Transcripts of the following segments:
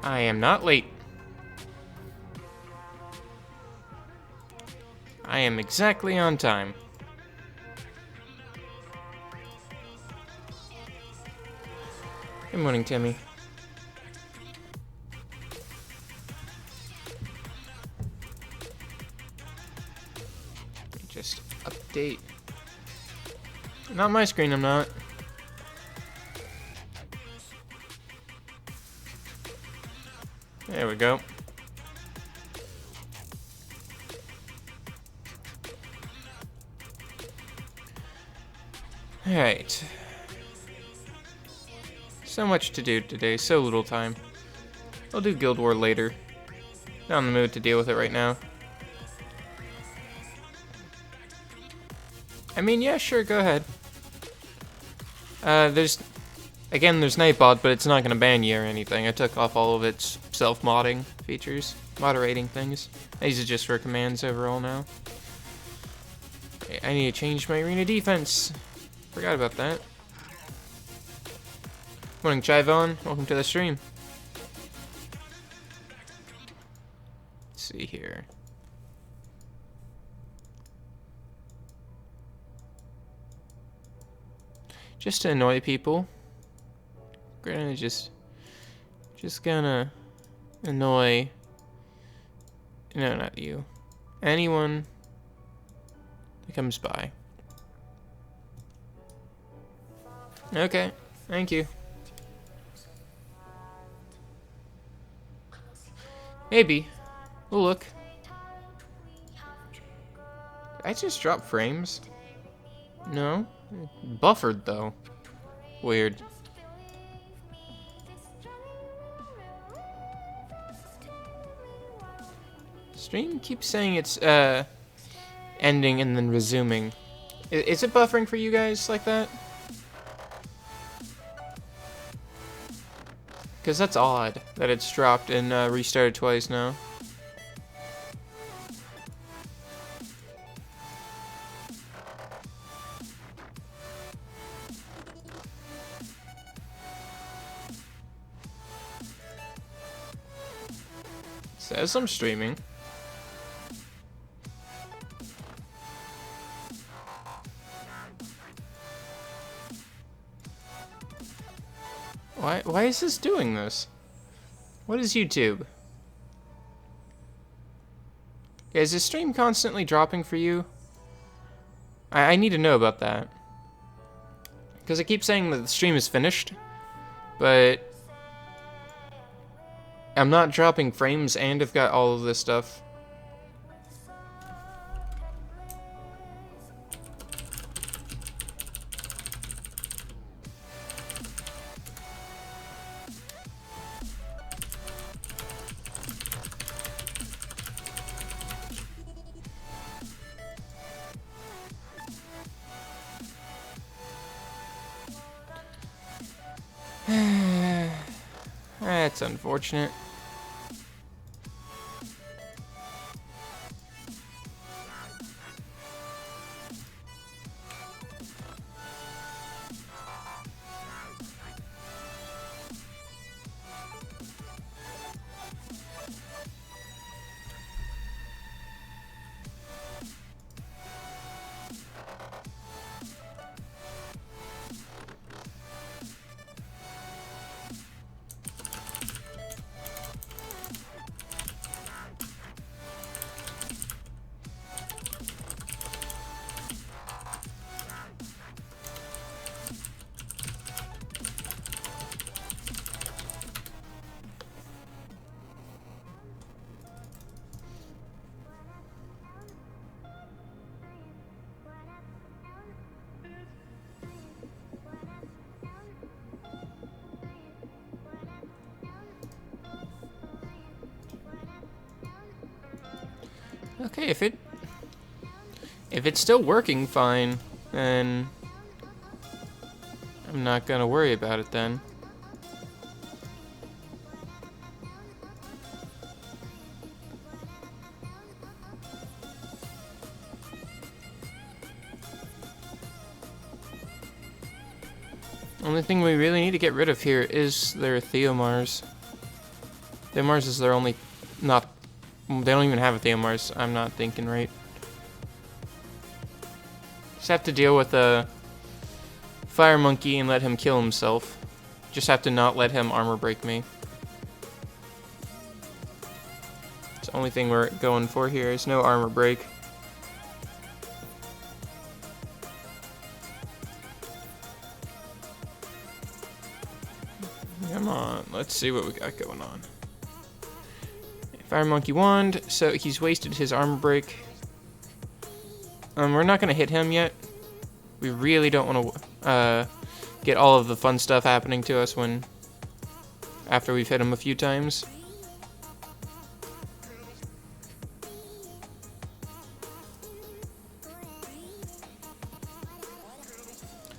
I am not late. I am exactly on time. Good morning, Timmy. Let me just update. Not my screen, I'm not. There we go. Alright. So much to do today, so little time. I'll do Guild War later. Not in the mood to deal with it right now. I mean, yeah, sure, go ahead. There's Nightbot, but it's not gonna ban you or anything. I took off all of its self-modding features, moderating things. I use it just for commands overall now. I need to change my arena defense. Forgot about that. Morning, Chivon. Welcome to the stream. Let's see here. Just to annoy people. Gonna just gonna annoy. No, not you. Anyone that comes by. Okay, thank you. Maybe. We'll look. Did I just drop frames? No. Buffered, though. Weird. Stream keeps saying it's, ending and then resuming. Is it buffering for you guys like that? Because that's odd that it's dropped and restarted twice now. Says I'm streaming. Why is this doing this? What is YouTube? Yeah, is this stream constantly dropping for you? I need to know about that. Because I keep saying that the stream is finished, but I'm not dropping frames and I've got all of this stuff. That's unfortunate. Okay, if it's still working fine, then I'm not gonna worry about it then. Only thing we really need to get rid of here is their Theomars. Theomars is their only... Not... They don't even have a Theomars. I'm not thinking right. Just have to deal with a Fire Monkey and let him kill himself. Just have to not let him armor break me. It's the only thing we're going for here is no armor break. Come on, let's see what we got going on. Fire Monkey Wand, so he's wasted his armor break. We're not gonna hit him yet. We really don't want to get all of the fun stuff happening to us after we've hit him a few times.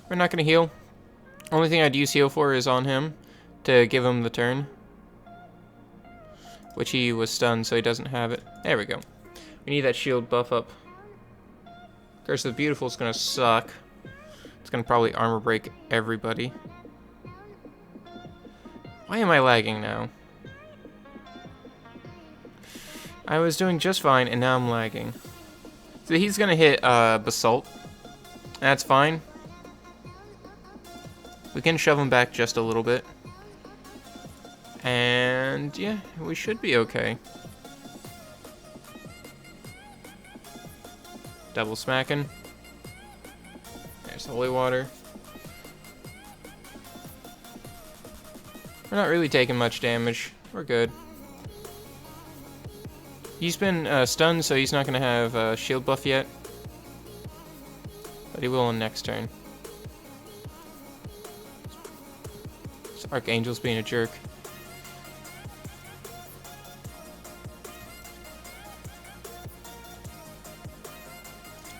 We're not gonna heal. Only thing I'd use heal for is on him to give him the turn, which he was stunned, so he doesn't have it. There we go. We need that shield buff up. Curse of the Beautiful is gonna suck. It's gonna probably armor break everybody. Why am I lagging now? I was doing just fine, and now I'm lagging. So he's gonna hit Basalt. That's fine. We can shove him back just a little bit. And yeah, we should be okay. Double smacking. There's holy water. We're not really taking much damage. We're good. He's been stunned, so he's not going to have a shield buff yet. But he will in next turn. This Archangel's being a jerk.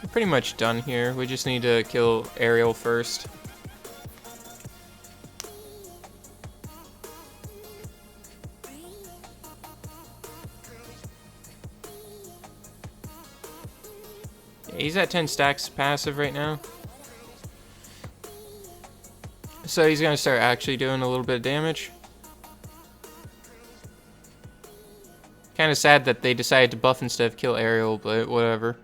We're pretty much done here. We just need to kill Ariel first. Yeah, he's at 10 stacks passive right now. So he's going to start actually doing a little bit of damage. Kind of sad that they decided to buff instead of kill Ariel, but whatever.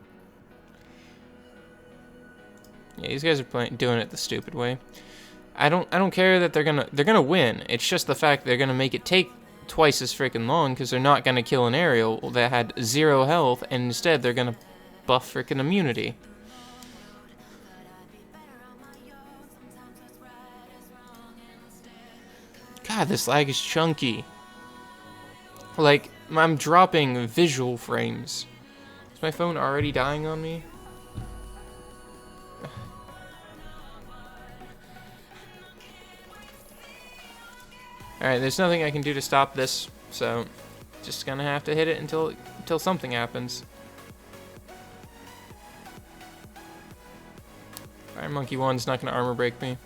Yeah, these guys are doing it the stupid way. I don't care that they're gonna win. It's just the fact they're gonna make it take twice as freaking long because they're not gonna kill an Ariel that had 0 health, and instead they're gonna buff freaking immunity. God, this lag is chunky. Like, I'm dropping visual frames. Is my phone already dying on me? Alright, there's nothing I can do to stop this, so just gonna have to hit it until something happens. Fire Monkey 1's not gonna armor break me.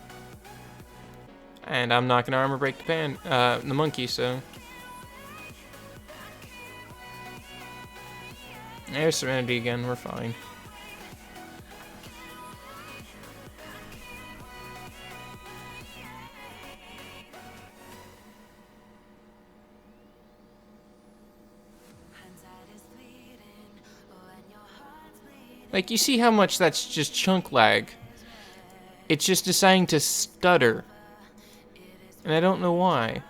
And I'm not gonna armor break the monkey, so. There's Serenity again, we're fine. Like, you see how much that's just chunk lag? It's just deciding to stutter. And I don't know why.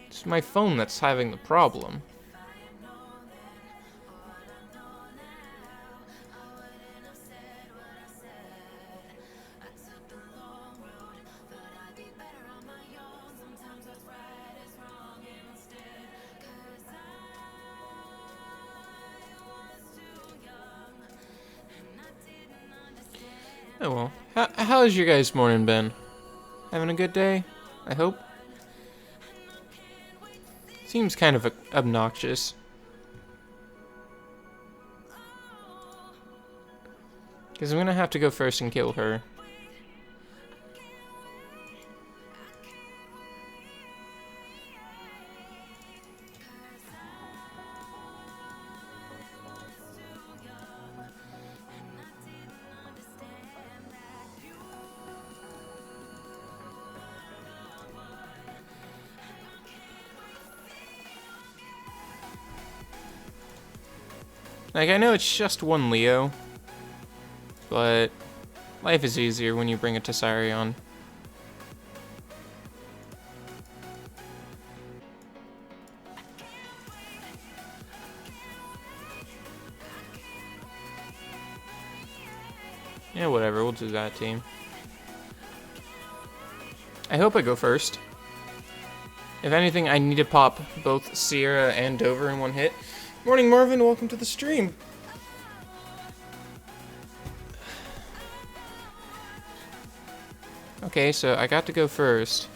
It's my phone that's having the problem. Oh well. How's your guys' morning been? Having a good day? I hope. Seems kind of obnoxious. Because I'm gonna have to go first and kill her. Like, I know it's just one Leo, but life is easier when you bring a Tessari on. Yeah, whatever, we'll do that team. I hope I go first. If anything, I need to pop both Sierra and Dover in one hit. Morning, Marvin, welcome to the stream. Okay, so I got to go first.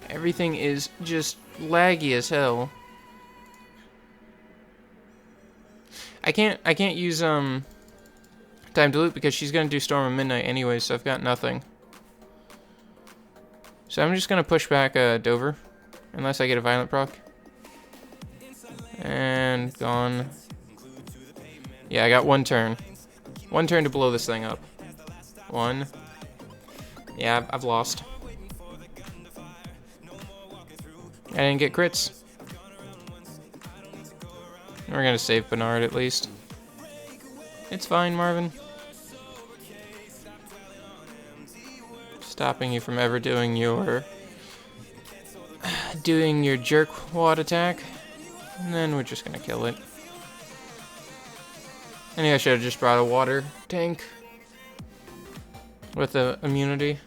Everything is just laggy as hell. I can't use time to loot because she's gonna do Storm of Midnight anyway, so I've got nothing. So I'm just gonna push back Dover, unless I get a violent proc. And gone. Yeah, I got one turn. One turn to blow this thing up. One. Yeah, I've lost. I didn't get crits. We're gonna save Bernard at least. It's fine, Marvin. Stopping you from ever doing your jerk wad attack. And then we're just gonna kill it. I think I should have just brought a water tank with the immunity.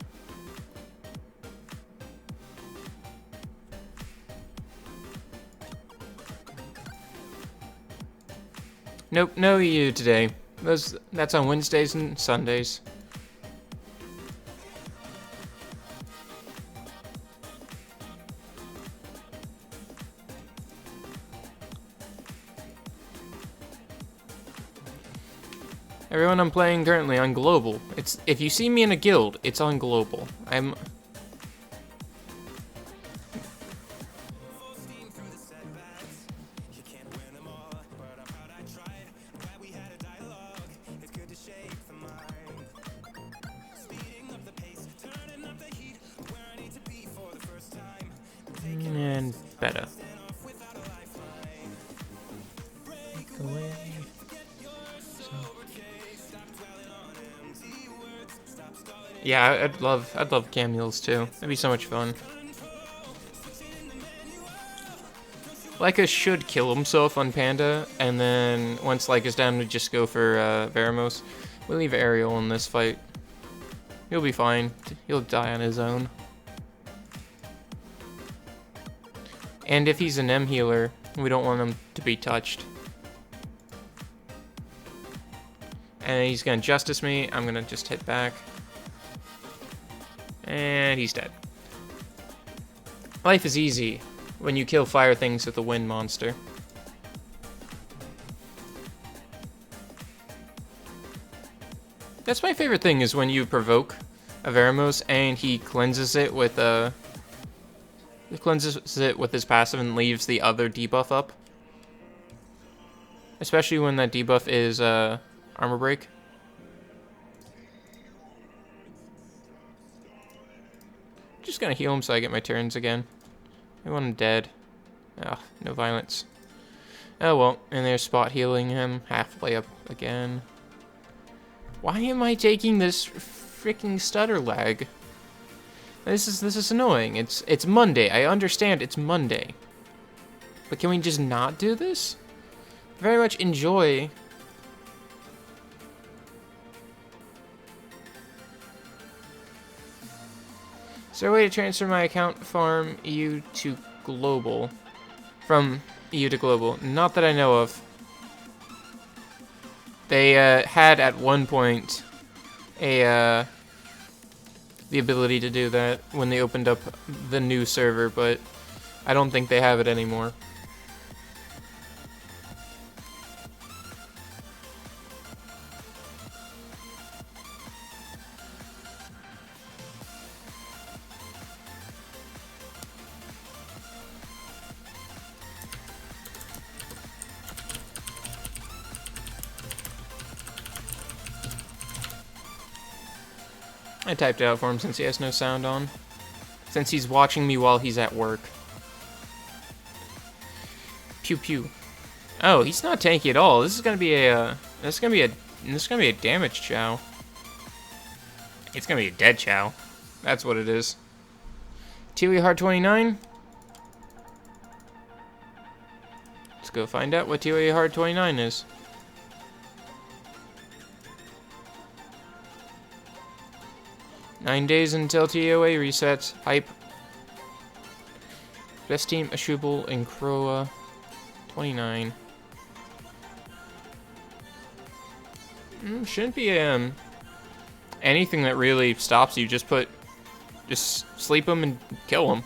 Nope, no EU today. That's on Wednesdays and Sundays. Everyone I'm playing currently on global. It's if you see me in a guild, it's on global. And better. Yeah, I'd love cameos too. That'd be so much fun. Leica should kill himself on Panda, and then once Leica's down, we just go for Veramos. We'll leave Ariel in this fight. He'll be fine. He'll die on his own. And if he's an M healer, we don't want him to be touched. And he's gonna Justice me. I'm gonna just hit back. And he's dead. Life is easy when you kill fire things with a wind monster. That's my favorite thing, is when you provoke a Veramos and he cleanses it with his passive and leaves the other debuff up. Especially when that debuff is armor break. Just gonna heal him so I get my turns again. I want him dead. Ah, no violence. Oh well, and they're spot healing him halfway up again. Why am I taking this freaking stutter lag? This is annoying. It's Monday. I understand it's Monday. But can we just not do this? Very much enjoy. Is there a way to transfer my account from EU to global? From EU to global? Not that I know of. They had at one point the ability to do that when they opened up the new server, but I don't think they have it anymore. I typed it out for him since he has no sound on. Since he's watching me while he's at work. Pew pew. Oh, he's not tanky at all. This is gonna be a damage Chow. It's gonna be a dead Chow. That's what it is. TOE hard 29. Let's go find out what TOE hard 29 is. Nine days until TOA resets. Hype. Best team, Ashubal and Kroa. 29. Shouldn't be anything that really stops you. Just sleep them and kill them.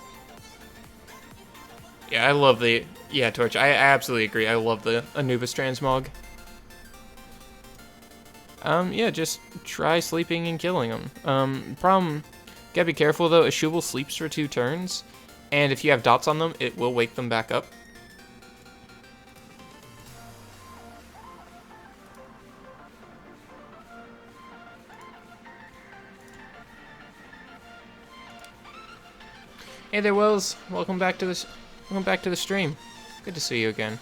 Yeah, I love the Torch. I absolutely agree. I love the Anubis transmog. Yeah, just try sleeping and killing them. Problem, gotta be careful though. Ashubal sleeps for 2 turns, and if you have dots on them, it will wake them back up. Hey there, Wells. Welcome back to this. Welcome back to the stream. Good to see you again.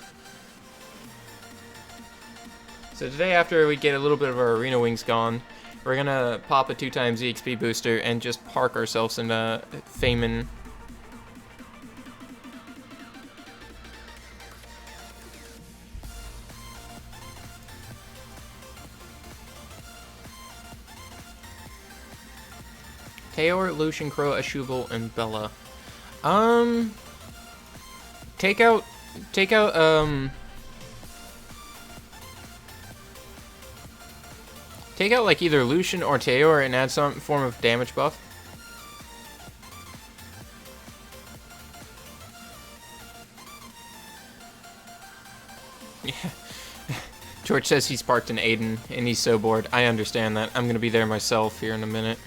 So today, after we get a little bit of our arena wings gone, we're gonna pop a 2x EXP booster and just park ourselves in a Feynman. Taeor, Lucian, Crow, Ashubal, and Bella. Take out, like either Lucian or Taeor and add some form of damage buff. Yeah. George says he's parked in Aiden and he's so bored. I understand that. I'm gonna be there myself here in a minute.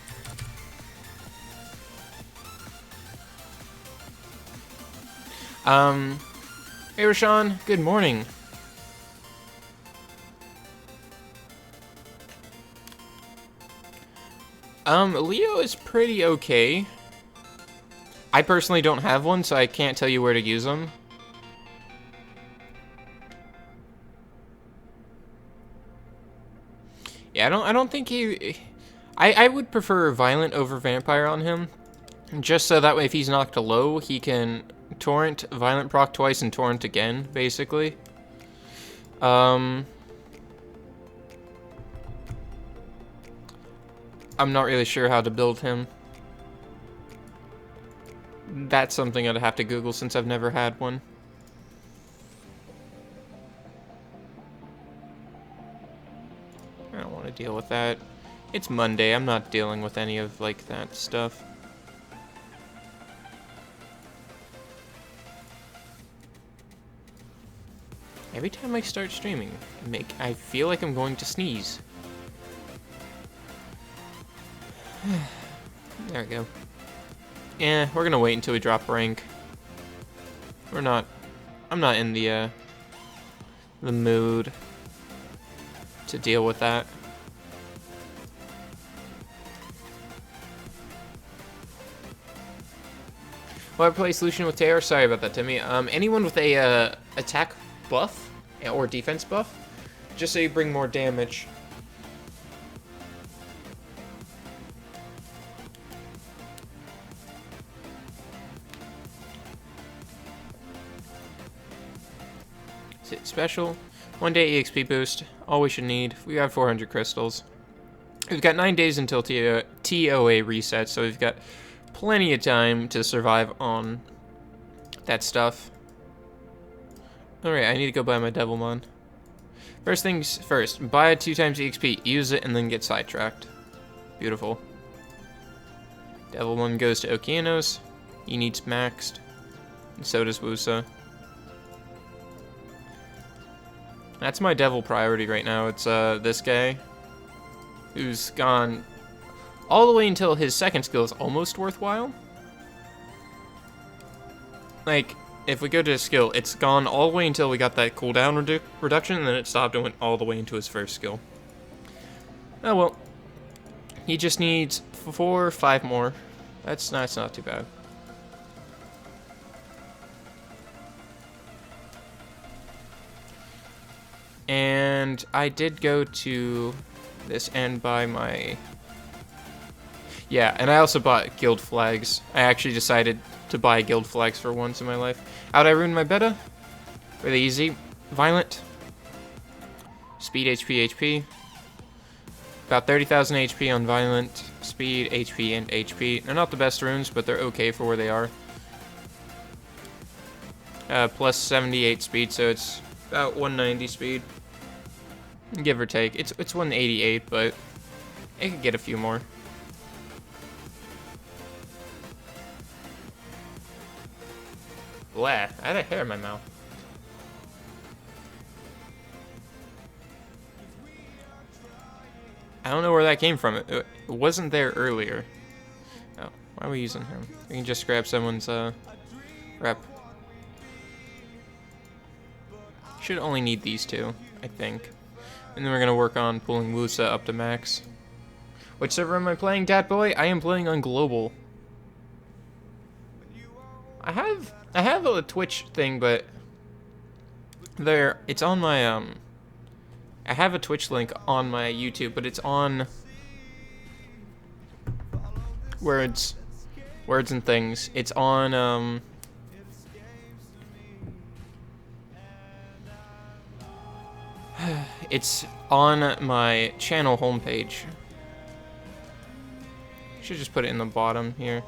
Hey Rashawn, good morning. Leo is pretty okay. I personally don't have one, so I can't tell you where to use them. Yeah, I don't think he... I would prefer Violent over Vampire on him. Just so that way if he's knocked low, he can Torrent, Violent proc twice, and Torrent again, basically. I'm not really sure how to build him. That's something I'd have to Google since I've never had one. I don't want to deal with that. It's Monday. I'm not dealing with any of, like, that stuff. Every time I start streaming, I feel like I'm going to sneeze. There we go. Yeah, we're gonna wait until we drop rank. I'm not in the mood to deal with that. Well, I play Solution with Taeor. Sorry about that, Timmy. Anyone with a attack buff or defense buff, just so you bring more damage. Special, 1 day EXP boost, all we should need. We got 400 crystals. We've got 9 days until TOA resets, so we've got plenty of time to survive on that stuff. Alright, I need to go buy my devilmon. First things first, buy a 2x EXP, use it, and then get sidetracked. Beautiful. Devilmon goes to Okeanos. He needs maxed. And so does Wusa. That's my devil priority right now. It's this guy who's gone all the way until his second skill is almost worthwhile. Like, if we go to his skill, it's gone all the way until we got that cooldown reduction, and then it stopped and went all the way into his first skill. Oh well. He just needs 4 or 5 more. That's not too bad. And I did go to this and buy my... Yeah, and I also bought guild flags. I actually decided to buy guild flags for once in my life. How'd I ruin my beta? Really easy. Violent. Speed, HP. About 30,000 HP on Violent. Speed, HP, and HP. They're not the best runes, but they're okay for where they are. Plus 78 speed, so it's about 190 speed. Give or take. It's 188, but it could get a few more. Blah, I had a hair in my mouth. I don't know where that came from. It wasn't there earlier. Oh, why are we using him? We can just grab someone's rep. Should only need these two, I think. And then we're gonna work on pulling Wusa up to max. Which server am I playing, Dat Boy? I am playing on global. I have a Twitch thing, but it's on my I have a Twitch link on my YouTube, but it's on words and things. It's on it's on my channel homepage. Should just put it in the bottom here.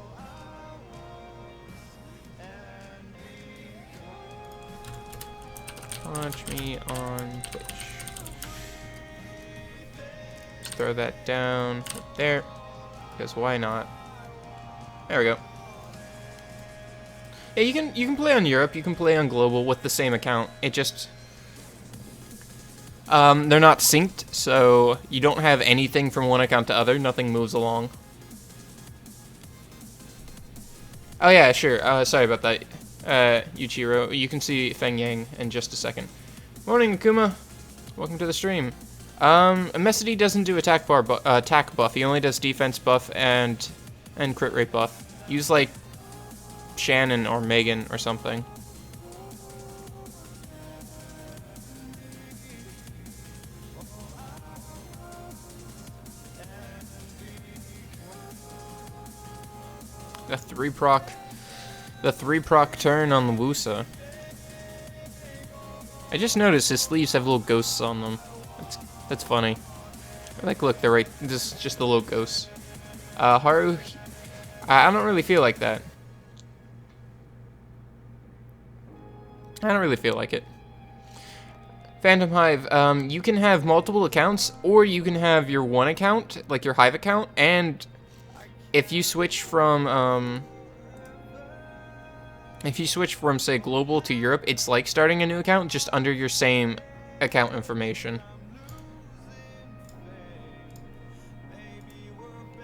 Watch me on Twitch. Just throw that down right there, because why not? There we go. Yeah, you can play on Europe, you can play on global with the same account. It just they're not synced, so you don't have anything from one account to other. Nothing moves along. Oh yeah, sure. Sorry about that. Yuichiro, you can see Feng Yang in just a second. Morning, Akuma. Welcome to the stream. Mesity doesn't do attack buff. He only does defense buff and crit rate buff. Use like Shannon or Megan or something. The 3-proc turn on the Wusa. I just noticed his sleeves have little ghosts on them. That's funny. Like, look, they're right. This is just the little ghosts. Haru, I don't really feel like that. I don't really feel like it. Phantom Hive, you can have multiple accounts, or you can have your one account, like your Hive account, and if you switch from, say, global to Europe, it's like starting a new account, just under your same account information.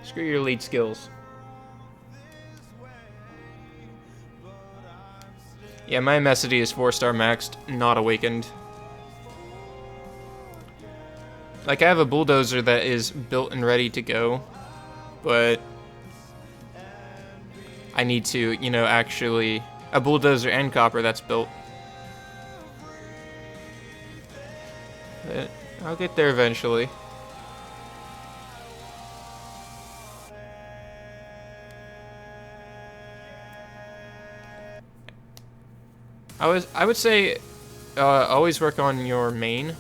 Screw your lead skills. Yeah, my Mesity is 4-star maxed, not awakened. Like, I have a bulldozer that is built and ready to go, but I need to, you know, actually... A bulldozer and copper that's built. But I'll get there eventually. I would say always work on your main.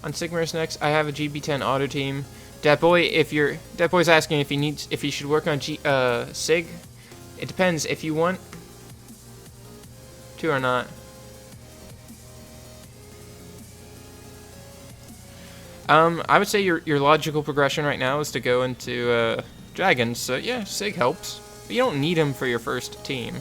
On Sigmar's next, I have a GB10 auto team. Dat Boy's asking if he should work on Sig. It depends if you want to or not. I would say your logical progression right now is to go into Dragons. So yeah, Sig helps, but you don't need him for your first team.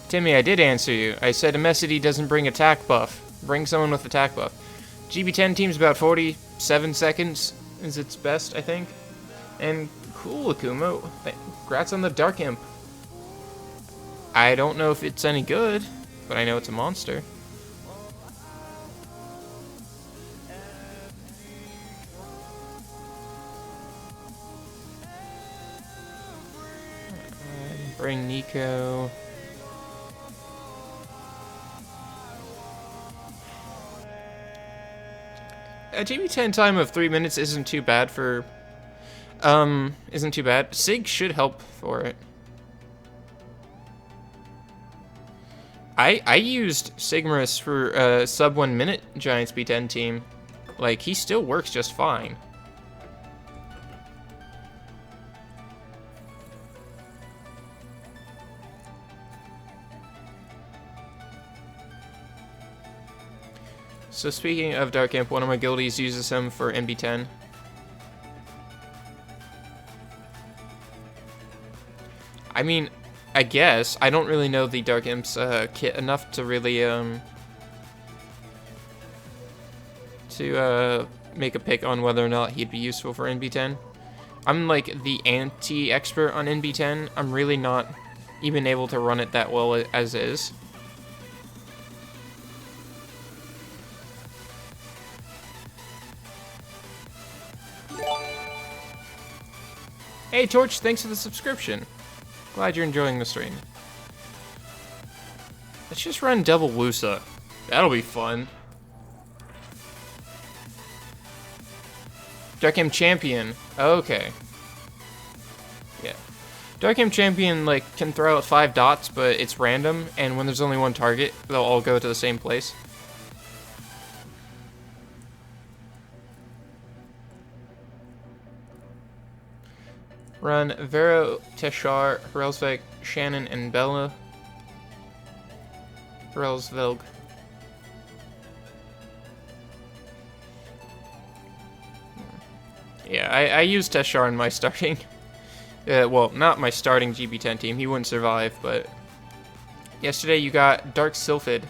Timmy, I did answer you. I said Mesity doesn't bring attack buff. Bring someone with attack buff. GB10 team's about 47 seconds is its best, I think. And cool, Akuma. Congrats on the Dark Imp. I don't know if it's any good, but I know it's a monster. Bring Nico. A GB10 time of 3 minutes isn't too bad for... isn't too bad. Sig should help for it. I used Sigmarus for sub 1 minute Giants B10 team. Like, he still works just fine. So speaking of Dark Imp, one of my guildies uses him for MB10. I mean, I guess. I don't really know the Dark Imp's kit enough to really, make a pick on whether or not he'd be useful for NB10. I'm like the anti-expert on NB10. I'm really not even able to run it that well as is. Hey Torch, thanks for the subscription. Glad you're enjoying the stream. Let's just run double Wusa. That'll be fun. Dark Imp Champion. Okay. Yeah. Dark Imp Champion, like, can throw out 5 dots, but it's random, and when there's only one target, they'll all go to the same place. Run Vero, Teshar, Hrelsvek, Shannon, and Bella. Hrelsvelg. Yeah, I used Teshar in my starting. Well, not my starting GB10 team. He wouldn't survive, but... Yesterday you got Dark Sylphid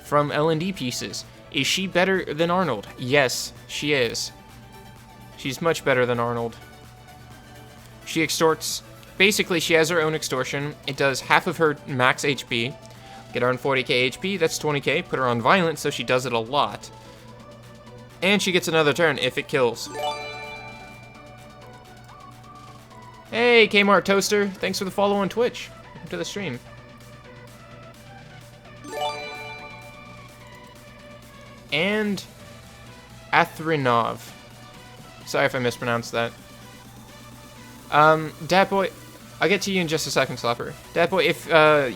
from L&D Pieces. Is she better than Arnold? Yes, she is. She's much better than Arnold. She extorts... Basically, she has her own extortion. It does half of her max HP. Get her on 40k HP, that's 20k. Put her on Violence, so she does it a lot. And she gets another turn if it kills. Hey, Kmart Toaster. Thanks for the follow on Twitch. Welcome to the stream. And... Athrinov. Sorry if I mispronounced that. Datboy, I'll get to you in just a second, Slapper. Datboy, if,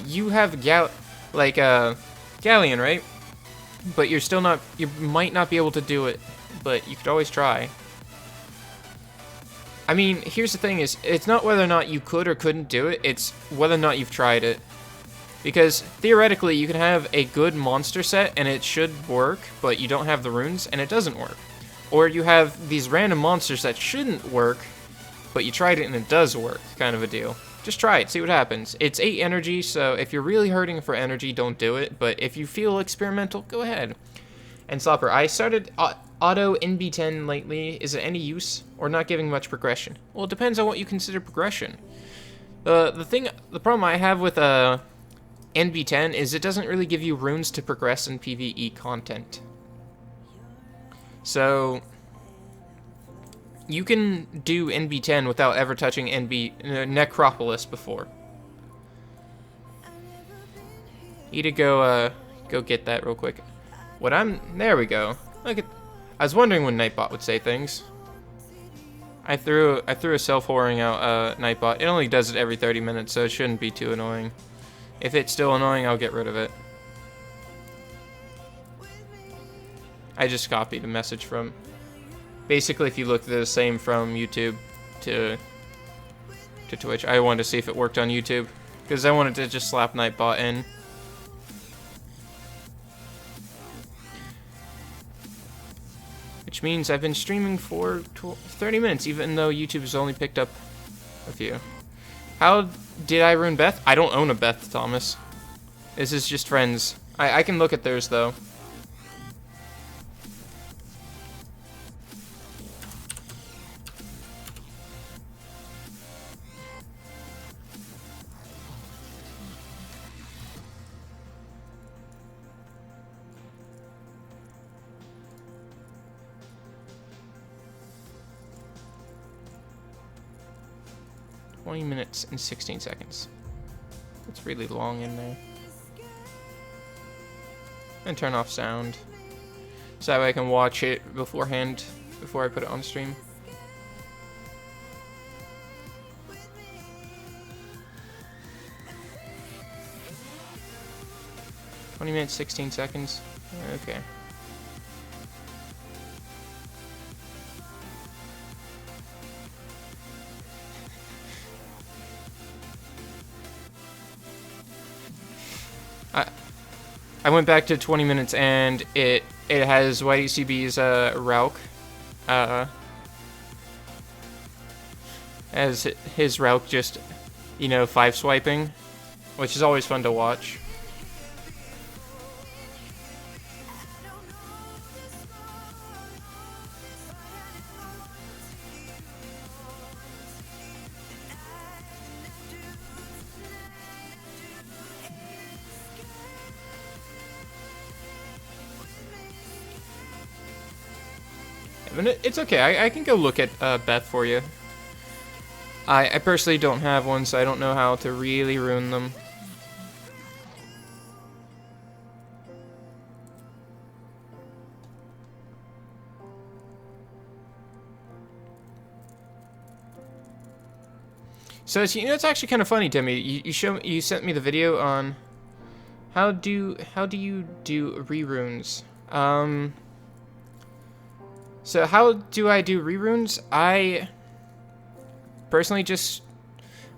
you have Galleon, right? But you're still not, you might not be able to do it, but you could always try. I mean, here's the thing is, it's not whether or not you could or couldn't do it, it's whether or not you've tried it. Because, theoretically, you can have a good monster set, and it should work, but you don't have the runes, and it doesn't work. Or you have these random monsters that shouldn't work, but you tried it and it does work, kind of a deal. Just try it, see what happens. It's 8 energy, so if you're really hurting for energy, don't do it, but if you feel experimental, go ahead. And Slopper, I started auto NB10 lately. Is it any use, or not giving much progression? Well, it depends on what you consider progression. The problem I have with NB10 is it doesn't really give you runes to progress in PvE content. So... You can do NB10 without ever touching Necropolis before. Need to go get that real quick. There we go. Look at, I was wondering when Nightbot would say things. I threw a self-whoring out Nightbot. It only does it every 30 minutes, so it shouldn't be too annoying. If it's still annoying, I'll get rid of it. I just copied a message from... Basically, if you look the same from YouTube to Twitch, I wanted to see if it worked on YouTube, because I wanted to just slap Nightbot in. Which means I've been streaming for 30 minutes, even though YouTube has only picked up a few. How did I ruin Beth? I don't own a Beth, Thomas. This is just friends. I can look at theirs, though. .20 minutes and 16 seconds. It's really long in there. And turn off sound. So that way I can watch it beforehand, before I put it on stream. "20 minutes, 16 seconds. Okay. I went back to 20 minutes and it has YDCB's Rauk as his Rauk just, you know, 5 swiping, which is always fun to watch. It's okay, I can go look at Beth for you. I personally don't have one, so I don't know how to really ruin them. So it's, you know, it's actually kind of funny, Timmy. You sent me the video on how do you do rerunes. So how do I do rerunes? I personally just,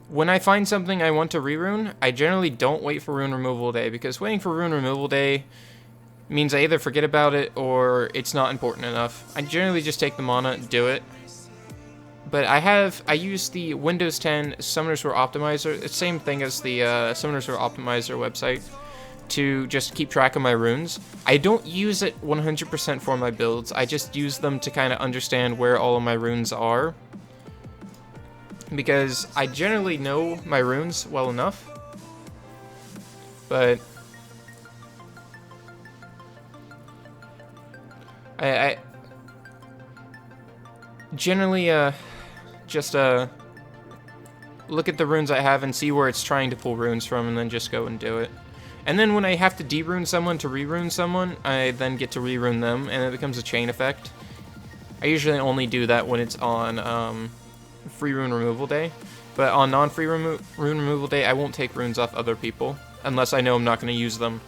when I find something I want to rerune, I generally don't wait for rune removal day, because waiting for rune removal day means I either forget about it or it's not important enough. I generally just take the mana and do it. But I use the Windows 10 Summoners War Optimizer, it's the same thing as the Summoners War Optimizer website, to just keep track of my runes. I don't use it 100% for my builds, I just use them to kind of understand where all of my runes are. Because I generally know my runes well enough, but I generally just look at the runes I have and see where it's trying to pull runes from, and then just go and do it. And then when I have to derune someone to rerune someone, I then get to rerune them, and it becomes a chain effect. I usually only do that when it's on free rune removal day, but on non-free rune removal day, I won't take runes off other people, unless I know I'm not going to use them.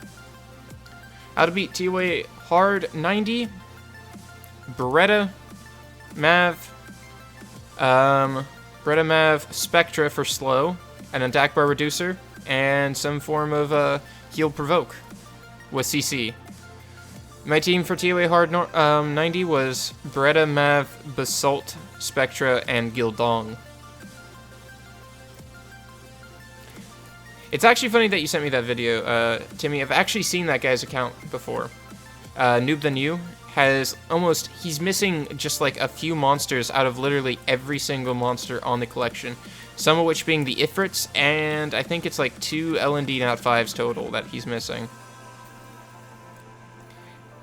How to beat TOA hard 90, Beretta, Mav, Beretta Mav, Spectra for slow, an attack bar reducer, and some form of heal provoke with CC. My team for TOA hard 90 was Beretta, Mav, Basalt, Spectra, and Gildong. It's actually funny that you sent me that video, Timmy. I've actually seen that guy's account before. Noob Than You has almost, he's missing just like a few monsters out of literally every single monster on the collection. Some of which being the Ifrits, and I think it's like 2 LND Nat 5s total that he's missing.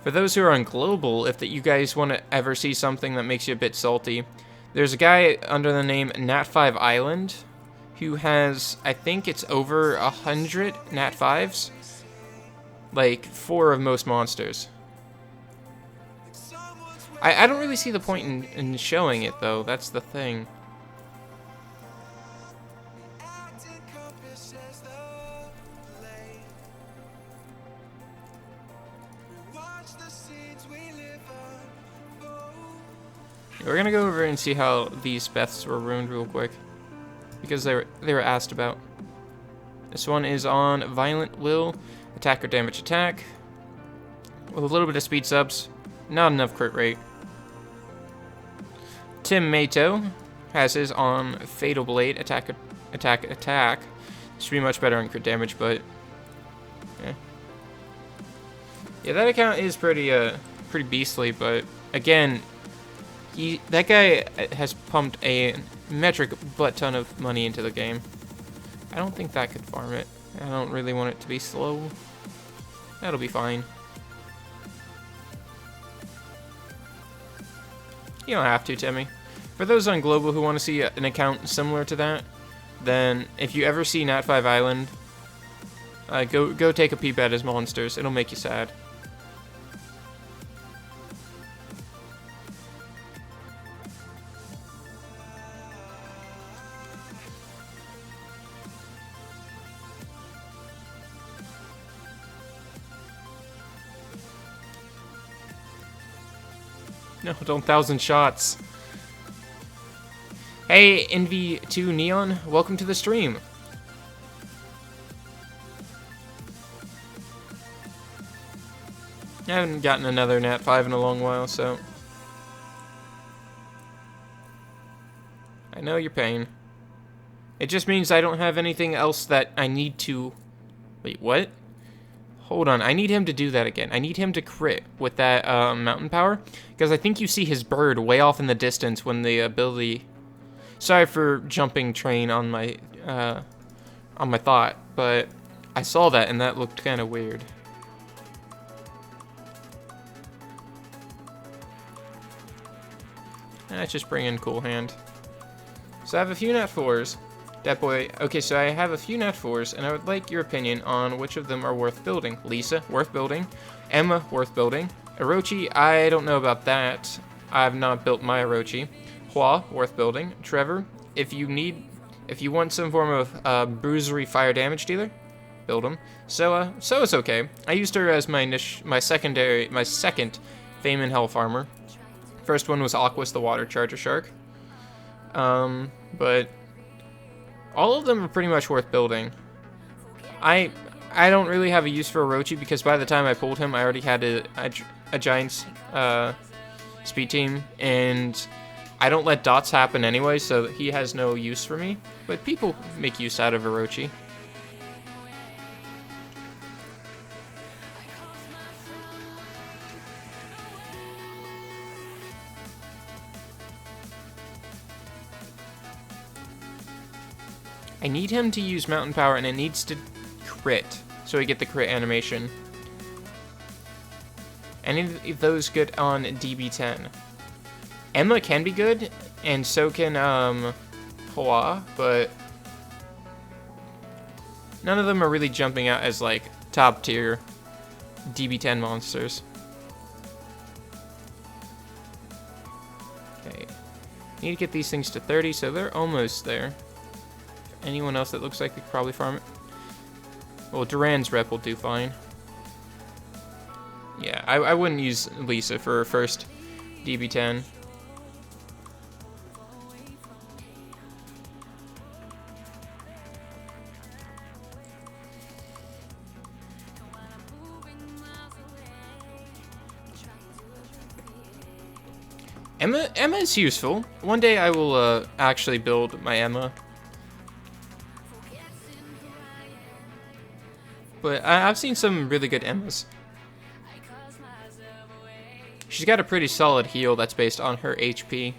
For those who are on Global, if that you guys want to ever see something that makes you a bit salty, there's a guy under the name Nat 5 Island who has, I think it's over 100 Nat 5s. Like 4 of most monsters. I don't really see the point in showing it though, that's the thing. We're gonna go over and see how these Beths were ruined real quick, because they were asked about. This one is on Violent Will, attack or damage attack, with a little bit of speed subs, not enough crit rate. Tim Mato has his on Fatal Blade, attack. Should be much better on crit damage, but yeah, that account is pretty beastly. But again, that guy has pumped a metric butt ton of money into the game. I don't think that could farm it. I don't really want it to be slow. That'll be fine. You don't have to, Timmy. For those on Global who want to see an account similar to that, then if you ever see Nat 5 Island, Go take a peep at his monsters. It'll make you sad. No, don't 1,000 shots. Hey, NV2 Neon, welcome to the stream. I haven't gotten another Nat 5 in a long while, so... I know your pain. It just means I don't have anything else that I need to... Wait, what? Hold on, I need him to do that again. I need him to crit with that mountain power, because I think you see his bird way off in the distance when the ability... Sorry for jumping train on my thought, but I saw that and that looked kind of weird. Let's just bring in Cool Hand. So I have a few Nat 4s. That boy. Okay, so I have a few Nat 4s, and I would like your opinion on which of them are worth building. Lisa, worth building. Emma, worth building. Orochi, I don't know about that. I've not built my Orochi. Hua, worth building. Trevor, if you want some form of bruisery fire damage dealer, build him. So it's okay. I used her as my second Fame in Hell farmer. First one was Aquas, the water charger shark. But all of them are pretty much worth building. I don't really have a use for Orochi because by the time I pulled him, I already had a giant speed team, and I don't let dots happen anyway, so he has no use for me. But people make use out of Orochi. I need him to use mountain power, and it needs to crit, so we get the crit animation. Any of those good on DB10? Emma can be good, and so can Hoa, but none of them are really jumping out as like top tier DB10 monsters. Okay, need to get these things to 30, so they're almost there. Anyone else that looks like they could probably farm it? Well, Duran's rep will do fine. Yeah, I wouldn't use Lisa for her first DB10. Emma is useful. One day I will actually build my Emma. But I've seen some really good Emmas. She's got a pretty solid heal that's based on her HP.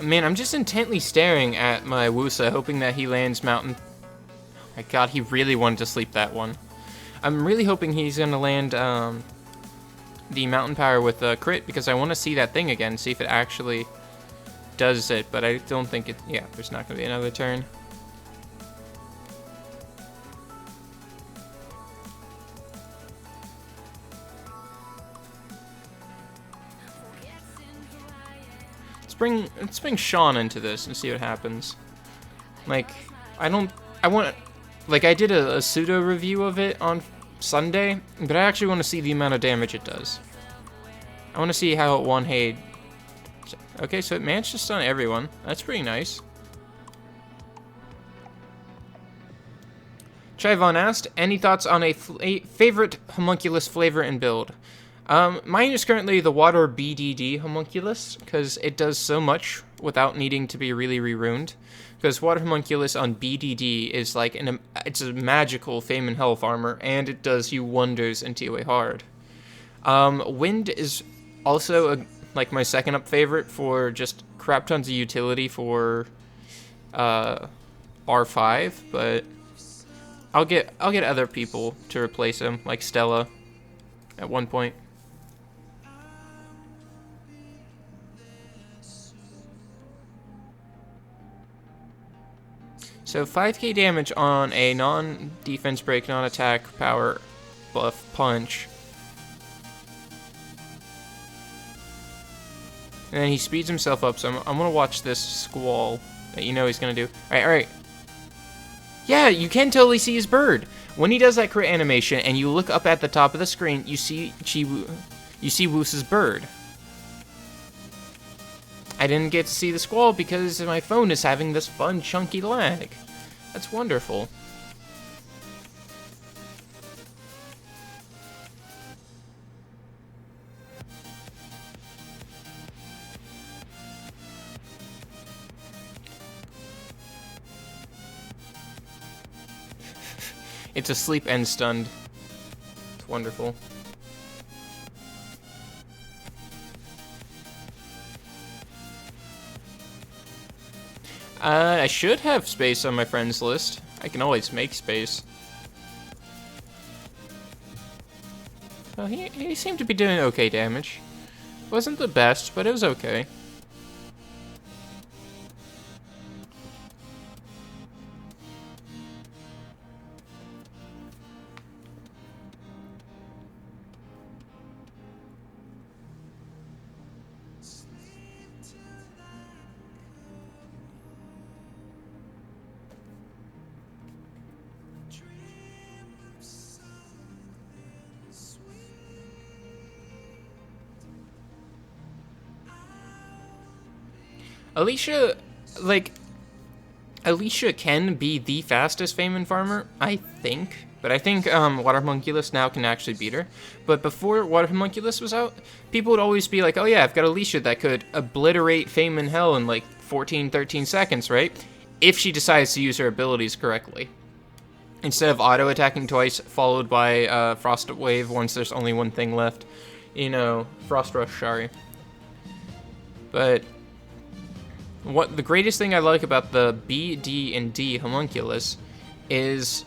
Man, I'm just intently staring at my Wusa, hoping that he lands mountain... Oh my god, he really wanted to sleep that one. I'm really hoping he's going to land the mountain power with a crit, because I want to see that thing again, see if it actually does it, but I don't think it... Yeah, there's not going to be another turn. Let's bring Sean into this and see what happens. Like, I did a pseudo review of it on Sunday, but I actually want to see the amount of damage it does. I want to see how it one-hit. Okay, so it managed to stun everyone. That's pretty nice. Chivon asked, any thoughts on a favorite homunculus flavor and build? Mine is currently the water BDD homunculus, because it does so much without needing to be really re-runed. Because Water Homunculus on BDD is like, it's a magical Fame and Health armor, and it does you wonders in TOA hard. Wind is also like my second up favorite for just crap tons of utility for R5, but I'll get other people to replace him, like Stella at one point. So 5k damage on a non-defense break, non-attack power buff punch. And then he speeds himself up, so I'm gonna watch this squall that you know he's gonna do. Alright. Yeah, you can totally see his bird. When he does that crit animation and you look up at the top of the screen, you see Woose's bird. I didn't get to see the squall because my phone is having this fun chunky lag. That's wonderful. It's asleep and stunned. It's wonderful. I should have space on my friends list. I can always make space. Well, he seemed to be doing okay damage. Wasn't the best, but it was okay. Alicia can be the fastest Fame farmer, I think. But I think Water Homunculus now can actually beat her. But before Water Homunculus was out, people would always be like, oh yeah, I've got Alicia that could obliterate Fame and Hell in like 14, 13 seconds, right? If she decides to use her abilities correctly. Instead of auto-attacking twice, followed by Frost Wave once there's only one thing left. You know, Frost Rush, sorry. But what the greatest thing I like about the B, D, and D Homunculus is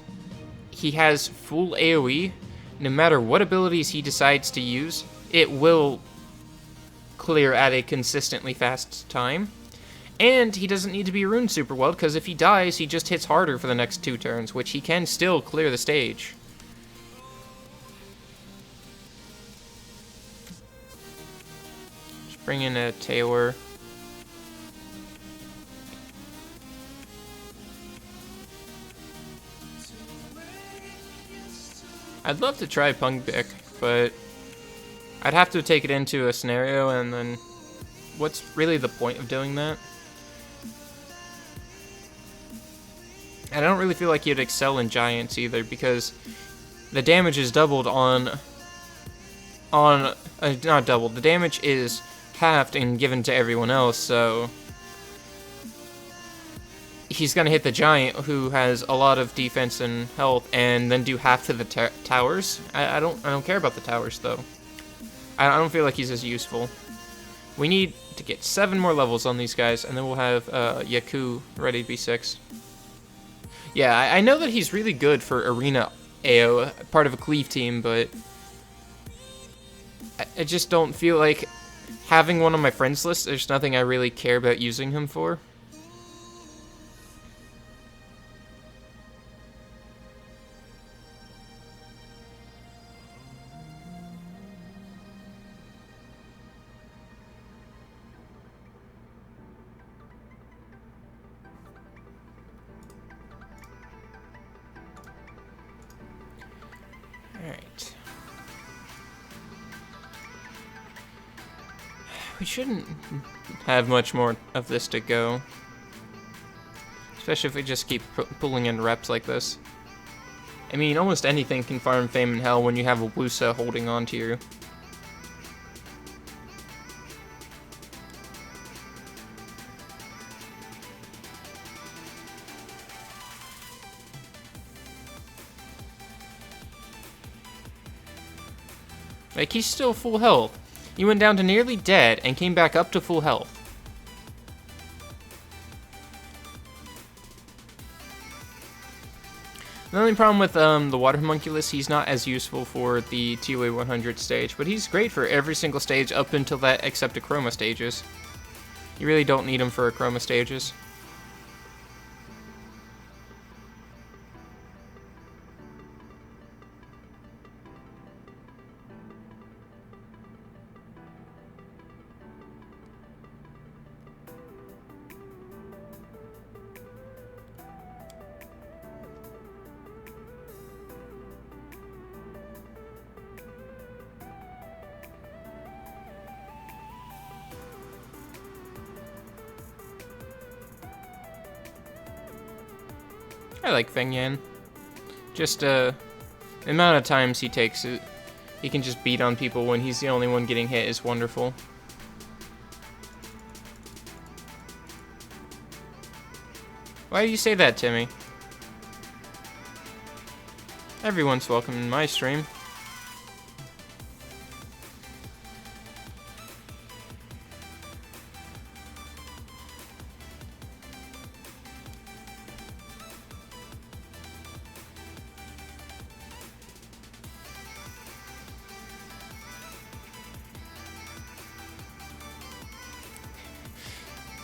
he has full AoE. No matter what abilities he decides to use, it will clear at a consistently fast time. And he doesn't need to be runed super well, because if he dies, he just hits harder for the next 2 turns, which he can still clear the stage. Just bring in a Taylor. I'd love to try Pungbic, but I'd have to take it into a scenario, and then what's really the point of doing that? I don't really feel like you'd excel in Giants either, because the damage is doubled not doubled, the damage is halved and given to everyone else, so he's gonna hit the Giant, who has a lot of defense and health, and then do half to the towers. I don't care about the towers though. I don't feel like he's as useful. We need to get 7 more levels on these guys, and then we'll have Yaku ready to be 6. Yeah, I know that he's really good for Arena AO, part of a Cleave team, but I just don't feel like having one on my friends list, there's nothing I really care about using him for. Alright. We shouldn't have much more of this to go. Especially if we just keep pulling in reps like this. I mean, almost anything can farm Fame and Hell when you have a Wusa holding on to you. Like, he's still full health. He went down to nearly dead and came back up to full health. The only problem with the water homunculus, he's not as useful for the TOA 100 stage, but he's great for every single stage up until that except the chroma stages. You really don't need him for chroma stages. I like Feng Yan. Just, the amount of times he takes it, he can just beat on people when he's the only one getting hit is wonderful. Why do you say that, Timmy? Everyone's welcome in my stream.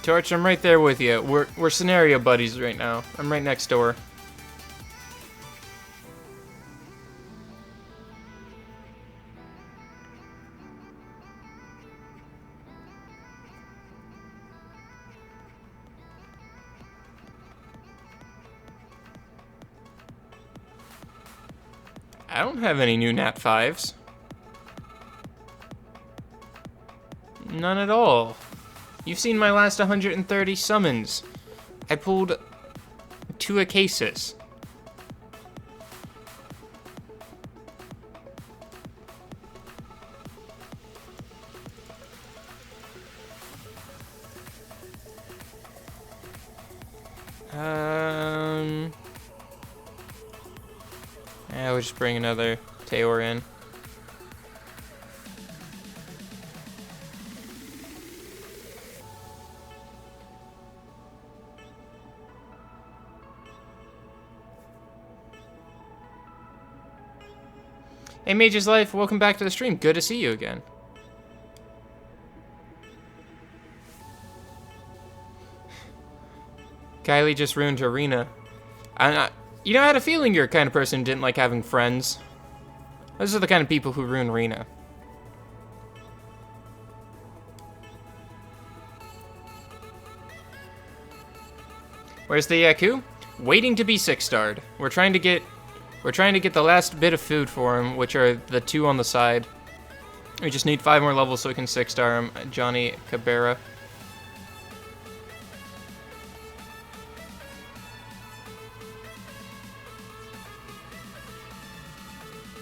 Torch, I'm right there with you. We're scenario buddies right now. I'm right next door. I don't have any new Nat 5s. None at all. You've seen my last 130 summons. I pulled 2 Acasis. Yeah, we'll just bring another Taor in. Hey Mage's Life, welcome back to the stream. Good to see you again. Kylie just ruined her Rune. You know, I had a feeling you're the kind of person who didn't like having friends. Those are the kind of people who ruin Rune. Where's the Yaku? Waiting to be 6-starred. We're trying to get the last bit of food for him, which are the 2 on the side. We just need 5 more levels so we can 6-star him. Johnny Cabrera.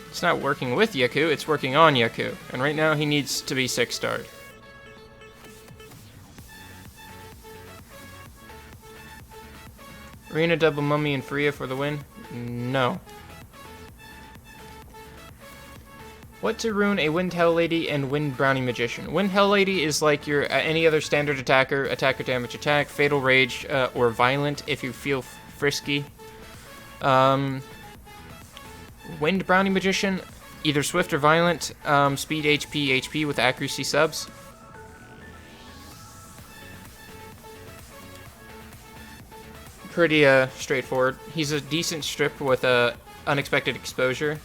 It's not working with Yaku, it's working on Yaku. And right now he needs to be 6-starred. Rune, double mummy, and Freya for the win? No. What to rune a Wind Hell Lady and Wind Brownie Magician? Wind Hell Lady is like your any other standard attacker damage attack, Fatal Rage, or Violent if you feel frisky. Wind Brownie Magician, either Swift or Violent, Speed, HP with accuracy subs. Pretty straightforward. He's a decent strip with unexpected exposure.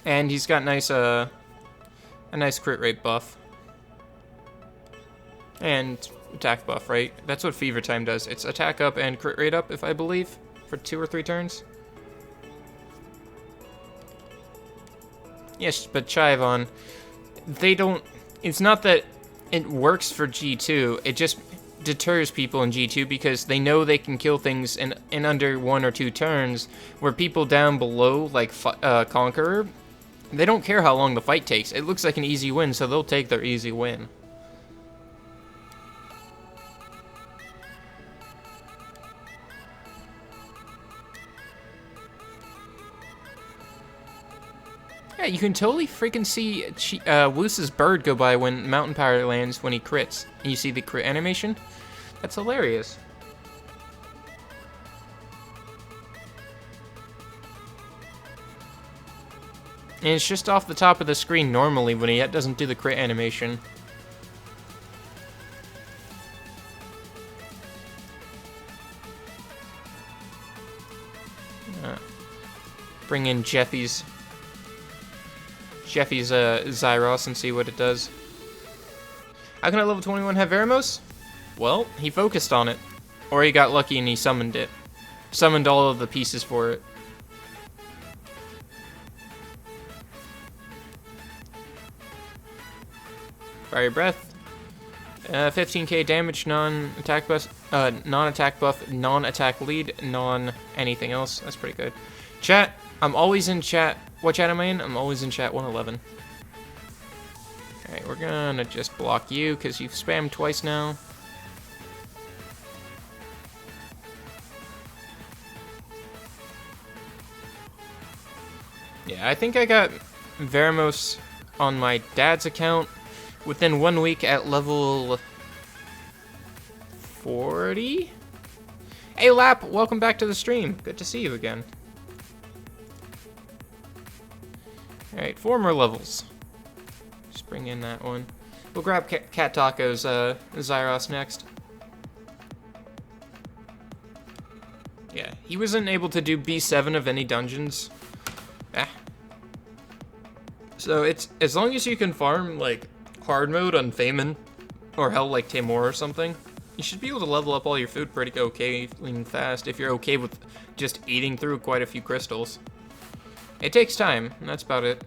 And he's got nice a nice crit rate buff. And attack buff, right? That's what Fever Time does. It's attack up and crit rate up, if I believe, for 2 or 3 turns. Yes, but Chivon, they don't... It's not that it works for G2, it just deters people in G2 because they know they can kill things in under 1 or 2 turns, where people down below, like Conqueror, they don't care how long the fight takes. It looks like an easy win, so they'll take their easy win. Yeah, you can totally freaking see Woose's bird go by when Mountain Power lands when he crits. And you see the crit animation? That's hilarious. And it's just off the top of the screen normally when he doesn't do the crit animation. Bring in Jeffy's Zyros and see what it does. How can I level 21 have Veramos? Well, he focused on it. Or he got lucky and he summoned it. Summoned all of the pieces for it. Fire Breath. 15k damage, non-attack buff, non-attack buff, non-attack lead, non-anything else. That's pretty good. Chat, I'm always in chat. What chat am I in? I'm always in chat 111. Alright, we're gonna just block you because you've spammed twice now. Yeah, I think I got Veramos on my dad's account within 1 week at level 40? Hey Lap, welcome back to the stream. Good to see you again. Alright, 4 more levels. Just bring in that one. We'll grab Cat Taco's Zyros next. Yeah, he wasn't able to do B7 of any dungeons. So it's, as long as you can farm, like, hard mode on Feynman, or hell, like Tamor or something, you should be able to level up all your food pretty okay and fast if you're okay with just eating through quite a few crystals. It takes time, and that's about it.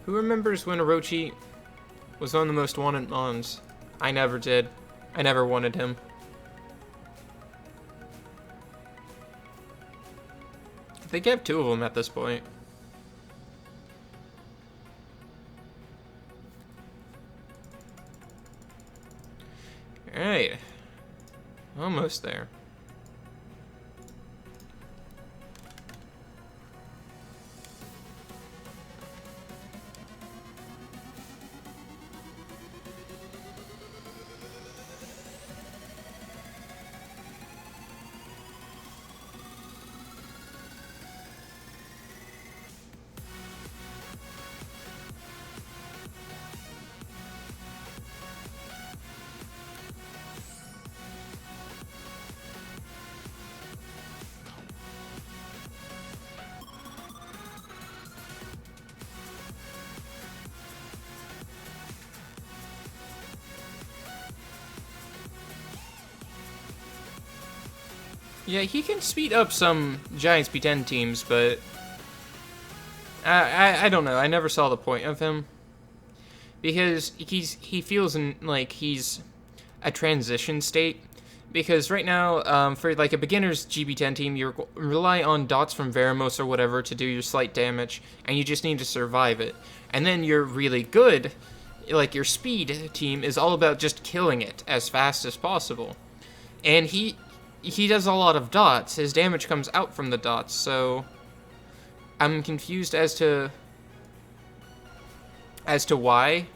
Who remembers when Orochi was one of the most wanted mons? I never did. I never wanted him. I think I have 2 of them at this point. Alright. Almost there. Yeah, he can speed up some Giants B10 teams, but I don't know. I never saw the point of him because he feels like he's a transition state. Because right now, for like a beginner's GB10 team, you rely on dots from Veramos or whatever to do your slight damage, and you just need to survive it. And then you're really good, like your speed team is all about just killing it as fast as possible. And he does a lot of dots. His damage comes out from the dots, so I'm confused as to why.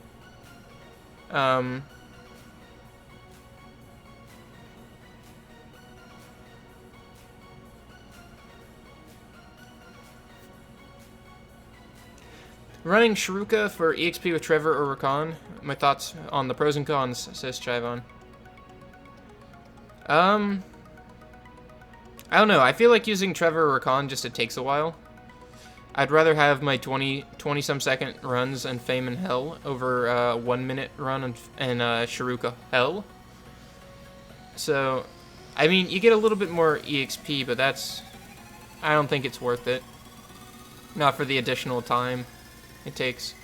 Running Shiruka for EXP with Trevor or Rakan. My thoughts on the pros and cons, says Chivon. I don't know. I feel like using Trevor or Rakan just it takes a while. I'd rather have my 20-some second runs in Fame and Hell over a 1 minute run in Shiruka Hell. So, I mean, you get a little bit more EXP, but I don't think it's worth it. Not for the additional time it takes.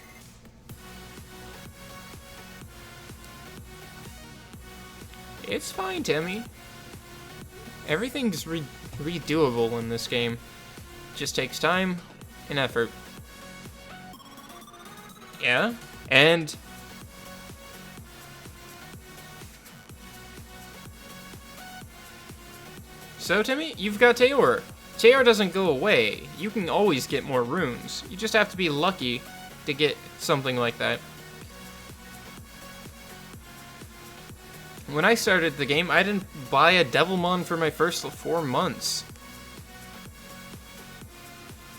It's fine, Timmy. Everything's redoable in this game. It just takes time and effort. Yeah, and so, Timmy, you've got Teor. Teor doesn't go away. You can always get more runes. You just have to be lucky to get something like that. When I started the game, I didn't buy a devilmon for my first 4 months.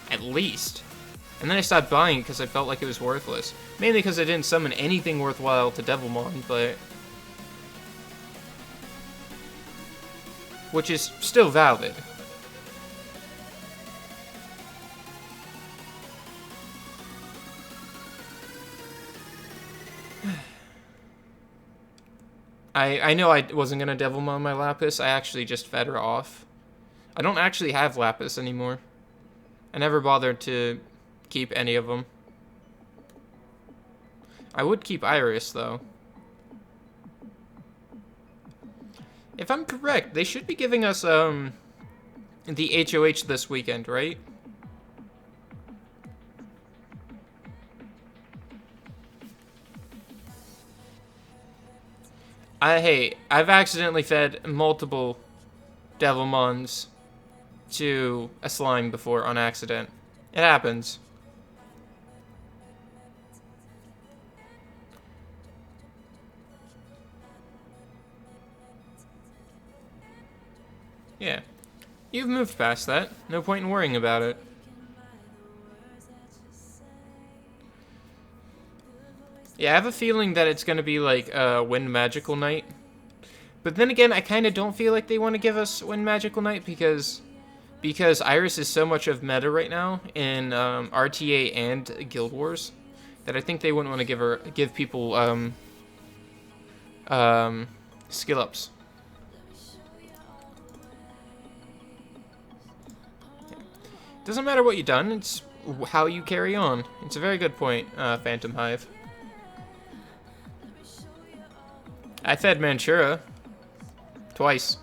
At least. And then I stopped buying it because I felt like it was worthless. Mainly because I didn't summon anything worthwhile to devilmon, but... which is still valid. I know I wasn't gonna devilmon my Lapis. I actually just fed her off. I don't actually have Lapis anymore. I never bothered to keep any of them. I would keep Iris, though. If I'm correct, they should be giving us, the HOH this weekend, right? Hey, I've accidentally fed multiple devilmons to a slime before on accident. It happens. Yeah. You've moved past that. No point in worrying about it. Yeah, I have a feeling that it's gonna be like Wind Magical Night. But then again, I kind of don't feel like they want to give us Wind Magical Night because Iris is so much of meta right now in RTA and Guild Wars that I think they wouldn't want to give people skill ups. Doesn't matter what you've done, it's how you carry on. It's a very good point, Phantom Hive. I fed Manchura twice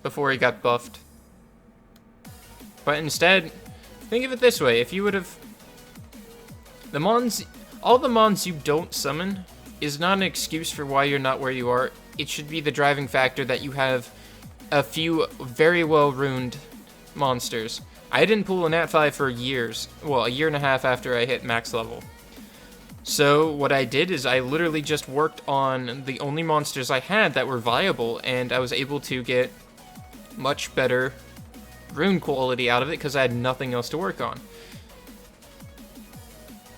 before he got buffed. But instead, think of it this way, if you would have... all the mons you don't summon is not an excuse for why you're not where you are. It should be the driving factor that you have a few very well runed monsters. I didn't pull a Nat 5 for years. Well, a year and a half after I hit max level. So what I did is I literally just worked on the only monsters I had that were viable, and I was able to get much better rune quality out of it because I had nothing else to work on.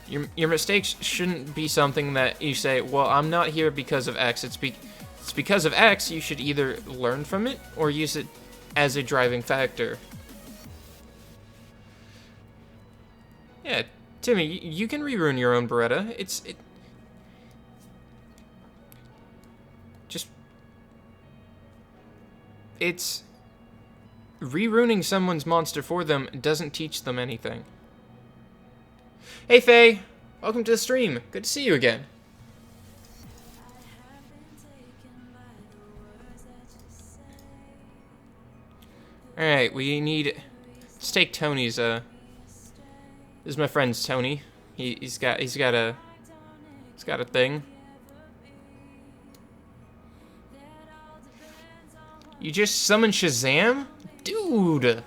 Your mistakes shouldn't be something that you say, well, I'm not here because of X. It's because of X. You should either learn from it or use it as a driving factor. Yeah, Timmy, you can rerune your own Beretta. It's reruning someone's monster for them doesn't teach them anything. Hey Faye, welcome to the stream. Good to see you again. Alright, let's take Tony's, this is my friend's Tony. He's got a thing. You just summon Shazam? Dude!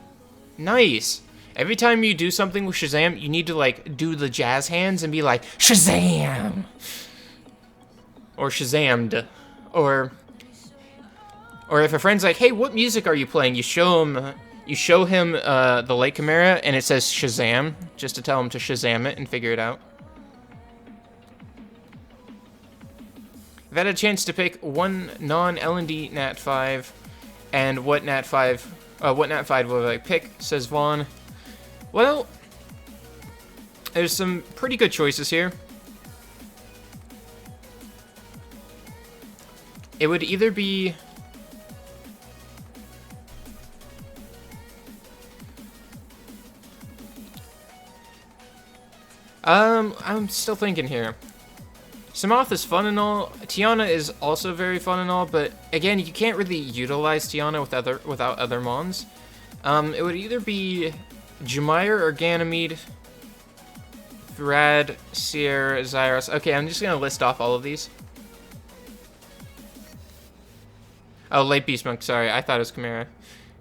Nice. Every time you do something with Shazam, you need to, like, do the jazz hands and be like, Shazam! Or Shazammed. Or if a friend's like, hey, what music are you playing? You show him the Lake Chimera, and it says Shazam, just to tell him to Shazam it and figure it out. I've had a chance to pick one non-L&D Nat 5, and what Nat 5 will I pick, says Vaughn. Well, there's some pretty good choices here. It would either be... I'm still thinking here. Samoth is fun and all. Tiana is also very fun and all, but again, you can't really utilize Tiana without other mons. It would either be Jumire or Ganymede, Thrad, Sierra, Zyros. Okay, I'm just gonna list off all of these. Oh, late Beast Monk, sorry, I thought it was Chimera.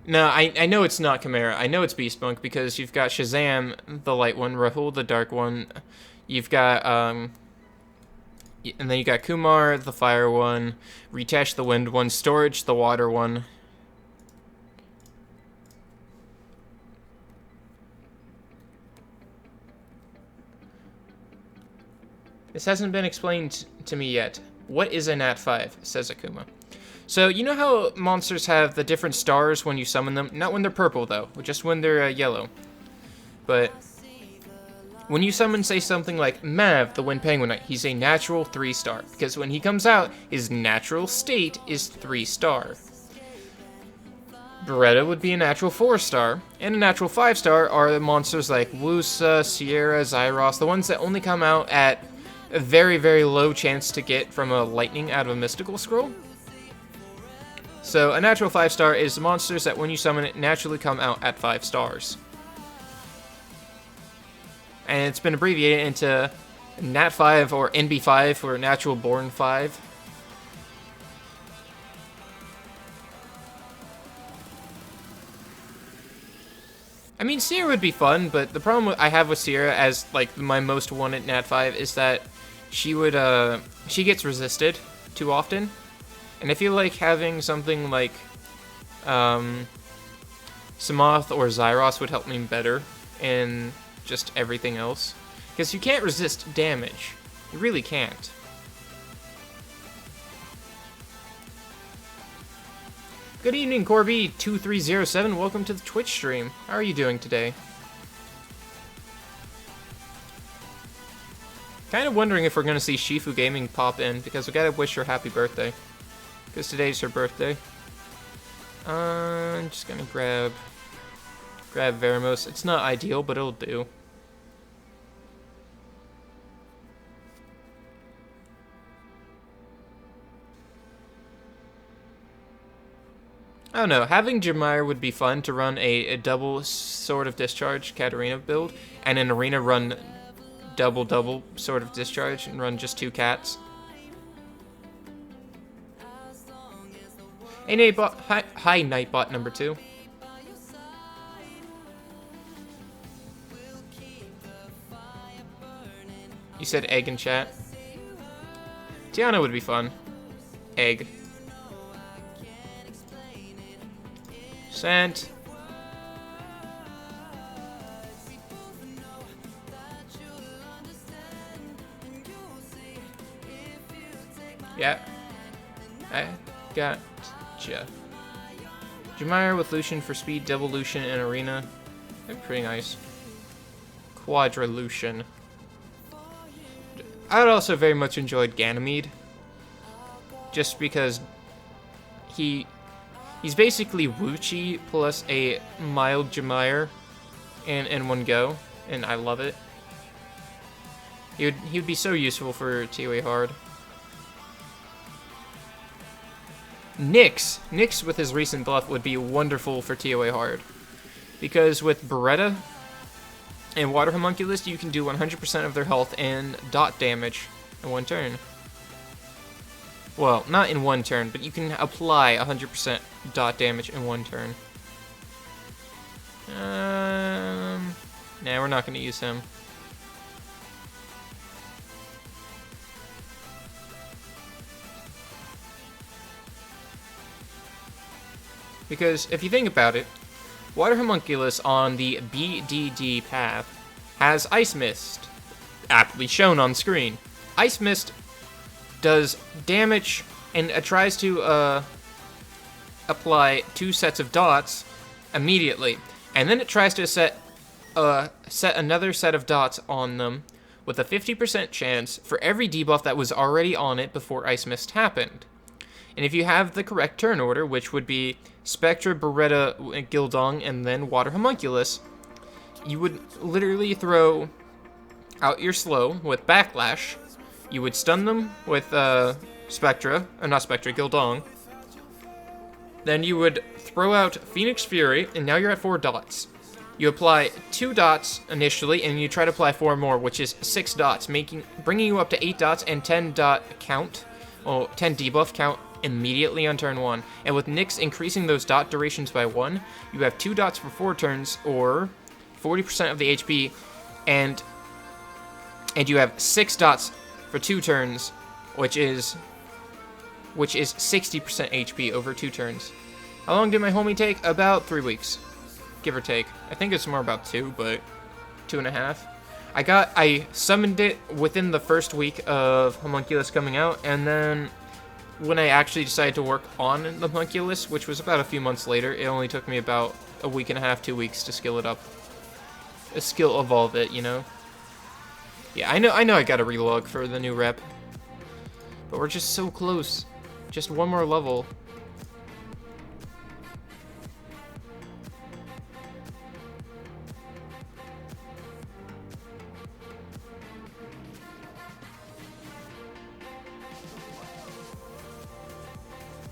No, I know it's not Chimera. I know it's Beast Monk because you've got Shazam, the light one, Rahul, the dark one. You've got, and then you got Kumar, the fire one, Ritesh, the wind one, Storage, the water one. This hasn't been explained to me yet. What is a Nat 5? Says Akuma. So, you know how monsters have the different stars when you summon them? Not when they're purple, though. Just when they're yellow. But when you summon, say, something like Mav, the Wind Penguinite, he's a natural 3-star. Because when he comes out, his natural state is 3-star. Beretta would be a natural 4-star. And a natural 5-star are the monsters like Wusa, Sierra, Zyros. The ones that only come out at a very, very low chance to get from a lightning out of a mystical scroll. So, a natural 5-star is the monsters that when you summon it naturally come out at 5 stars. And it's been abbreviated into Nat 5 or NB5 or Natural Born 5. I mean, Sierra would be fun, but the problem I have with Sierra as, like, my most wanted Nat 5 is that she would, she gets resisted too often. And I feel like having something like Samoth or Zyros would help me better in just everything else. Because you can't resist damage. You really can't. Good evening, Corby2307. Welcome to the Twitch stream. How are you doing today? Kind of wondering if we're going to see Shifu Gaming pop in, because we gotta wish her happy birthday. Because today's her birthday. I'm just gonna grab Veramos. It's not ideal, but it'll do. I don't know, having Jumire would be fun to run a double Sword of Discharge Katarina build, and an Arena run double Sword of Discharge and run just 2 cats. Hey, Nightbot. Hi, Nightbot number 2. You said egg in chat. Tiana would be fun. Egg. Sent. Yeah. I got. Jumire with Lucian for speed, double Lucian in Arena. That'd be pretty nice. Quadra Lucian. I would also very much enjoyed Ganymede. Just because he's basically Wuchi plus a mild Jumire in one go, and I love it. He would be so useful for TOA hard. Nyx with his recent buff would be wonderful for TOA hard. Because with Beretta and Water Homunculus, you can do 100% of their health and dot damage in one turn. Well, not in one turn, but you can apply 100% dot damage in one turn. Nah, we're not going to use him. Because if you think about it, Water Homunculus on the BDD path has Ice Mist, aptly shown on screen. Ice Mist does damage and tries to apply 2 sets of dots immediately, and then it tries to set another set of dots on them with a 50% chance for every debuff that was already on it before Ice Mist happened. And if you have the correct turn order, which would be Spectra, Beretta, Gildong, and then Water Homunculus, you would literally throw out your slow with Backlash, You would stun them with Spectra, or not Spectra, Gildong. Then you would throw out Phoenix Fury, and now you're at 4 dots. You apply 2 dots initially, and you try to apply 4 more, which is 6 dots, bringing you up to 8 dots and 10 dot count, or 10 debuff count immediately on turn 1. And with Nyx increasing those dot durations by 1, you have 2 dots for 4 turns, or 40% of the HP, and you have 6 dots for 2 turns, which is 60% HP over 2 turns. How long did my homie take? About 3 weeks, give or take. I think it's more about 2, but 2.5. I summoned it within the first week of Homunculus coming out, and then when I actually decided to work on the Homunculus, which was about a few months later, it only took me about a week and a half, 2 weeks to skill it up. Skill evolve it, you know? Yeah, I know I gotta relog for the new rep. But we're just so close. Just one more level.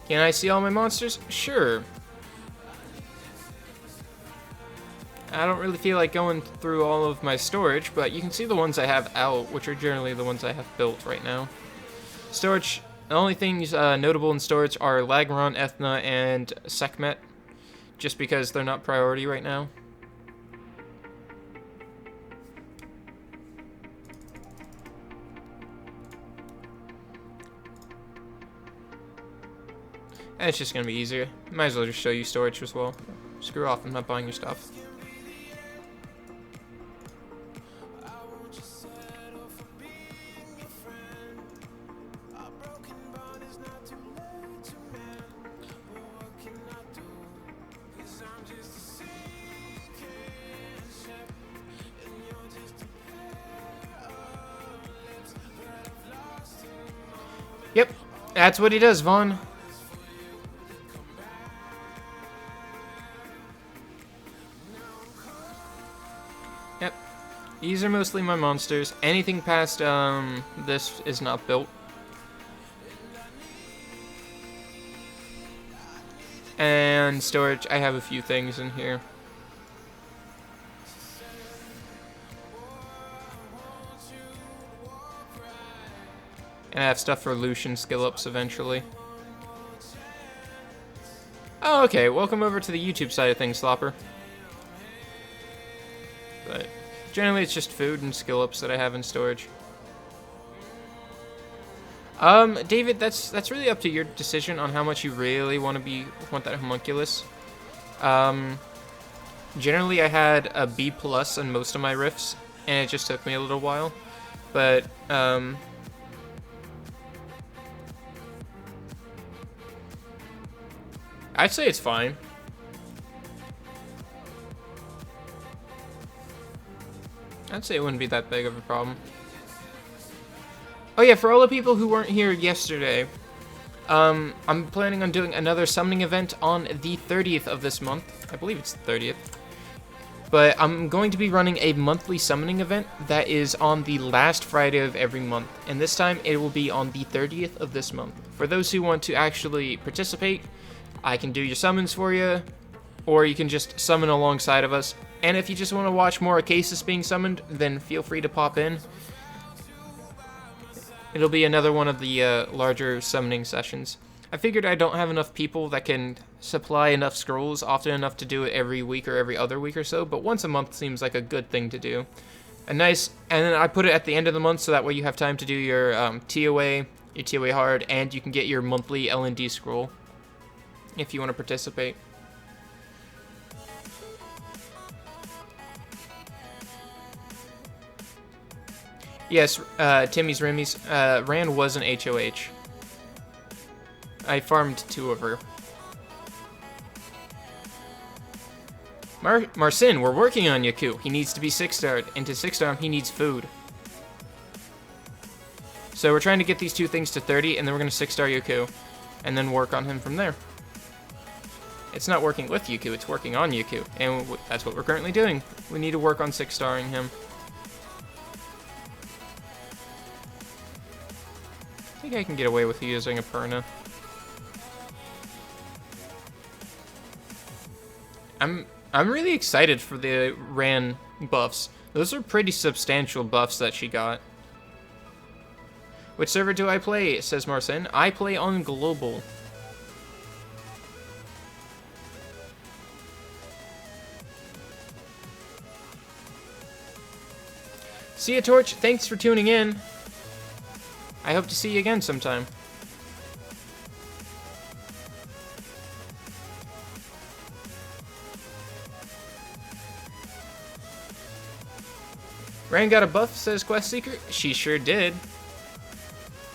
Can I see all my monsters? Sure. I don't really feel like going through all of my storage, but you can see the ones I have out, which are generally the ones I have built right now. Storage, the only things notable in storage are Lagron, Ethna, and Sekhmet, just because they're not priority right now. And it's just gonna be easier. Might as well just show you storage as well. Screw off, I'm not buying your stuff. Yep, that's what he does, Vaughn. Yep, these are mostly my monsters. Anything past this is not built. And storage, I have a few things in here. And I have stuff for Lucian skill-ups eventually. Oh, okay. Welcome over to the YouTube side of things, Slopper. But generally it's just food and skill-ups that I have in storage. David, that's really up to your decision on how much you really want that homunculus. Generally I had a B+ on most of my riffs, and it just took me a little while. But, I'd say it's fine. I'd say it wouldn't be that big of a problem. Oh yeah, for all the people who weren't here yesterday, I'm planning on doing another summoning event on the 30th of this month. I believe it's the 30th. But I'm going to be running a monthly summoning event that is on the last Friday of every month. And this time it will be on the 30th of this month. For those who want to actually participate, I can do your summons for you, or you can just summon alongside of us. And if you just want to watch more cases being summoned, then feel free to pop in. It'll be another one of the larger summoning sessions. I figured I don't have enough people that can supply enough scrolls often enough to do it every week or every other week or so, but once a month seems like a good thing to do. And then I put it at the end of the month so that way you have time to do your TOA, your TOA hard, and you can get your monthly L&D scroll if you want to participate. Yes, Timmy's Remy's Rand was an HOH. I farmed 2 of her. Marcin, we're working on Yaku. He needs to be 6-starred, and to 6-star him, he needs food. So we're trying to get these 2 things to 30, and then we're going to 6-star Yaku, and then work on him from there. It's not working with Yaku, it's working on Yaku, and that's what we're currently doing. We need to work on 6-starring him. think I can get away with using a Perna. I'm really excited for the Ran buffs. Those are pretty substantial buffs that she got. Which server do I play? Says Marcin. I play on Global. See ya, Torch. Thanks for tuning in. I hope to see you again sometime. Ran got a buff, says Quest Seeker. She sure did.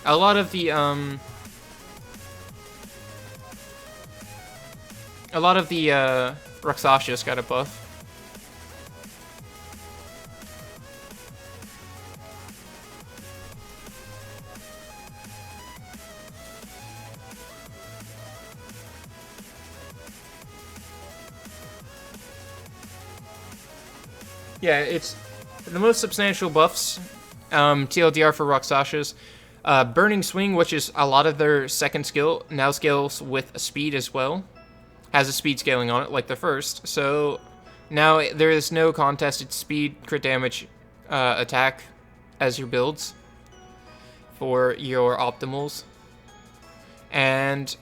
A lot of the Rakshasas got a buff. Yeah, it's the most substantial buffs. TLDR for Rakshasas. Burning Swing, which is a lot of their second skill, now scales with speed as well. Has a speed scaling on it, like the first. So now there is no contested speed, crit damage, attack as your builds for your optimals. And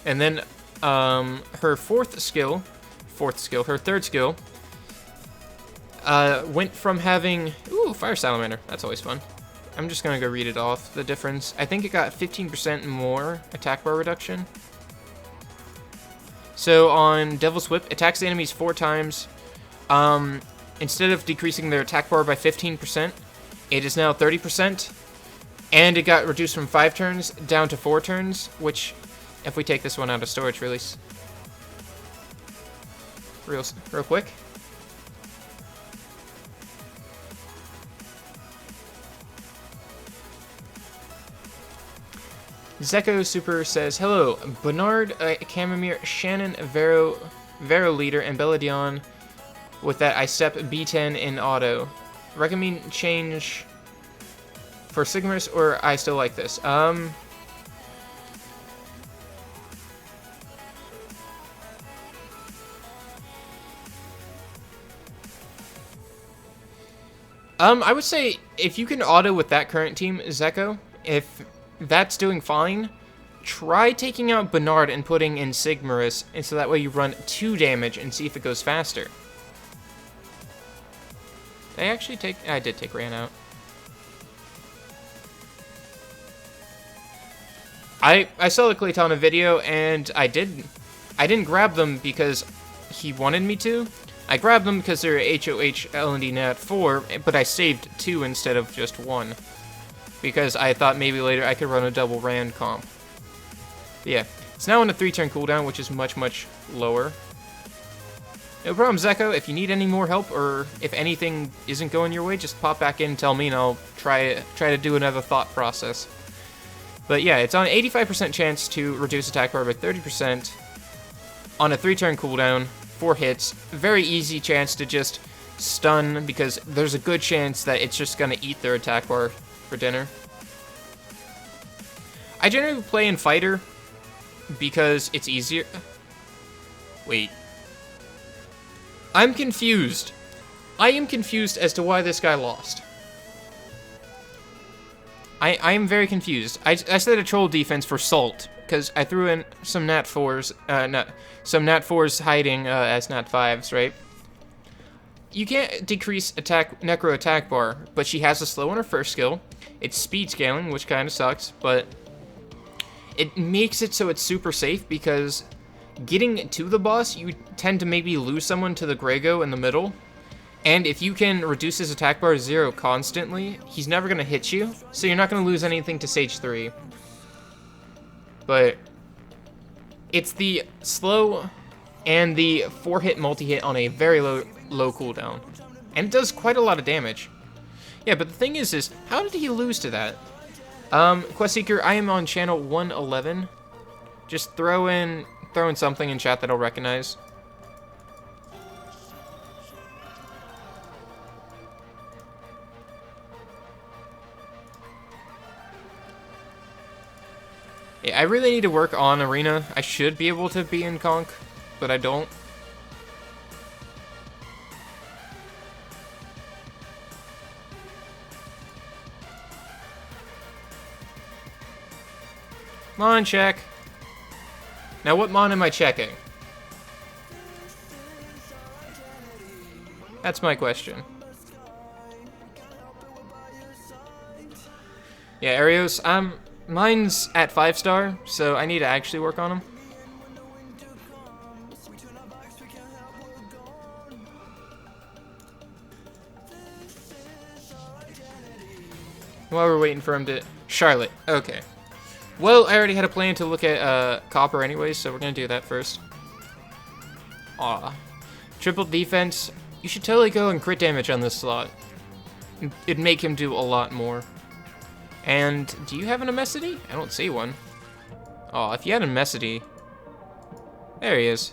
then her her third skill, went from having... Ooh, Fire Salamander. That's always fun. I'm just going to go read it off, the difference. I think it got 15% more attack bar reduction. So on Devil's Whip, attacks the enemies 4 times. Instead of decreasing their attack bar by 15%, it is now 30%. And it got reduced from 5 turns down to 4 turns, which, if we take this one out of storage release... Real quick. Zeko Super says, hello, Bernard, Camomere, Shannon, Vero Leader, and Belladion. With that, I step B10 in auto. Recommend change for Sigmarus, or I still like this? I would say, if you can auto with that current team, Zeko, if that's doing fine, try taking out Bernard and putting in Sigmarus, and so that way you run 2 damage and see if it goes faster. Did I actually take... I did take Ran out. I saw the Claytona video, and I didn't grab them because he wanted me to. I grabbed them because they're HOH L&D Nat 4, but I saved 2 instead of just 1. Because I thought maybe later I could run a double Rand comp. But yeah, it's now on a 3-turn cooldown, which is much, much lower. No problem, Zeko. If you need any more help, or if anything isn't going your way, just pop back in and tell me, and I'll try to do another thought process. But yeah, it's on an 85% chance to reduce attack bar by 30% on a 3-turn cooldown, 4 hits. Very easy chance to just stun, because there's a good chance that it's just going to eat their attack bar for dinner. I generally play in Fighter because it's easier. Wait. I'm confused. I am confused as to why this guy lost. I am very confused. I set a troll defense for Salt, because I threw in some Nat 4s, some Nat 4s hiding as Nat 5s, right? You can't decrease Necro attack bar, but she has a slow on her first skill. It's speed scaling, which kind of sucks, but it makes it so it's super safe, because getting to the boss, you tend to maybe lose someone to the Grego in the middle. And if you can reduce his attack bar to 0 constantly, he's never going to hit you, so you're not going to lose anything to Sage 3. But it's the slow and the 4-hit multi-hit on a very low cooldown. And it does quite a lot of damage. Yeah, but the thing is how did he lose to that? Quest Seeker, I am on channel 111. Just throw in something in chat that I'll recognize. Yeah, I really need to work on Arena. I should be able to be in Conk, but I don't. Mon, check. Now what mon am I checking? That's my question. Yeah, Arios, mine's at 5-star, so I need to actually work on him. While we're waiting for him to... Charlotte, okay. Well, I already had a plan to look at Copper anyways, so we're gonna do that first. Aw. Triple defense. You should totally go and crit damage on this slot. It'd make him do a lot more. And, do you have an Amesity? I don't see one. Oh, if you had a Amesity... There he is.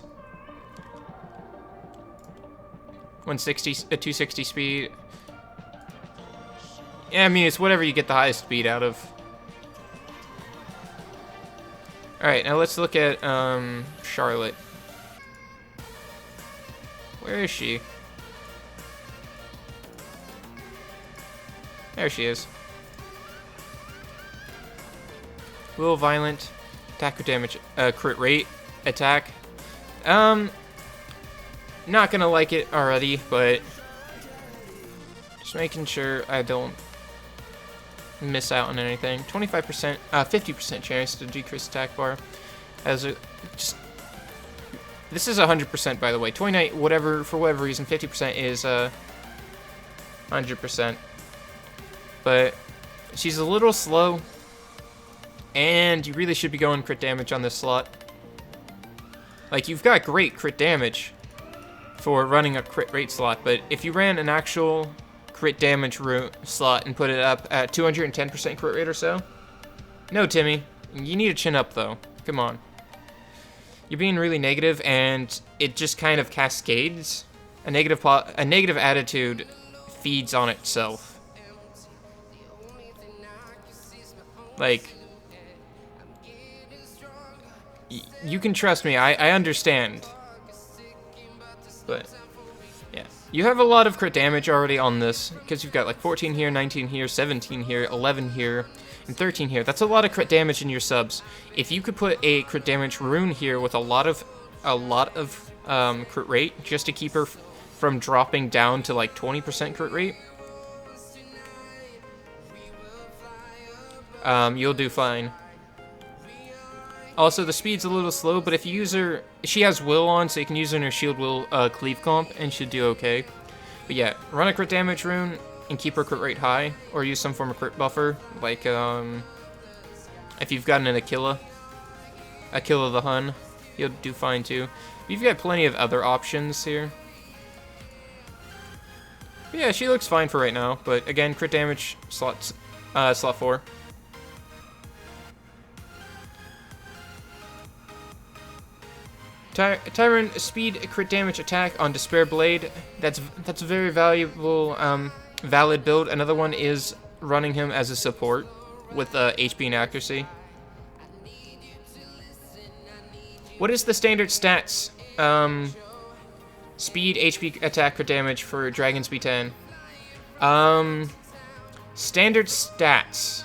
160, 260 speed. Yeah, I mean, it's whatever you get the highest speed out of. Alright, now let's look at, Charlotte. Where is she? There she is. Will violent, attack with damage, crit rate, attack. Not gonna like it already, but just making sure I don't miss out on anything. 25%, 50% chance to decrease attack bar. As a, just, this is 100% by the way. 29, whatever, for whatever reason, 50% is 100%. But she's a little slow, and you really should be going crit damage on this slot. Like, you've got great crit damage for running a crit rate slot, but if you ran an actual crit damage slot and put it up at 210% crit rate or so, no, Timmy, you need to chin up though. Come on. You're being really negative, and it just kind of cascades. A negative attitude feeds on itself. Like, you can trust me, I understand. But, yeah. You have a lot of crit damage already on this, because you've got like 14 here, 19 here, 17 here, 11 here, and 13 here. That's a lot of crit damage in your subs. If you could put a crit damage rune here with a lot of crit rate, just to keep her from dropping down to like 20% crit rate, you'll do fine. Also, the speed's a little slow, but if you use her... She has Will on, so you can use her in her Shield Will Cleave comp, and she'll do okay. But yeah, run a crit damage rune, and keep her crit rate high, or use some form of crit buffer, like, if you've gotten an Aquila the Hun, you'll do fine too. You've got plenty of other options here. But yeah, she looks fine for right now, but again, crit damage, slot 4. Tyrant speed crit damage attack on Despair Blade. That's a very valuable, valid build. Another one is running him as a support with HP and accuracy. What is the standard stats? Speed, HP, attack, crit damage for Dragon Speed 10. Standard stats.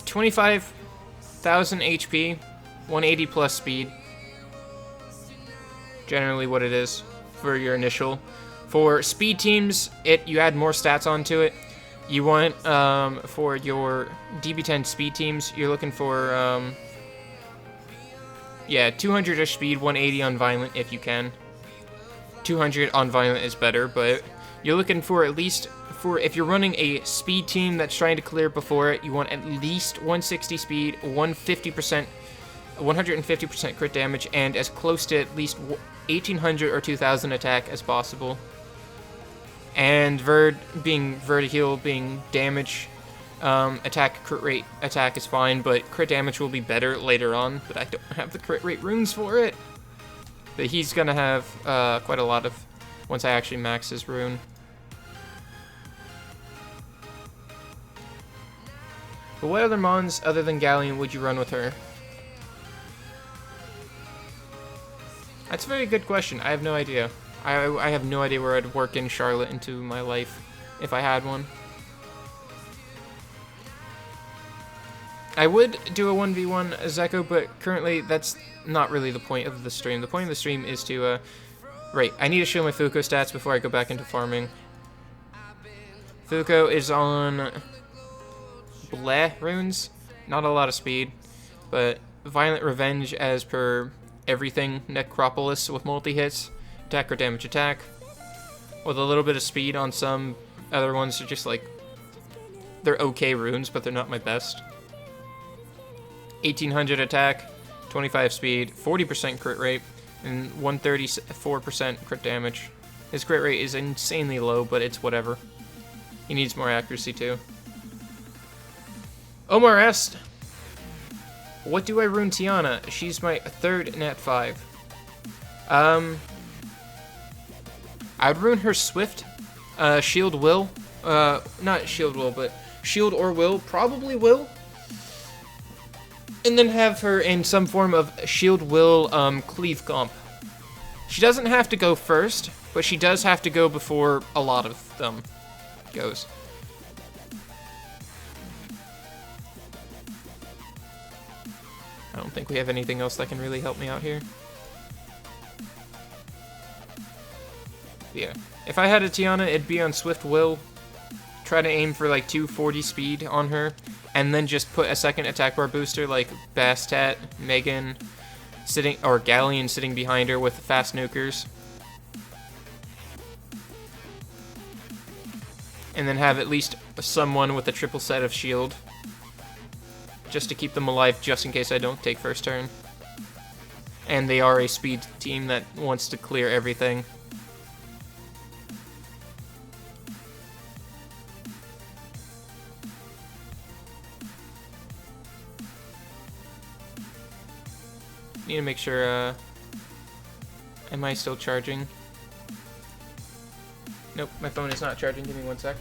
25,000 HP, 180 plus speed. Generally what it is for your initial. For speed teams, you add more stats onto it. You want, for your DB10 speed teams, you're looking for, yeah, 200-ish speed, 180 on violent if you can. 200 on violent is better, but you're looking for at least... if you're running a speed team that's trying to clear before it, you want at least 160 speed, 150% crit damage, and as close to at least 1800 or 2000 attack as possible. And Vertiheal being damage, attack, crit rate, attack is fine, but crit damage will be better later on, but I don't have the crit rate runes for it. But he's gonna have quite a lot of, once I actually max his rune. But what other mons other than Galleon would you run with her? That's a very good question. I have no idea. I have no idea where I'd work in Charlotte into my life if I had one. I would do a 1v1 Zeko, but currently that's not really the point of the stream. The point of the stream is to, right, I need to show my Fuko stats before I go back into farming. Fuko is on bleh runes, not a lot of speed, but Violent Revenge as per everything Necropolis with multi-hits, attack or damage attack, with a little bit of speed on some other ones are just like, they're okay runes, but they're not my best. 1800 attack, 25 speed, 40% crit rate, and 134% crit damage. His crit rate is insanely low, but it's whatever. He needs more accuracy too. Omar asked, what do I rune Tiana? She's my third nat 5. I'd rune her Swift, Shield Will, not Shield Will, but Shield or Will, probably Will. And then have her in some form of Shield Will Cleave comp. She doesn't have to go first, but she does have to go before a lot of them goes. I don't think we have anything else that can really help me out here. Yeah, if I had a Tiana, it'd be on Swift Will. Try to aim for like 240 speed on her, and then just put a second attack bar booster like Bastet, Megan, sitting, or Galleon sitting behind her with fast nukers. And then have at least someone with a triple set of shield, just to keep them alive just in case I don't take first turn. And they are a speed team that wants to clear everything. Need to make sure, am I still charging? Nope, my phone is not charging. Give me one sec.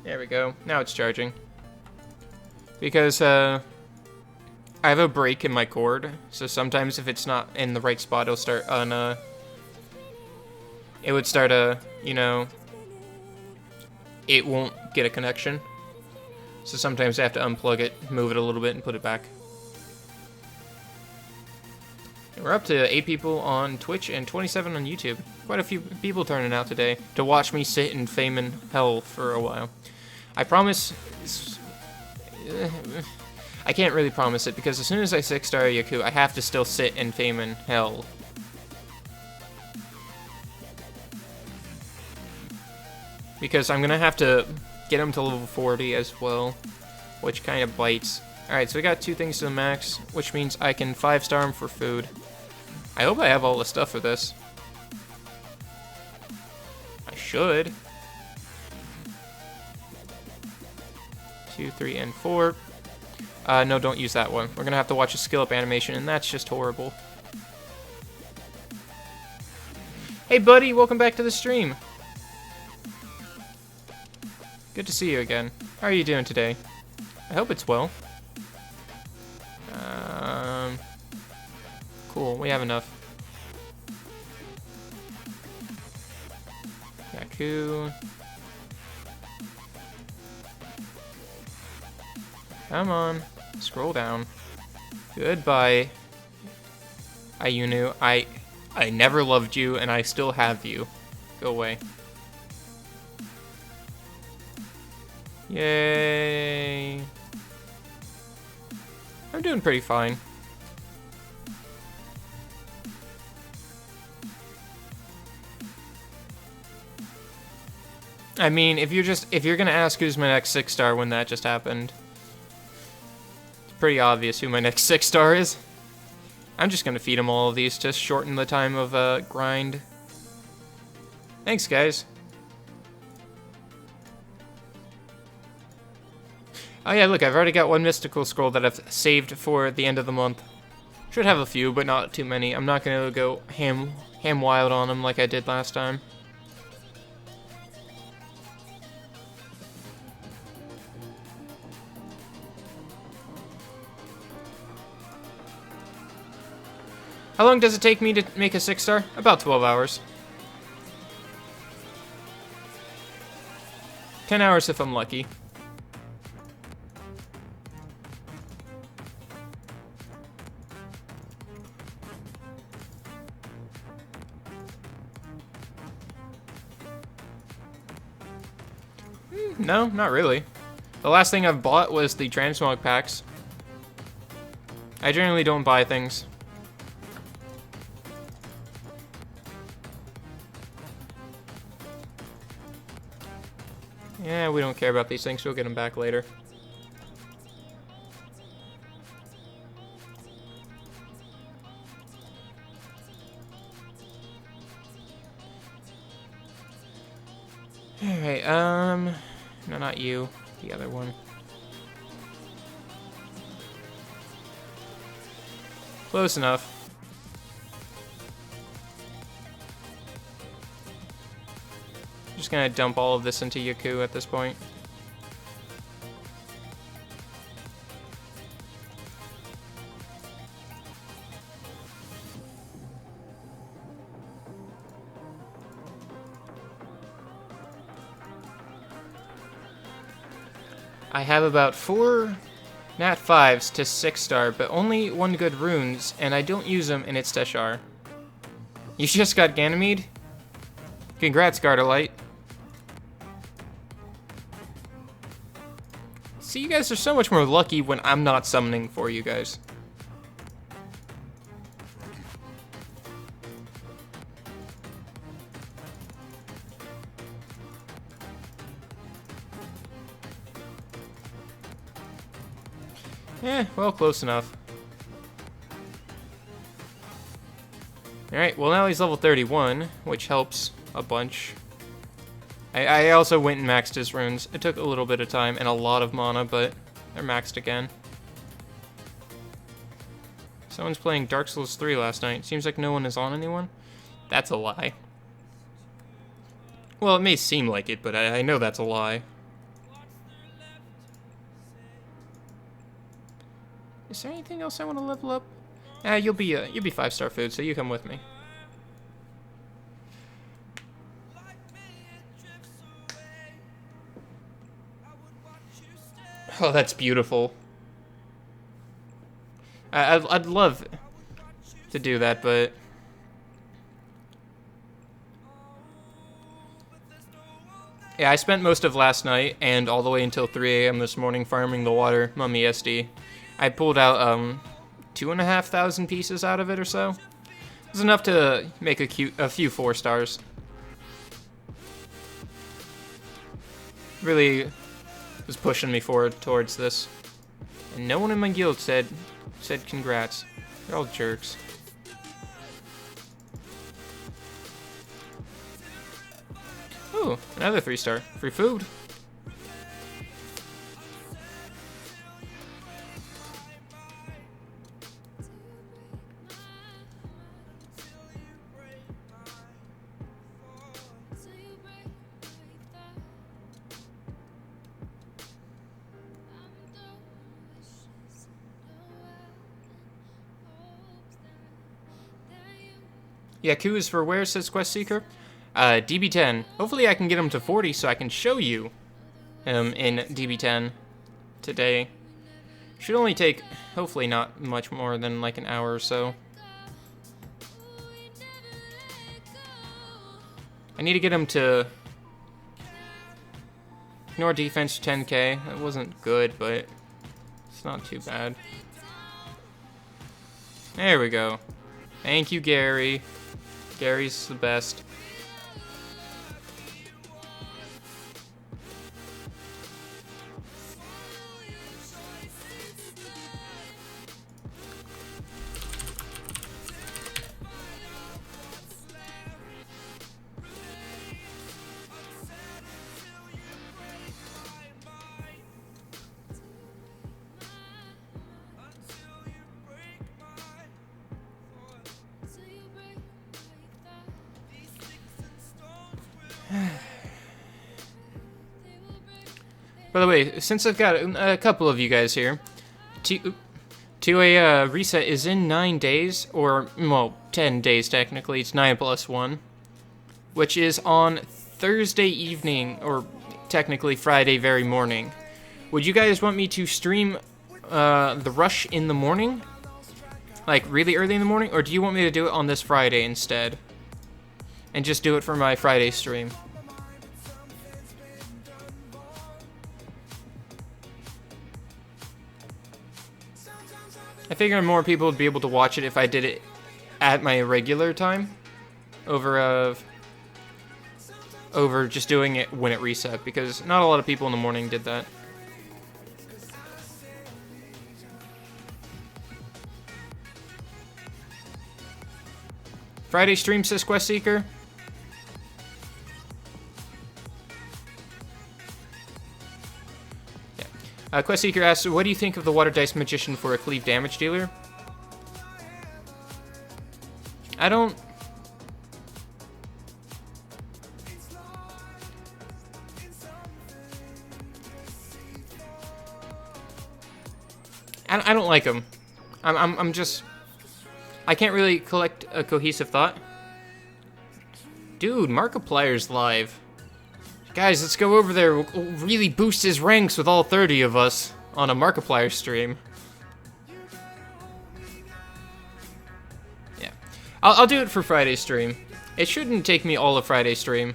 There we go. Now it's charging. Because, I have a break in my cord, so sometimes if it's not in the right spot, it'll start on, it would start you know, it won't get a connection. So sometimes I have to unplug it, move it a little bit, and put it back. And we're up to 8 people on Twitch and 27 on YouTube. Quite a few people turning out today to watch me sit in fame and hell for a while. I promise... I can't really promise it, because as soon as I 6-star Yaku, I have to still sit in fame and hell. Because I'm gonna have to get him to level 40 as well, which kind of bites. Alright, so we got 2 things to the max, which means I can 5-star him for food. I hope I have all the stuff for this. I should. 2, 3, and 4. No, don't use that one. We're gonna have to watch a skill up animation, and that's just horrible. Hey buddy, welcome back to the stream. Good to see you again. How are you doing today? I hope it's well. Cool, we have enough. Yaku. Come on, scroll down. Goodbye, Ayunu. I never loved you, and I still have you. Go away. Yay. I'm doing pretty fine. I mean, if you're gonna ask who's my next 6-star when that just happened, it's pretty obvious who my next 6-star is. I'm just gonna feed him all of these to shorten the time of grind. Thanks, guys. Oh yeah, look, I've already got 1 mystical scroll that I've saved for the end of the month. Should have a few, but not too many. I'm not gonna go ham wild on them like I did last time. How long does it take me to make a 6-star? About 12 hours. 10 hours if I'm lucky. No, not really. The last thing I've bought was the transmog packs. I generally don't buy things. Yeah, we don't care about these things. We'll get them back later. Alright, no, not you. The other one. Close enough. Just gonna dump all of this into Yaku at this point. I have about 4 Nat 5s to 6-star, but only 1 good runes, and I don't use them in its Teshar. You just got Ganymede? Congrats, Gardelite. See, you guys are so much more lucky when I'm not summoning for you guys. Eh, well, close enough. Alright, well now he's level 31, which helps a bunch. I also went and maxed his runes. It took a little bit of time and a lot of mana, but they're maxed again. Someone's playing Dark Souls 3 last night. Seems like no one is on anyone. That's a lie. Well, it may seem like it, but I know that's a lie. Is there anything else I want to level up? You'll be 5-star food, so you come with me. Oh, that's beautiful. I'd love to do that, but yeah, I spent most of last night and all the way until 3 a.m. this morning farming the water mummy SD. I pulled out 2,500 pieces out of it or so. It was enough to make a few 4-stars. Really was pushing me forward towards this. And no one in my guild said congrats. They're all jerks. Ooh, another 3-star. Free food. Yaku is for where, says Quest Seeker? DB10. Hopefully I can get him to 40 so I can show you him in DB10 today. Should only take, hopefully not much more than like an hour or so. I need to get him to ignore defense 10k. That wasn't good, but it's not too bad. There we go. Thank you, Gary. Gary's the best. By the way, since I've got a couple of you guys here, 2A reset is in 9 days, or, well, 10 days technically. It's 9 plus 1, which is on Thursday evening, or technically Friday very morning. Would you guys want me to stream the rush in the morning? Like, really early in the morning? Or do you want me to do it on this Friday instead? And just do it for my Friday stream? I figure more people would be able to watch it if I did it at my regular time over just doing it when it reset, because not a lot of people in the morning did that. Friday stream, says Quest Seeker. Quest Seeker asks, what do you think of the Water Dice Magician for a cleave damage dealer? I don't like him. I'm just, I can't really collect a cohesive thought. Dude, Markiplier's live. Guys, let's go over there. We'll really boost his ranks with all 30 of us on a Markiplier stream. Yeah. I'll do it for Friday's stream. It shouldn't take me all of Friday's stream.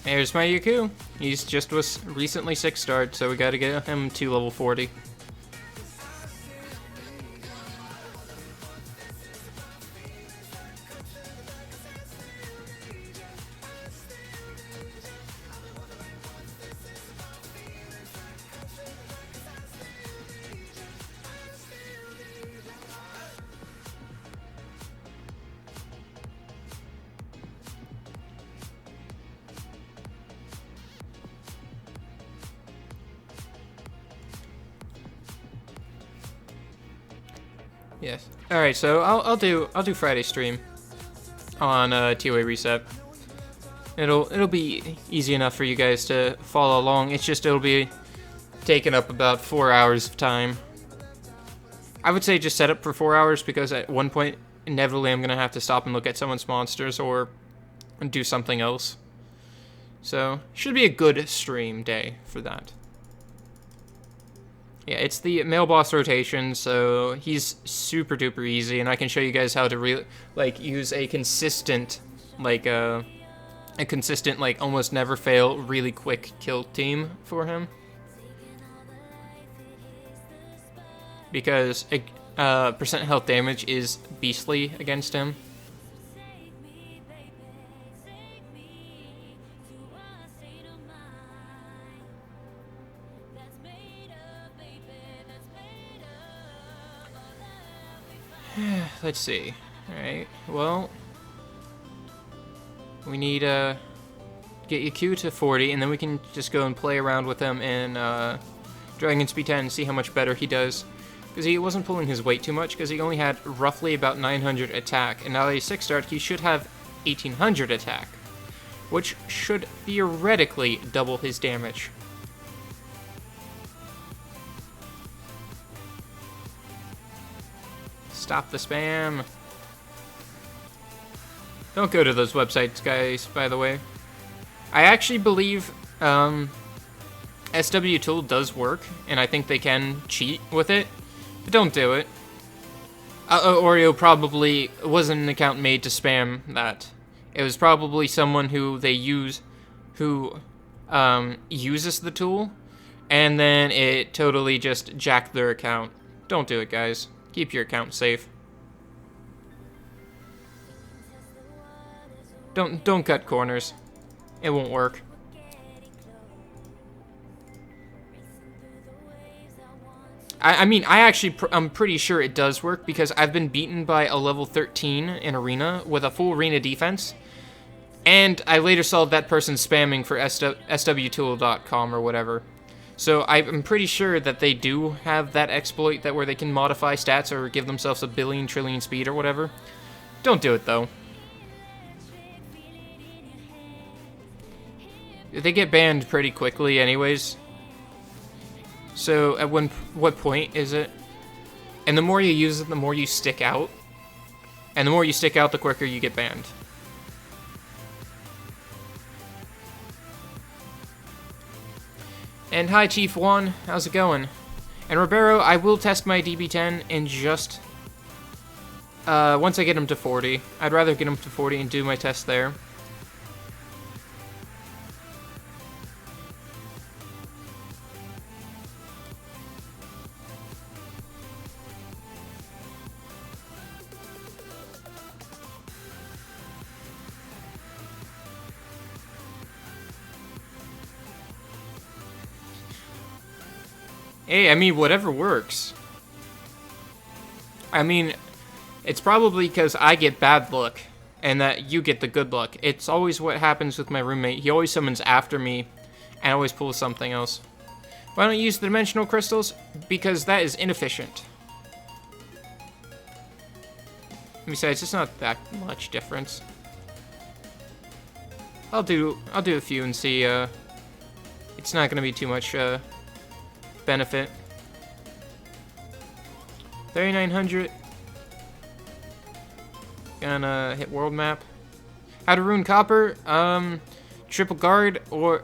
There's my Yaku. He's just was recently 6-starred, so we gotta get him to level 40. Yes. All right. So I'll do Friday stream on TOA reset. It'll be easy enough for you guys to follow along. It's just it'll be taking up about 4 hours of time. I would say just set up for 4 hours, because at one point inevitably I'm gonna have to stop and look at someone's monsters or do something else. So should be a good stream day for that. Yeah, it's the male boss rotation, so he's super duper easy, and I can show you guys how to use a consistent, like almost never fail, really quick kill team for him. Because percent health damage is beastly against him. Let's see. Alright, well, we need get Yaku to 40, and then we can just go and play around with him in Dragon Speed 10 and see how much better he does. Because he wasn't pulling his weight too much, because he only had roughly about 900 attack, and now that he's 6-starred, he should have 1800 attack, which should theoretically double his damage. Stop the spam. Don't go to those websites, guys, by the way. I actually believe SW Tool does work, and I think they can cheat with it, but don't do it. Oreo probably wasn't an account made to spam that. It was probably someone who they use, who uses the tool, and then it totally just jacked their account. Don't do it, guys. Keep your account safe. Don't cut corners. It won't work. I'm pretty sure it does work, because I've been beaten by a level 13 in Arena with a full Arena defense, And I later saw that person spamming for swtool.com or whatever. So I'm pretty sure that they do have that exploit that where they can modify stats or give themselves a billion trillion speed or whatever. Don't do it though. They get banned pretty quickly anyways. So at what point is it? And the more you use it, the more you stick out. And the more you stick out, the quicker you get banned. And hi Chief Juan, how's it going? And Ribeiro, I will test my DB10 in just... once I get him to 40. I'd rather get him to 40 and do my test there. Hey, I mean, whatever works. I mean, it's probably because I get bad luck, and that you get the good luck. It's always what happens with my roommate. He always summons after me, and always pulls something else. Why don't you use the dimensional crystals? Because that is inefficient. Besides, it's not that much difference. I'll do a few and see, it's not gonna be too much, benefit. 3900. Gonna hit world map. How to rune copper? Triple guard or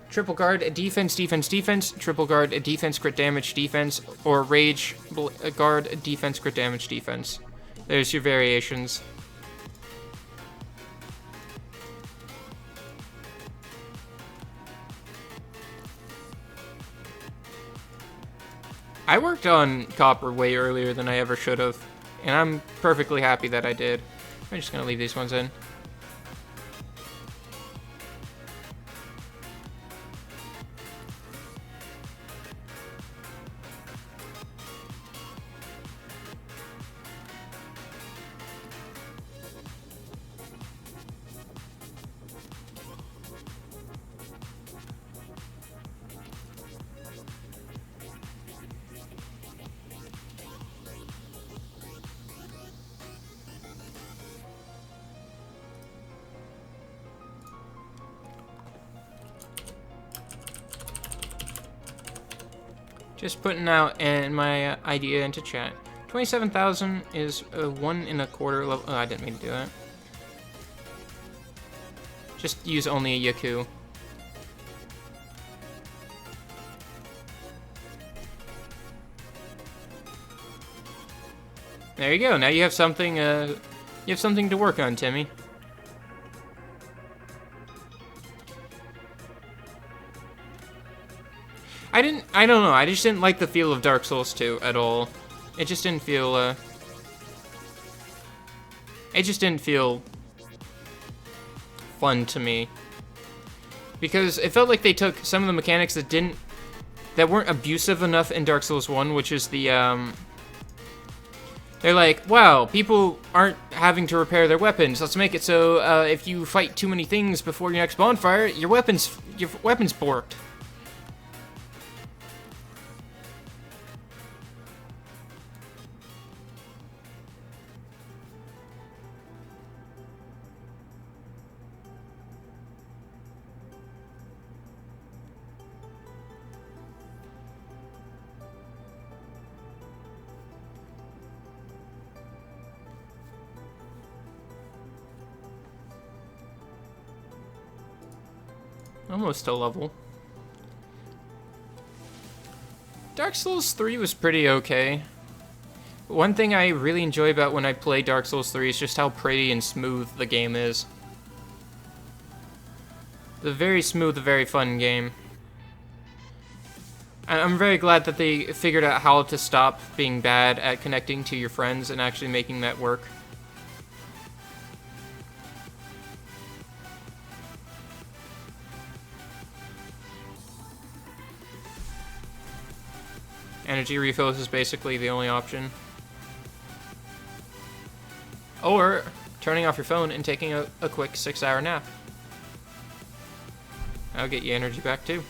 triple guard defense, defense, defense. Triple guard defense, crit damage, defense, or rage guard defense, crit damage, defense. There's your variations. I worked on copper way earlier than I ever should have, and I'm perfectly happy that I did. I'm just gonna leave these ones in. Just putting out my idea into chat. 27,000 is 1 1/4 level. Oh, I didn't mean to do that. Just use only a Yaku. There you go. Now you have something. You have something to work on, Timmy. I don't know, I just didn't like the feel of Dark Souls 2 at all. It just didn't feel, it just didn't feel fun to me. Because it felt like they took some of the mechanics that weren't abusive enough in Dark Souls 1, which is the, they're like, wow, people aren't having to repair their weapons. Let's make it so, if you fight too many things before your next bonfire, your weapon's borked. Almost a level. Dark Souls 3 was pretty okay. One thing I really enjoy about when I play Dark Souls 3 is just how pretty and smooth the game is. It's a very smooth, very fun game. I'm very glad that they figured out how to stop being bad at connecting to your friends and actually making that work. Energy refills is basically the only option. Or turning off your phone and taking a quick 6-hour nap. That'll get you energy back too.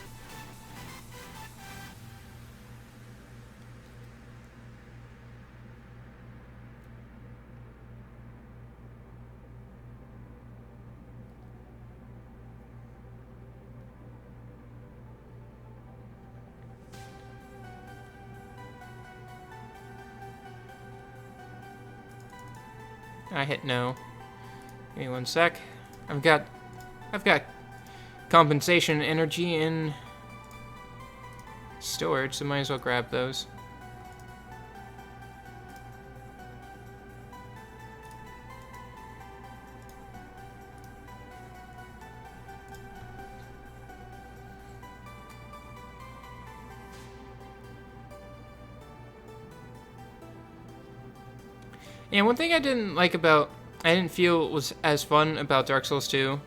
I hit no. Give me 1 sec. I've got compensation energy in storage, so might as well grab those. Yeah, one thing I didn't like about, I didn't feel was as fun about Dark Souls 2.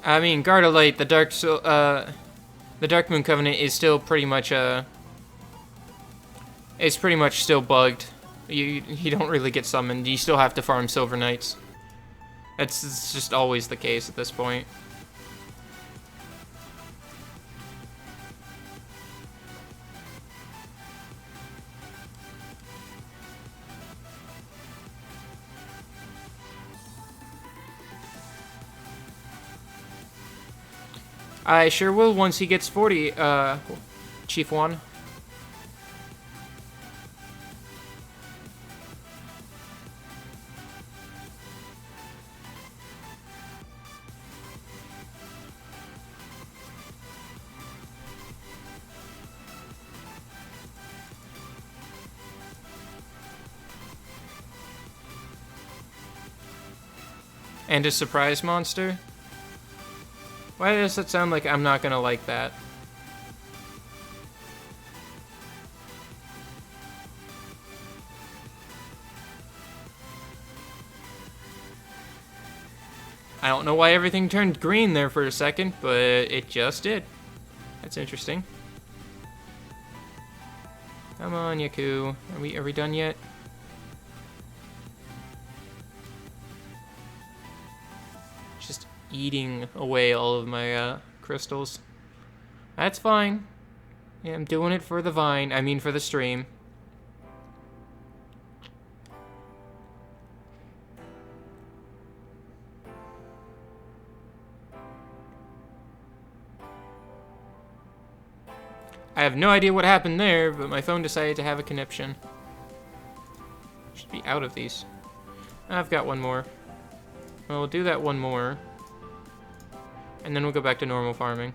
I mean, Garda-Light, the Dark Moon Covenant is still pretty much it's pretty much still bugged. You don't really get summoned. You still have to farm Silver Knights. It's just always the case at this point. I sure will once he gets 40, Chief Juan. And a surprise monster? Why does it sound like I'm not gonna like that? I don't know why everything turned green there for a second, but it just did. That's interesting. Come on, Yaku. Are we done yet? Just eating away all of my crystals. That's fine. Yeah, I'm doing it for the vine. I mean for the stream. I have no idea what happened there, but my phone decided to have a conniption. Should be out of these. I've got one more. Well, we'll do that one more. And then we'll go back to normal farming.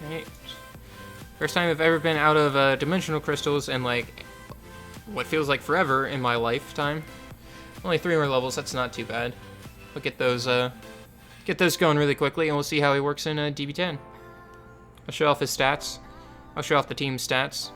Right. First time I've ever been out of dimensional crystals in like what feels like forever in my lifetime. Only 3 more levels, that's not too bad. We'll get those going really quickly, and we'll see how he works in DB10. I'll show off his stats. I'll show off the team's stats.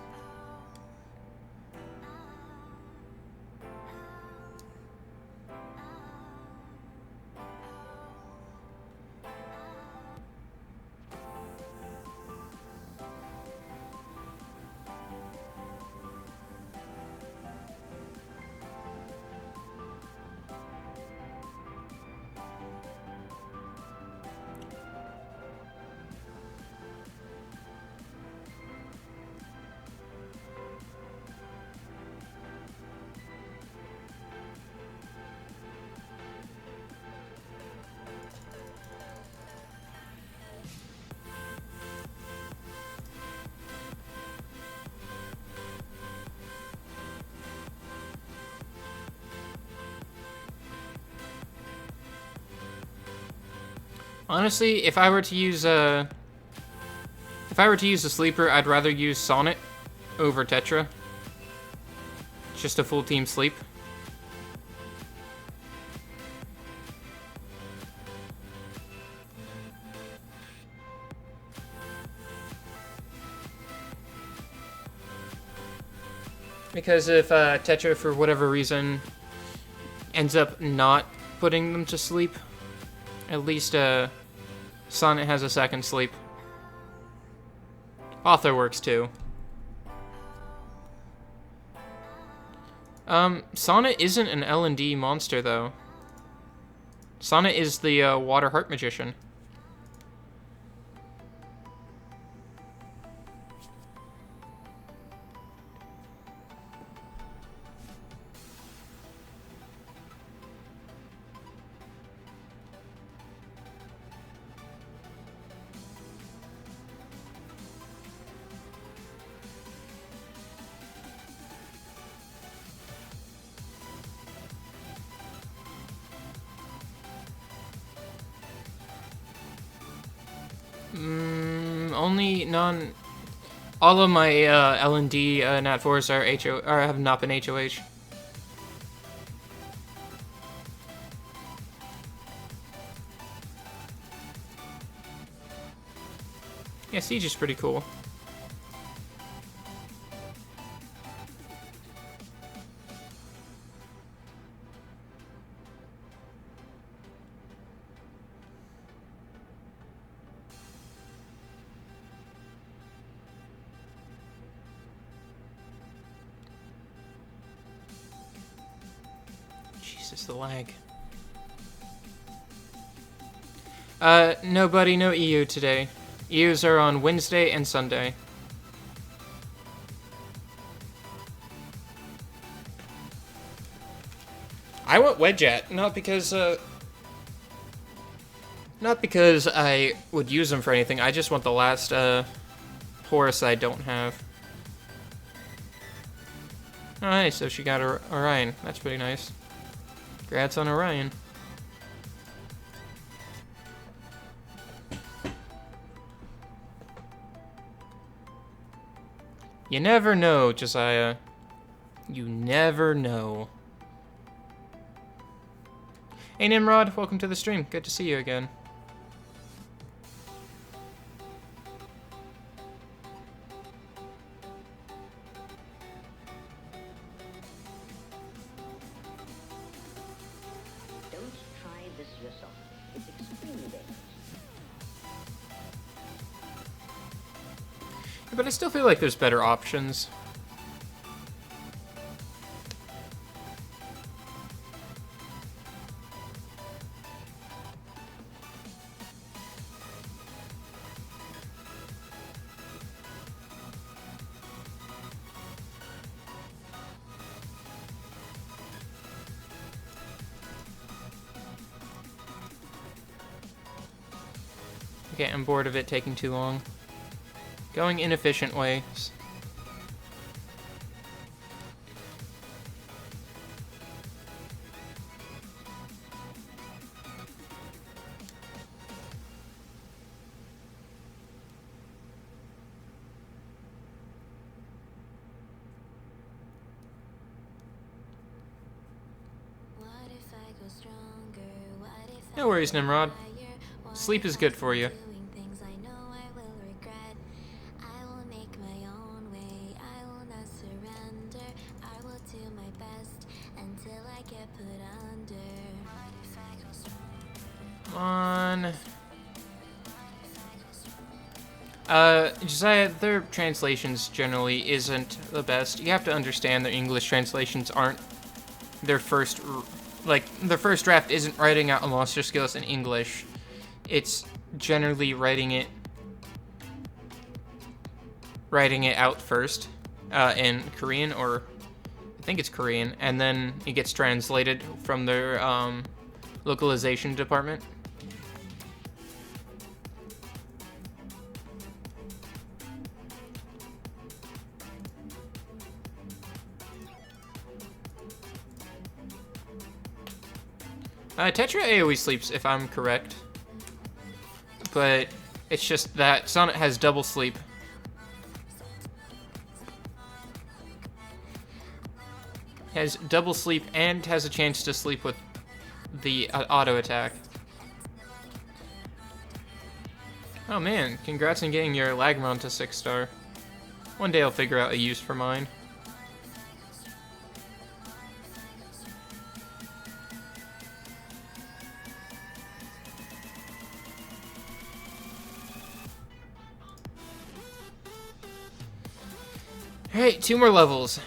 Honestly, if I were to use a sleeper, I'd rather use Sonnet over Tetra. Just a full team sleep. Because if Tetra, for whatever reason, ends up not putting them to sleep, at least Sonnet has a second sleep. Author works too. Sonnet isn't an L&D monster, though. Sonnet is the Water Heart Magician. Only non... All of my L&D Nat 4s are HO, or have not been HOH. Yeah, Siege is pretty cool. Jesus, the lag. No buddy, no EU today. EUs are on Wednesday and Sunday. I want Wedgeat, not because I would use them for anything. I just want the last Horus I don't have. Oh, hey, so she got Orion. That's pretty nice. Congrats on Orion. You never know, Josiah. You never know. Hey Nimrod, welcome to the stream. Good to see you again. Don't try this yourself. It's extremely dangerous. But I still feel like there's better options. Okay, I'm bored of it taking too long. Going inefficient ways. No worries, Nimrod. Sleep is good for you. Come on. Josiah, their translations generally isn't the best. You have to understand their English translations aren't their first, like, their first draft isn't writing out a monster skills in English. It's generally writing it out first, in Korean, or I think it's Korean, and then it gets translated from their, localization department. Tetra AoE sleeps, if I'm correct. but it's just that Sonnet has double sleep. Has double sleep and has a chance to sleep with the auto attack. Oh man, congrats on getting your Lagmon to 6-star. One day I'll figure out a use for mine. Alright, 2 more levels.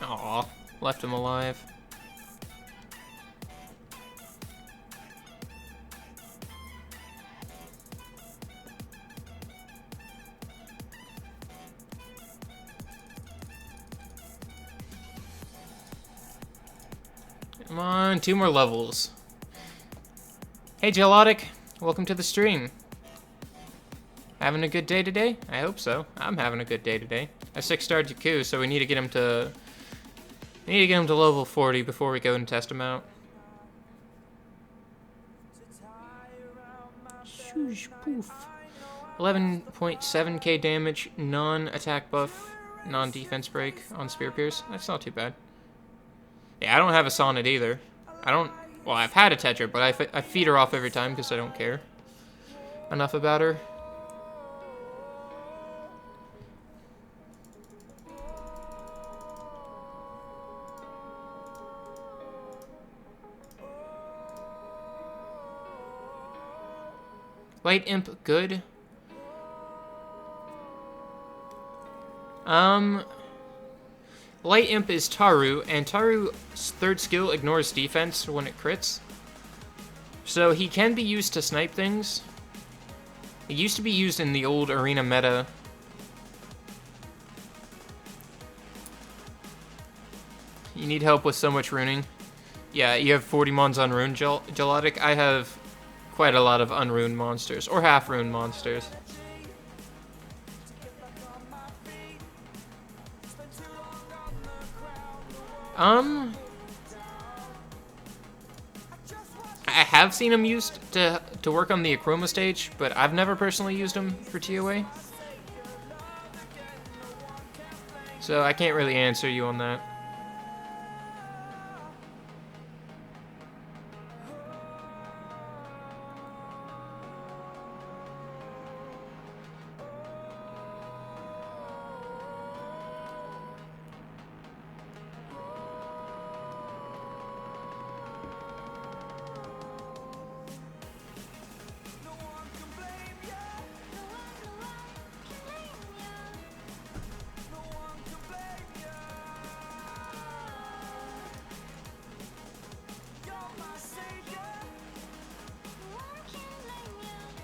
Aw, left him alive. Come on, 2 more levels. Hey Gelotic, welcome to the stream. Having a good day today? I hope so. I'm having a good day today. I 6-starred Yaku, so we need to get him to level 40 before we go and test him out. Shoosh, poof. 11.7k damage, non-attack buff, non-defense break on Spear Pierce. That's not too bad. Yeah, I don't have a Sonnet either. Well, I've had a Tetra, but I feed her off every time because I don't care enough about her. Light Imp, good. Light Imp is Taru, and Taru's 3rd skill ignores defense when it crits. So he can be used to snipe things. It used to be used in the old arena meta. You need help with so much runing. Yeah, you have 40 mons on Rune, Gelotic. I have quite a lot of unruned monsters, or half-runed monsters. I have seen him used to work on the Acroma stage, but I've never personally used him for TOA. So I can't really answer you on that.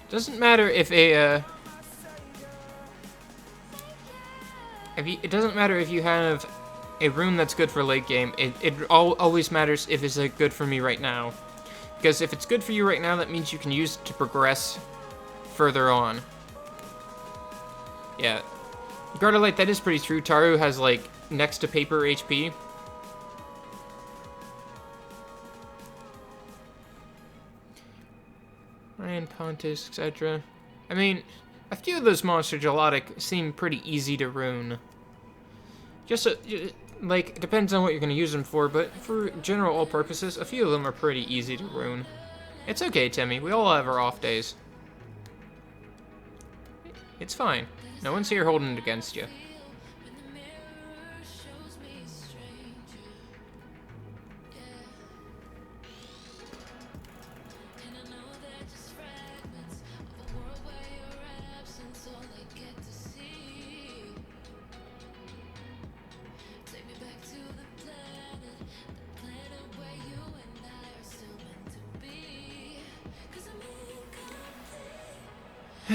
Doesn't matter if it doesn't matter if you have a rune that's good for late game. It always matters if it's good for me right now. Because if it's good for you right now, that means you can use it to progress further on. Yeah. Gardelite, that is pretty true. Taru has, like, next to paper HP. Ryan, Pontus, etc. I mean, a few of those monster Gelotic seem pretty easy to rune. Just, like, it depends on what you're going to use them for, but for general all purposes, a few of them are pretty easy to rune. It's okay, Timmy. We all have our off days. It's fine. No one's here holding it against you.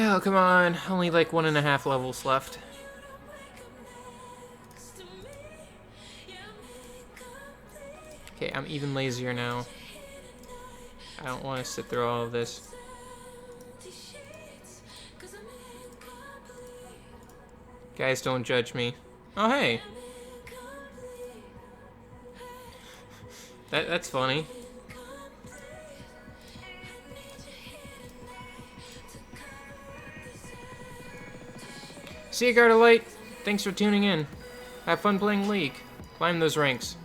Oh, come on. Only like 1.5 levels left. Okay, I'm even lazier now. I don't want to sit through all of this. Guys, don't judge me. Oh, hey. That's funny. See you, Guard of Light. Thanks for tuning in. Have fun playing League. Climb those ranks.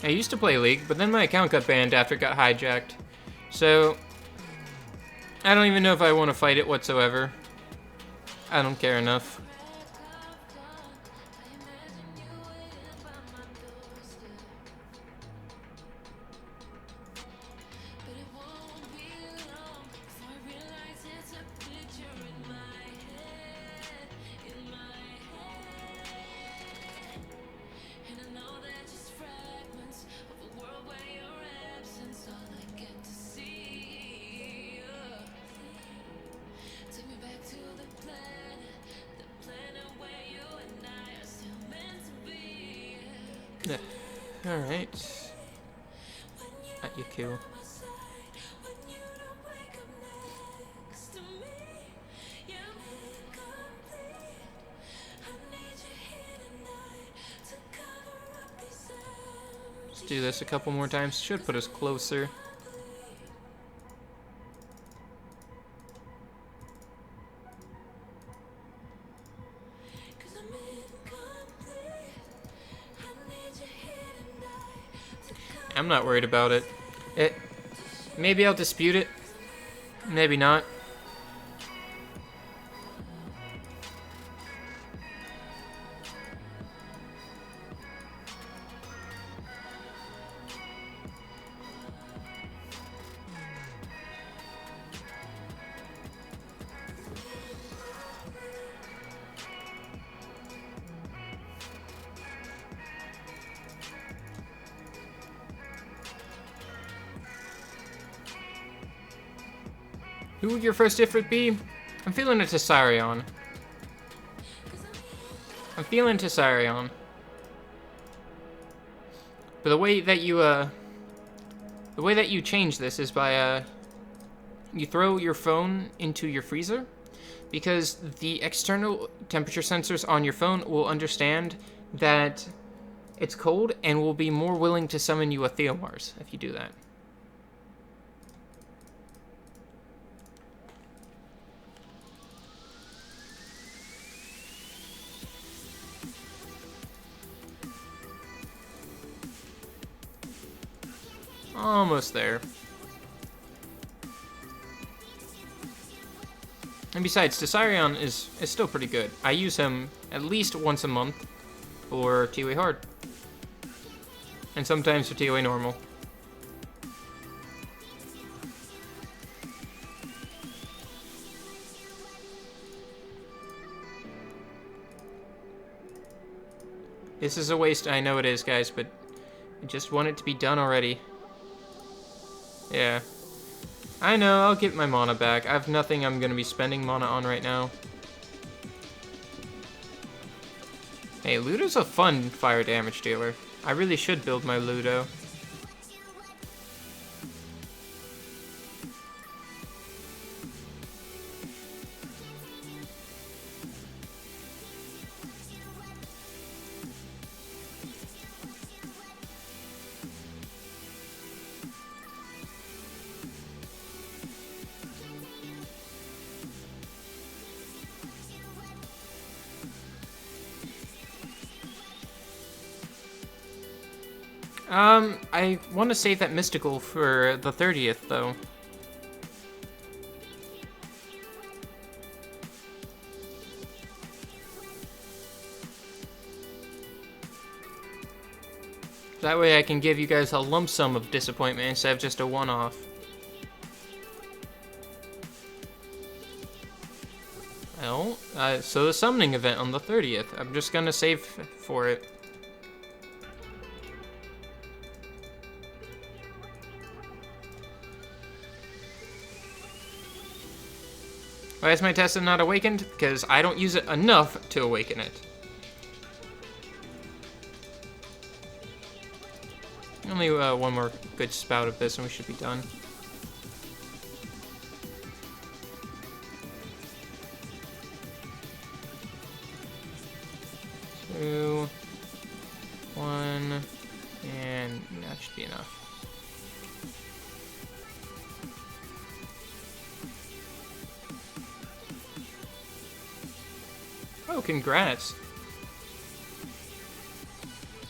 I used to play League, but then my account got banned after it got hijacked. So, I don't even know if I want to fight it whatsoever. I don't care enough. Alright. At Yaku. Let's do this a couple more times. Should put us closer. I'm not worried about it. Maybe I'll dispute it. Maybe not. Who would your first Ifrit be? I'm feeling a Tessarion. I'm feeling Tessarion. But the way that you change this is by you throw your phone into your freezer, because the external temperature sensors on your phone will understand that it's cold and will be more willing to summon you a Theomars if you do that. Almost there. And besides, Tessarion is still pretty good. I use him at least once a month for TOA Hard. And sometimes for TOA Normal. This is a waste, I know it is, guys, but I just want it to be done already. Yeah. I know, I'll get my mana back. I have nothing I'm gonna be spending mana on right now. Hey, Ludo's a fun fire damage dealer. I really should build my Ludo. I want to save that mystical for the 30th, though. That way I can give you guys a lump sum of disappointment instead of just a one-off. Well, so the summoning event on the 30th. I'm just gonna save for it. Why is my Tesla not awakened? Because I don't use it enough to awaken it. Only one more good spout of this and we should be done. 2, 1, and that should be enough. Oh, congrats.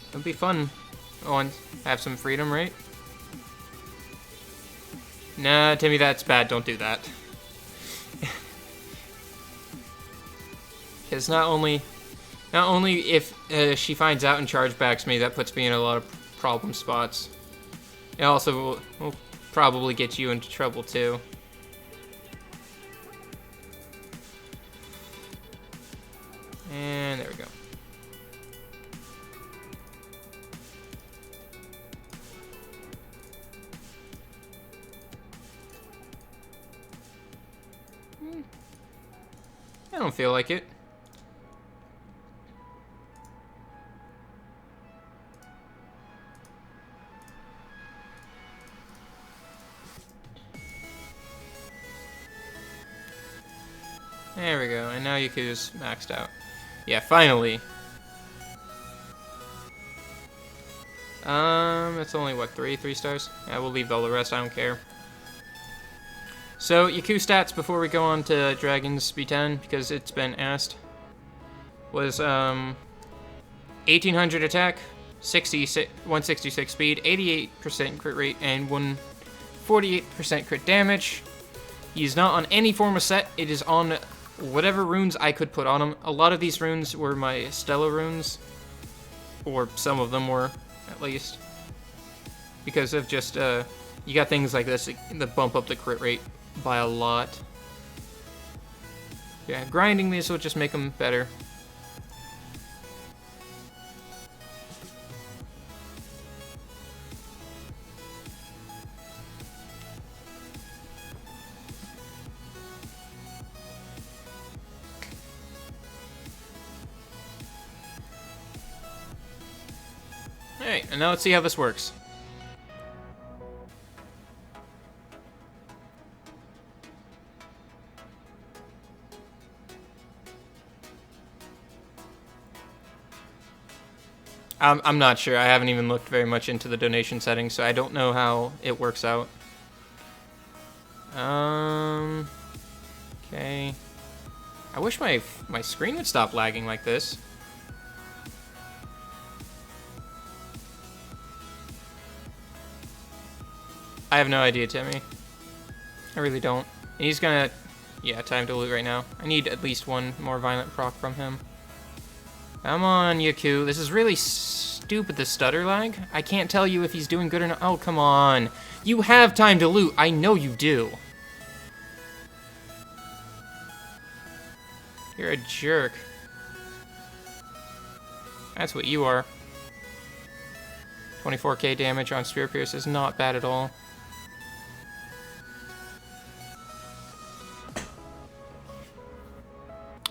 It'll be fun. Oh, and have some freedom, right? Nah, Timmy, that's bad. Don't do that. Because not only if she finds out and chargebacks me, that puts me in a lot of problem spots. It also will probably get you into trouble too. And there we go. I don't feel like it. There we go, and now Yaku's maxed out. Yeah, finally. It's only, what, 3 stars? Yeah, we'll leave all the rest, I don't care. So, Yaku stats before we go on to Dragon's B10, because it's been asked, was, 1800 attack, 166 speed, 88% crit rate, and 148% crit damage. He's not on any form of set, it is on whatever runes I could put on him. A lot of these runes were my Stella runes, or some of them were, at least. Because of just, you got things like this that bump up the crit rate by a lot. Yeah, grinding these will just make them better. Alright, and now let's see how this works. I'm not sure. I haven't even looked very much into the donation settings, so I don't know how it works out. Okay. I wish my screen would stop lagging like this. I have no idea, Timmy. I really don't. And he's gonna... Yeah, time to loot right now. I need at least one more violent proc from him. Come on, Yaku. This is really stupid, the stutter lag. I can't tell you if he's doing good or not. Oh, come on. You have time to loot. I know you do. You're a jerk. That's what you are. 24k damage on Spear Pierce is not bad at all.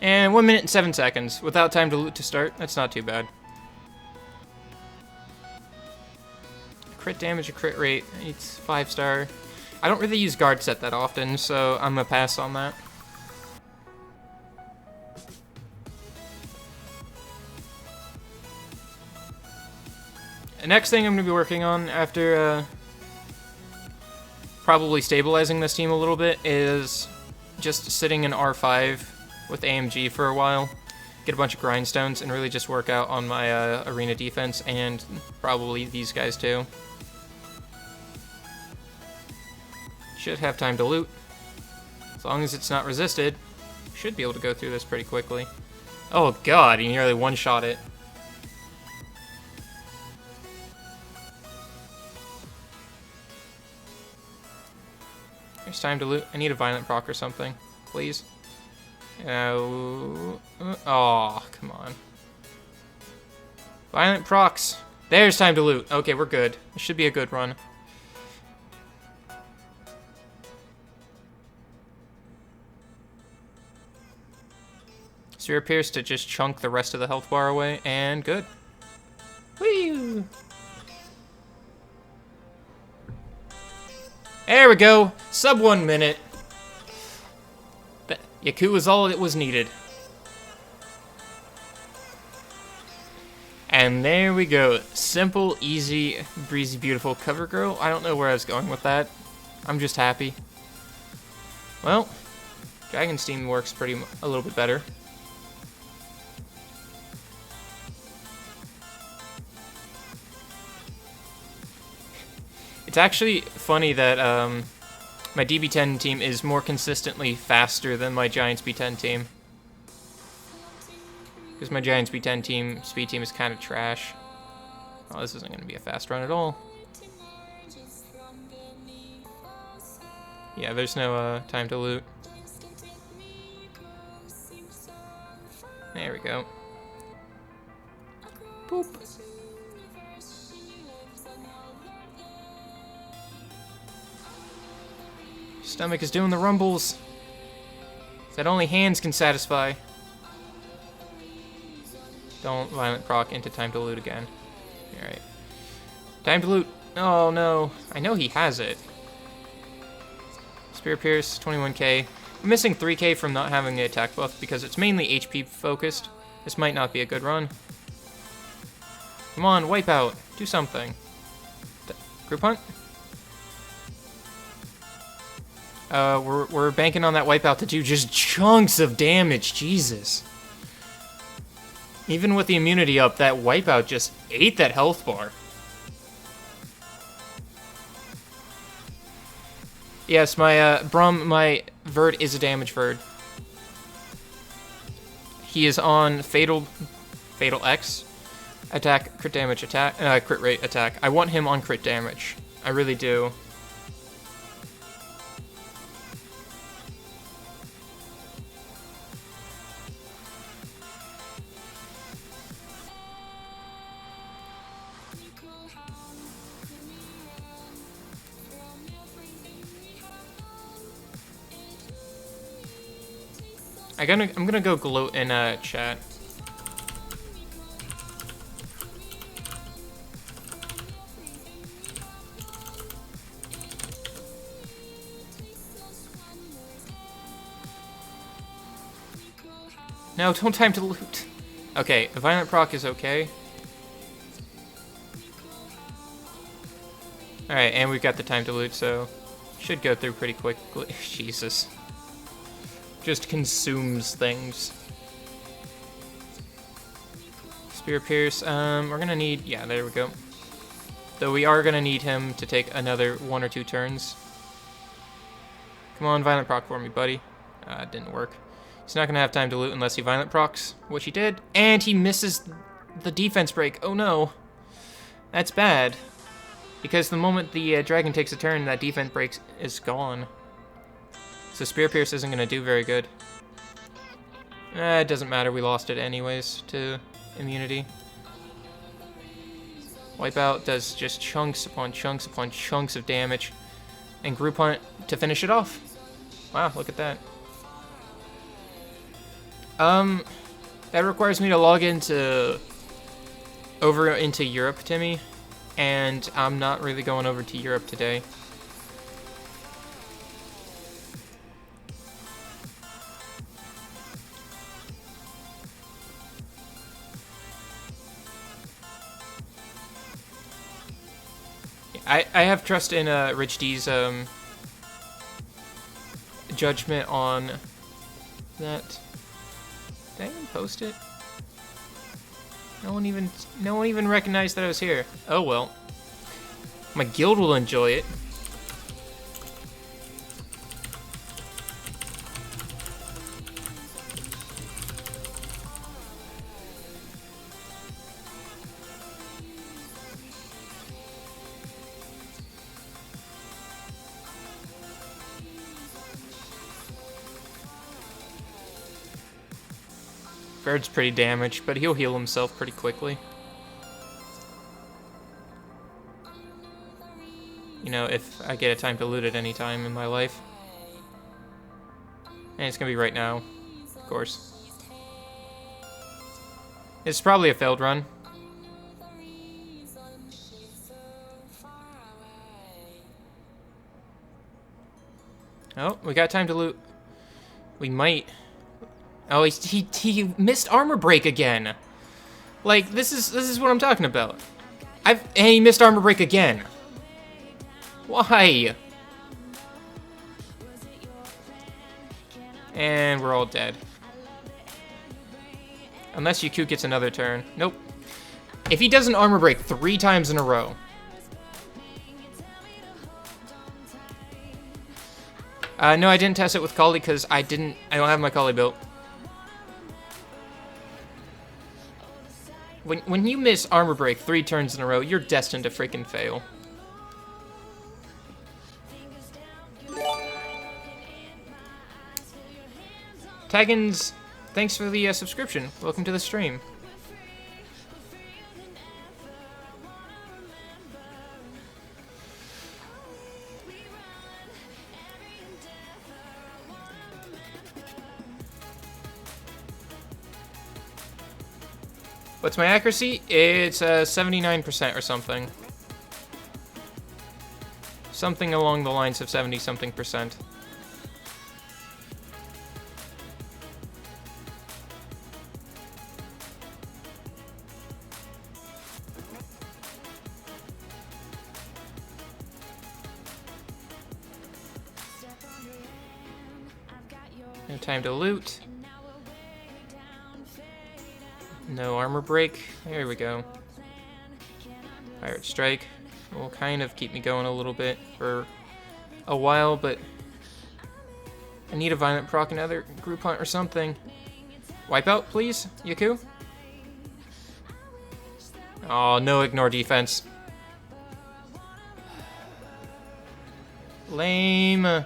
And 1 minute and 7 seconds without time to loot to start. That's not too bad. Crit damage or crit rate. It's 5 star. I don't really use guard set that often, so I'm gonna pass on that. The next thing I'm gonna be working on after probably stabilizing this team a little bit is just sitting in R5 with AMG for a while. get a bunch of grindstones, and really just work out on my arena defense, and probably these guys too. Should have time to loot. As long as it's not resisted, should be able to go through this pretty quickly. Oh god, he nearly one-shot it. There's time to loot. I need a violent proc or something, please. Oh, come on. Violent procs. There's time to loot. Okay, we're good. It should be a good run. Sphere Pierce to just chunk the rest of the health bar away, and good. Whee! There we go. Sub 1 minute. Yaku was all it was needed. And there we go. Simple, easy, breezy, beautiful cover girl. I don't know where I was going with that. I'm just happy. Well, Dragon's Team works a little bit better. It's actually funny that my DB10 team is more consistently faster than my Giants B10 team. Because my Giants B10 team, speed team, is kind of trash. Oh, this isn't going to be a fast run at all. Yeah, there's no time to loot. There we go. Boop. Stomach is doing the rumbles that only hands can satisfy. Don't violent proc into time to loot again. Alright. Time to loot. Oh no. I know he has it. Spear Pierce, 21k. I'm missing 3k from not having the attack buff because it's mainly HP focused. This might not be a good run. Come on, wipe out. Do something. Group hunt? We're banking on that wipeout to do just chunks of damage. Jesus. Even with the immunity up, that wipeout just ate that health bar. Yes, my Verd is a damage Verd. He is on Fatal X. Attack, crit damage, attack, crit rate, attack. I want him on crit damage. I really do. I'm gonna go gloat in chat. No, don't time to loot. Okay, a violent proc is okay. Alright, and we've got the time to loot, so should go through pretty quickly. Jesus. Just consumes things. Spear Pierce, we're gonna need, yeah, there we go. Though we are gonna need him to take another 1 or 2 turns. Come on, violent proc for me, buddy. It didn't work. He's not gonna have time to loot unless he violent procs, which he did, and he misses the defense break. Oh no. That's bad. Because the moment the dragon takes a turn, that defense break is gone. So Spear Pierce isn't going to do very good. It doesn't matter, we lost it anyways to immunity. Wipeout does just chunks upon chunks upon chunks of damage. And group hunt to finish it off. Wow, look at that. That requires me to log over into Europe, Timmy. And I'm not really going over to Europe today. I have trust in Rich D's judgment on that. Did I even post it? No one even recognized that I was here. Oh well. My guild will enjoy it. Bird's pretty damaged, but he'll heal himself pretty quickly. You know, if I get a time to loot at any time in my life. And it's gonna be right now, of course. It's probably a failed run. Oh, we got time to loot. We might. Oh, he missed armor break again. Like, this is what I'm talking about. And he missed armor break again. Why? And we're all dead. Unless Yaku gets another turn. Nope. If he does an armor break 3 times in a row. No, I didn't test it with Kali because I don't have my Kali built. When you miss armor break 3 turns in a row, you're destined to freaking fail. Taggins, thanks for the subscription. Welcome to the stream. What's my accuracy? It's 79% or something. Something along the lines of 70-something percent. No time to loot. No armor break. There we go. Pirate Strike will kind of keep me going a little bit for a while, but I need a Violent Proc, another group hunt or something. Wipeout, please, Yaku. Oh, no ignore defense. Lame.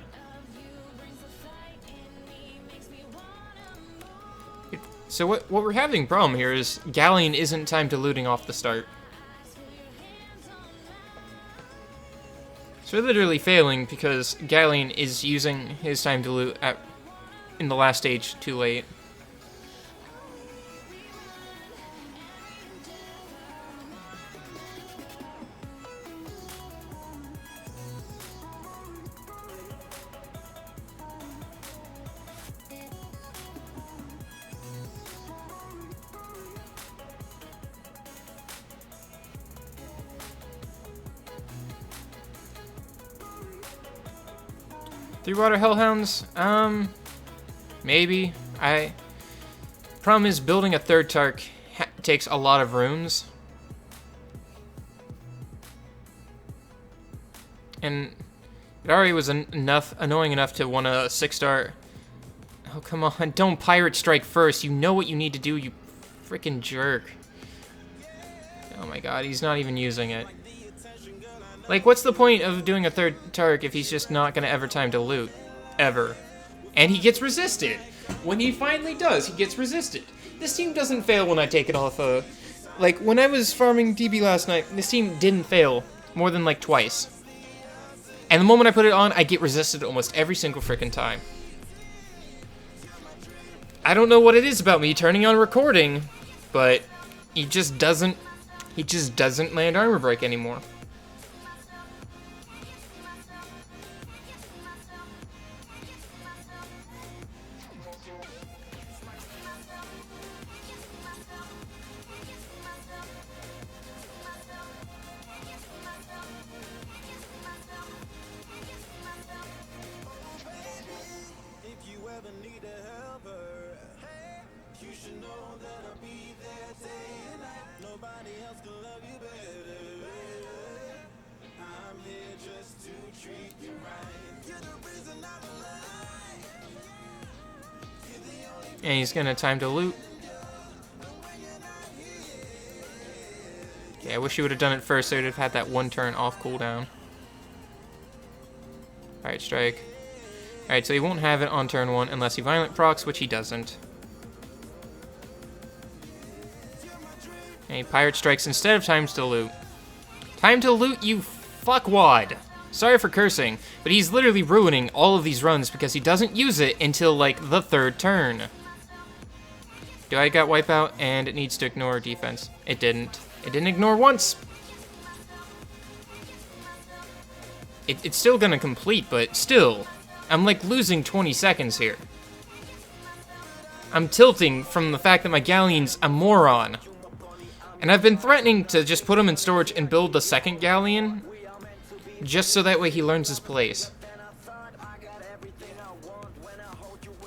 So what we're having problem here is Galleon isn't time to looting off the start. So we're literally failing because Galleon is using his time to loot in the last stage too late. Three water hellhounds? Maybe. Problem is, building a third Tark takes a lot of runes. And it already was annoying enough to want a 6-star. Oh, come on. Don't Pirate Strike first. You know what you need to do, you freaking jerk. Oh my god, he's not even using it. Like, what's the point of doing a third Tark if he's just not gonna ever time to loot? Ever. And he gets resisted. When he finally does, he gets resisted. This team doesn't fail when I take it off, like, when I was farming DB last night, this team didn't fail more than, like, twice. And the moment I put it on, I get resisted almost every single frickin' time. I don't know what it is about me turning on recording, but he just doesn't land armor break anymore. And he's gonna time to loot. Yeah, I wish he would have done it first, so he'd have had that one turn off cooldown. Alright, strike. Alright, so he won't have it on turn 1 unless he violent procs, which he doesn't. And he pirate strikes instead of times to loot. Time to loot, you fuckwad! Sorry for cursing, but he's literally ruining all of these runs because he doesn't use it until, like, the 3rd turn. Do I got wipeout? And it needs to ignore defense. It didn't. It didn't ignore once! It's still gonna complete, but still. I'm, like, losing 20 seconds here. I'm tilting from the fact that my galleon's a moron. And I've been threatening to just put him in storage and build the 2nd galleon, just so that way he learns his place.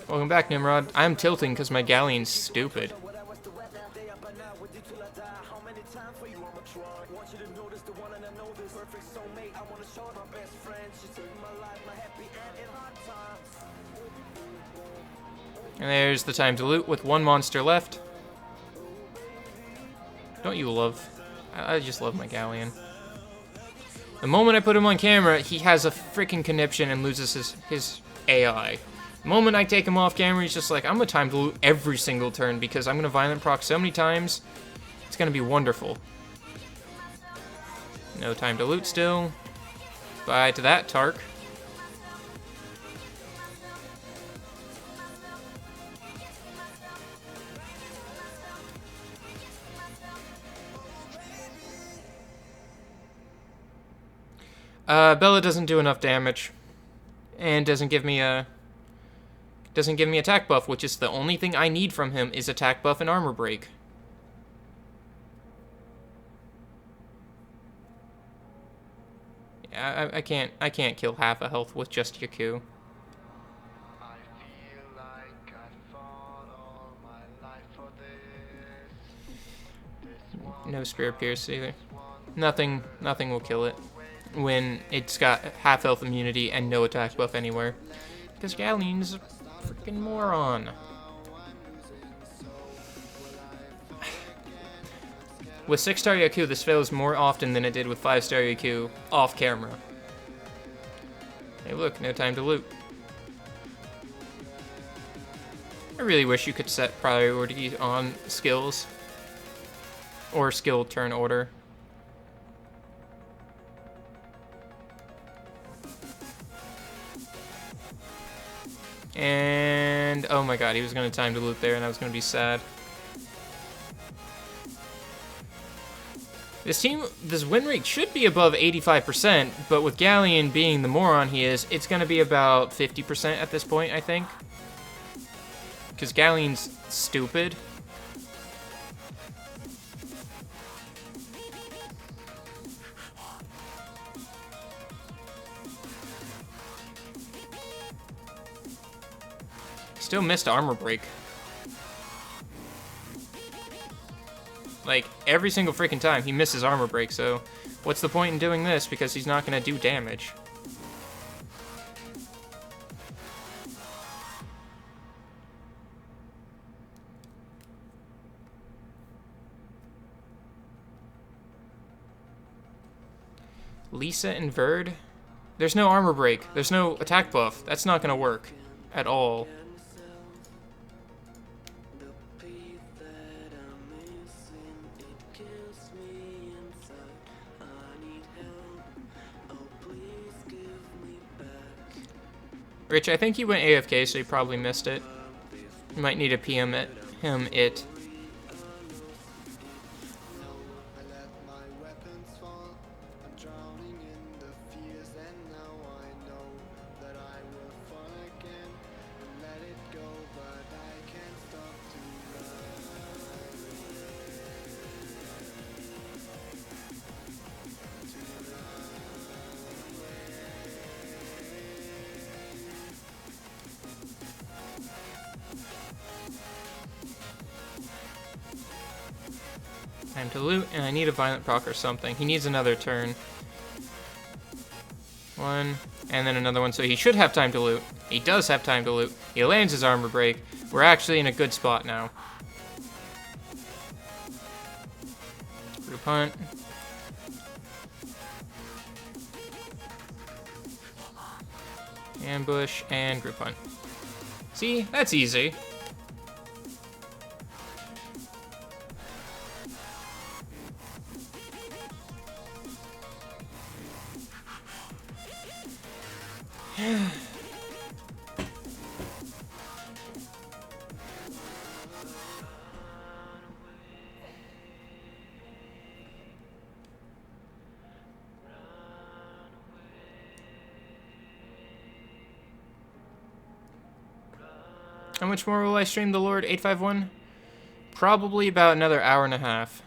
Welcome back, Nimrod. I'm tilting because my galleon's stupid. And there's the time to loot with 1 monster left. Don't you love? I just love my galleon. The moment I put him on camera, he has a freaking conniption and loses his AI. The moment I take him off camera, he's just like, I'm gonna time to loot every single turn because I'm gonna violent proc so many times. It's gonna be wonderful. No time to loot still. Bye to that, Tark. Bella doesn't do enough damage, and doesn't give me attack buff, which is the only thing I need from him is attack buff and armor break. Yeah, I can't kill half a health with just Yaku. No spear pierce either. Nothing will kill it when it's got half health immunity and no attack buff anywhere. Because Galleon's a freaking moron. With 6-star Yaku, this fails more often than it did with 5-star Yaku off camera. Hey look, no time to loot. I really wish you could set priority on skills. Or skill turn order. And oh my god, he was gonna time to loot there and I was gonna be sad. This win rate should be above 85%, but with Galleon being the moron he is, it's gonna be about 50% at this point, I think. Because Galleon's stupid. Still missed armor break. Like, every single freaking time he misses armor break, so what's the point in doing this? Because he's not gonna do damage. Lisa and Verd? There's no armor break. There's no attack buff. That's not gonna work at all. Rich, I think he went AFK, so he probably missed it. You might need to PM it. Time to loot, and I need a violent proc or something. He needs another turn. One, and then another one, so he should have time to loot. He does have time to loot. He lands his armor break. We're actually in a good spot now. Group hunt. Ambush, and group hunt. See? That's easy. How much more will I stream the Lord 851? Probably about another hour and a half.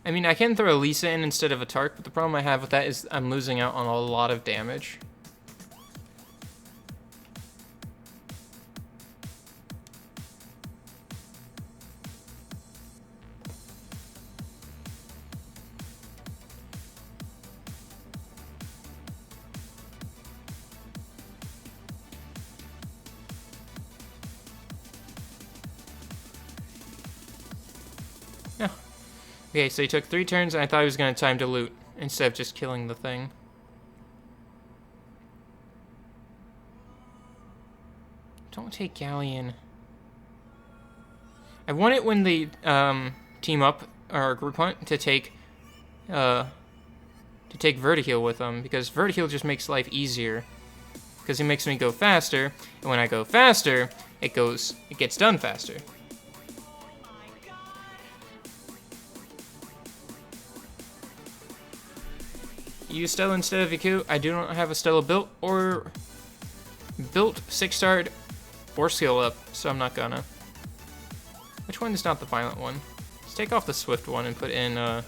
I mean, I can throw a Lisa in instead of a Tark, but the problem I have with that is I'm losing out on a lot of damage. Yeah. Okay, so he took 3 turns, and I thought he was going to time to loot, instead of just killing the thing. Don't take Galleon. I want it when they team up, or group hunt, to take Vertiheal with them, because Vertiheal just makes life easier. Because it makes me go faster, and when I go faster, it gets done faster. Use Stella instead of Yaku. I do not have a Stella built, 6-starred, or skill up, so I'm not gonna. Which one is not the violent one? Let's take off the swift one and put in, we'll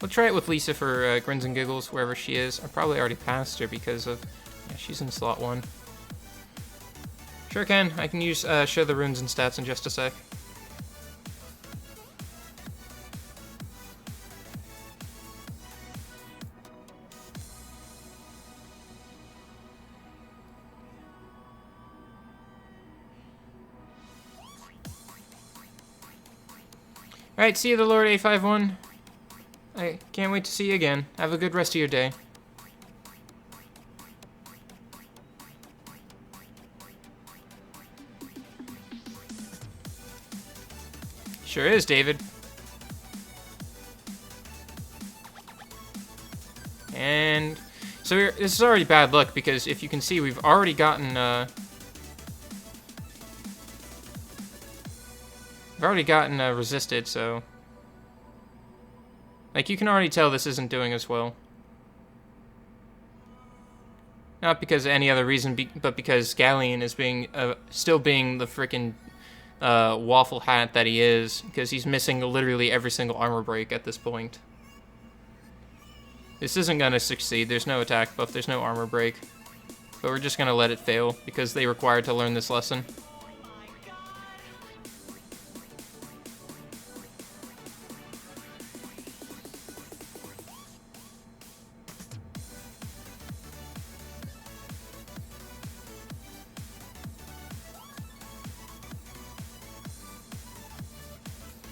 try it with Lisa for grins and giggles, wherever she is. I probably already passed her because of, yeah, she's in slot 1. Sure can. I can use, show the runes and stats in just a sec. Alright, see you, the Lord 851. I can't wait to see you again. Have a good rest of your day. Sure is, David. And so this is already bad luck, because if you can see, we've already gotten resisted, so like you can already tell this isn't doing as well. Not because of any other reason, but because Galleon is still being the frickin' waffle hat that he is, because he's missing literally every single armor break at this point. This isn't gonna succeed. There's no attack buff, there's no armor break. But we're just gonna let it fail, because they required to learn this lesson.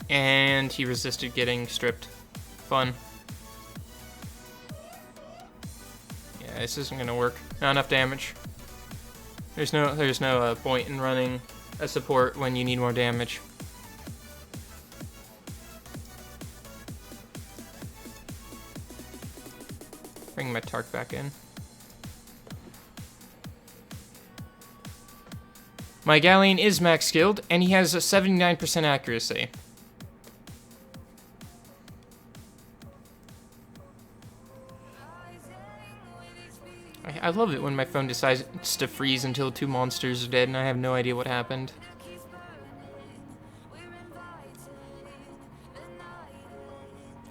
And he resisted getting stripped. Fun. Yeah, this isn't gonna work. Not enough damage. There's no point in running a support when you need more damage. Bring my Tark back in. My Galleon is max skilled, and he has a 79% accuracy. I love it when my phone decides to freeze until 2 monsters are dead and I have no idea what happened.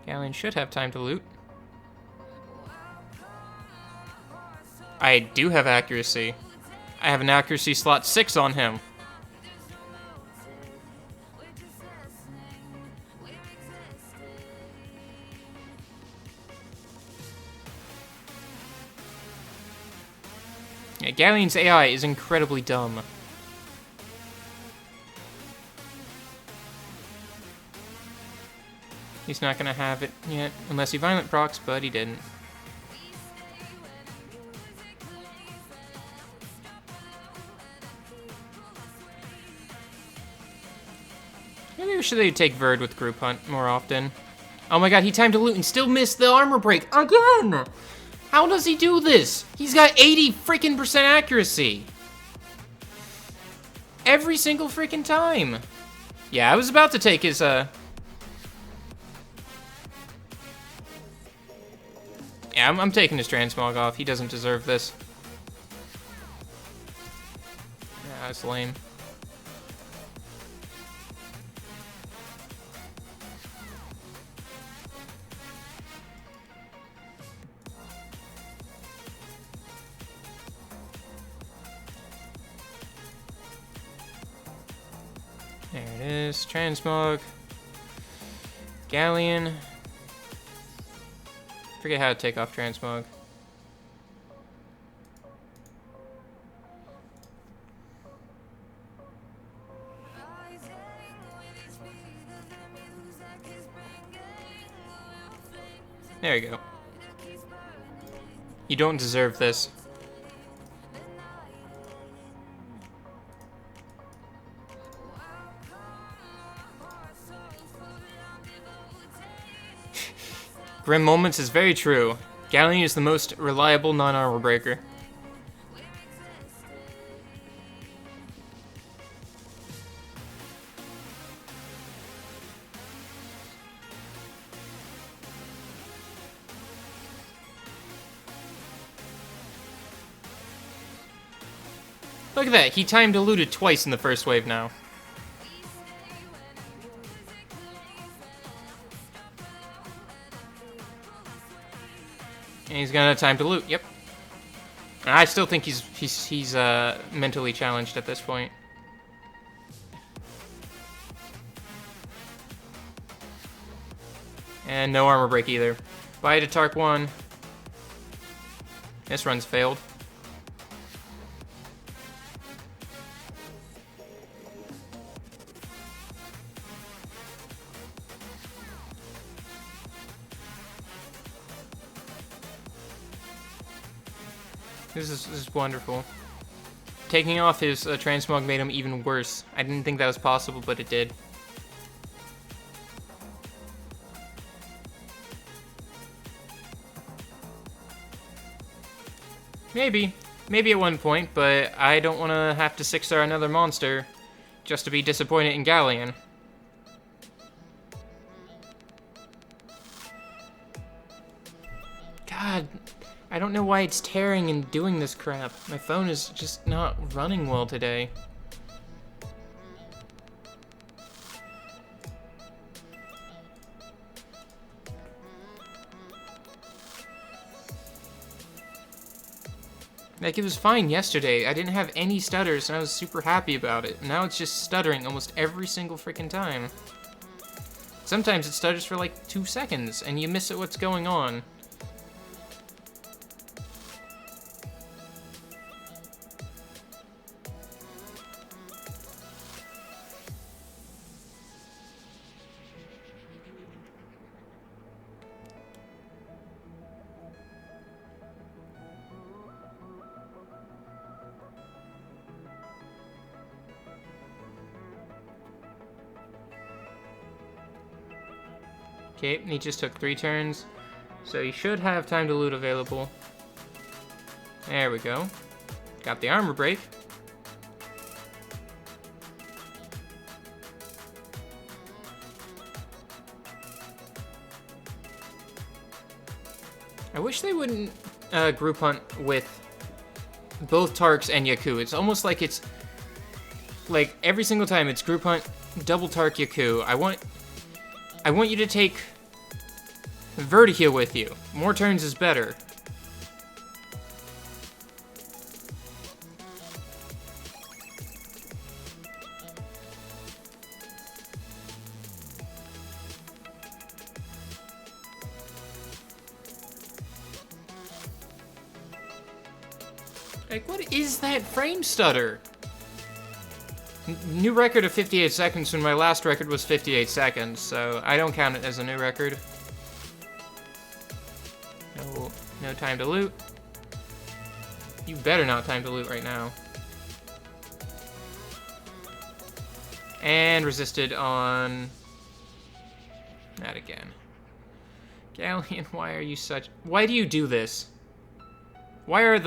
Galleon should have time to loot. I do have accuracy. I have an accuracy slot 6 on him. Yeah, Galleon's AI is incredibly dumb. He's not gonna have it yet, unless he violent procs, but he didn't. Maybe we should take Verd with Group Hunt more often. Oh my god, he timed a loot and still missed the armor break again! How does he do this? He's got 80 freaking % accuracy. Every single freaking time. Yeah, I was about to take his, Yeah, I'm taking his transmog off. He doesn't deserve this. Yeah, that's lame. There it is. Transmog. Galleon. Forget how to take off transmog. There you go. You don't deserve this. Grim Moments is very true. Galleon is the most reliable non-armor breaker. Look at that, he timed eluded twice in the first wave now. And he's gonna time to loot, yep. I still think he's mentally challenged at this point. And no armor break either. Bye to Tark 1. This run's failed. This is wonderful. Taking off his transmog made him even worse. I didn't think that was possible, but it did. Maybe at one point, but I don't want to have to 6-star another monster just to be disappointed in Galleon. God. I don't know why it's tearing and doing this crap. My phone is just not running well today. Like, it was fine yesterday. I didn't have any stutters and I was super happy about it. Now it's just stuttering almost every single freaking time. Sometimes it stutters for like 2 seconds and you miss what's going on. Okay, he just took 3 turns, so he should have time to loot available. There we go. Got the armor break. I wish they wouldn't group hunt with both Tarks and Yaku. It's almost like it's like every single time it's group hunt, double Tark Yaku. I want you to take Vertiheel with you. More turns is better. Like, what is that frame stutter? New record of 58 seconds when my last record was 58 seconds, so I don't count it as a new record. No time to loot. You better not time to loot right now. And resisted on... Not again. Galleon, why are you such... Why do you do this? Why are you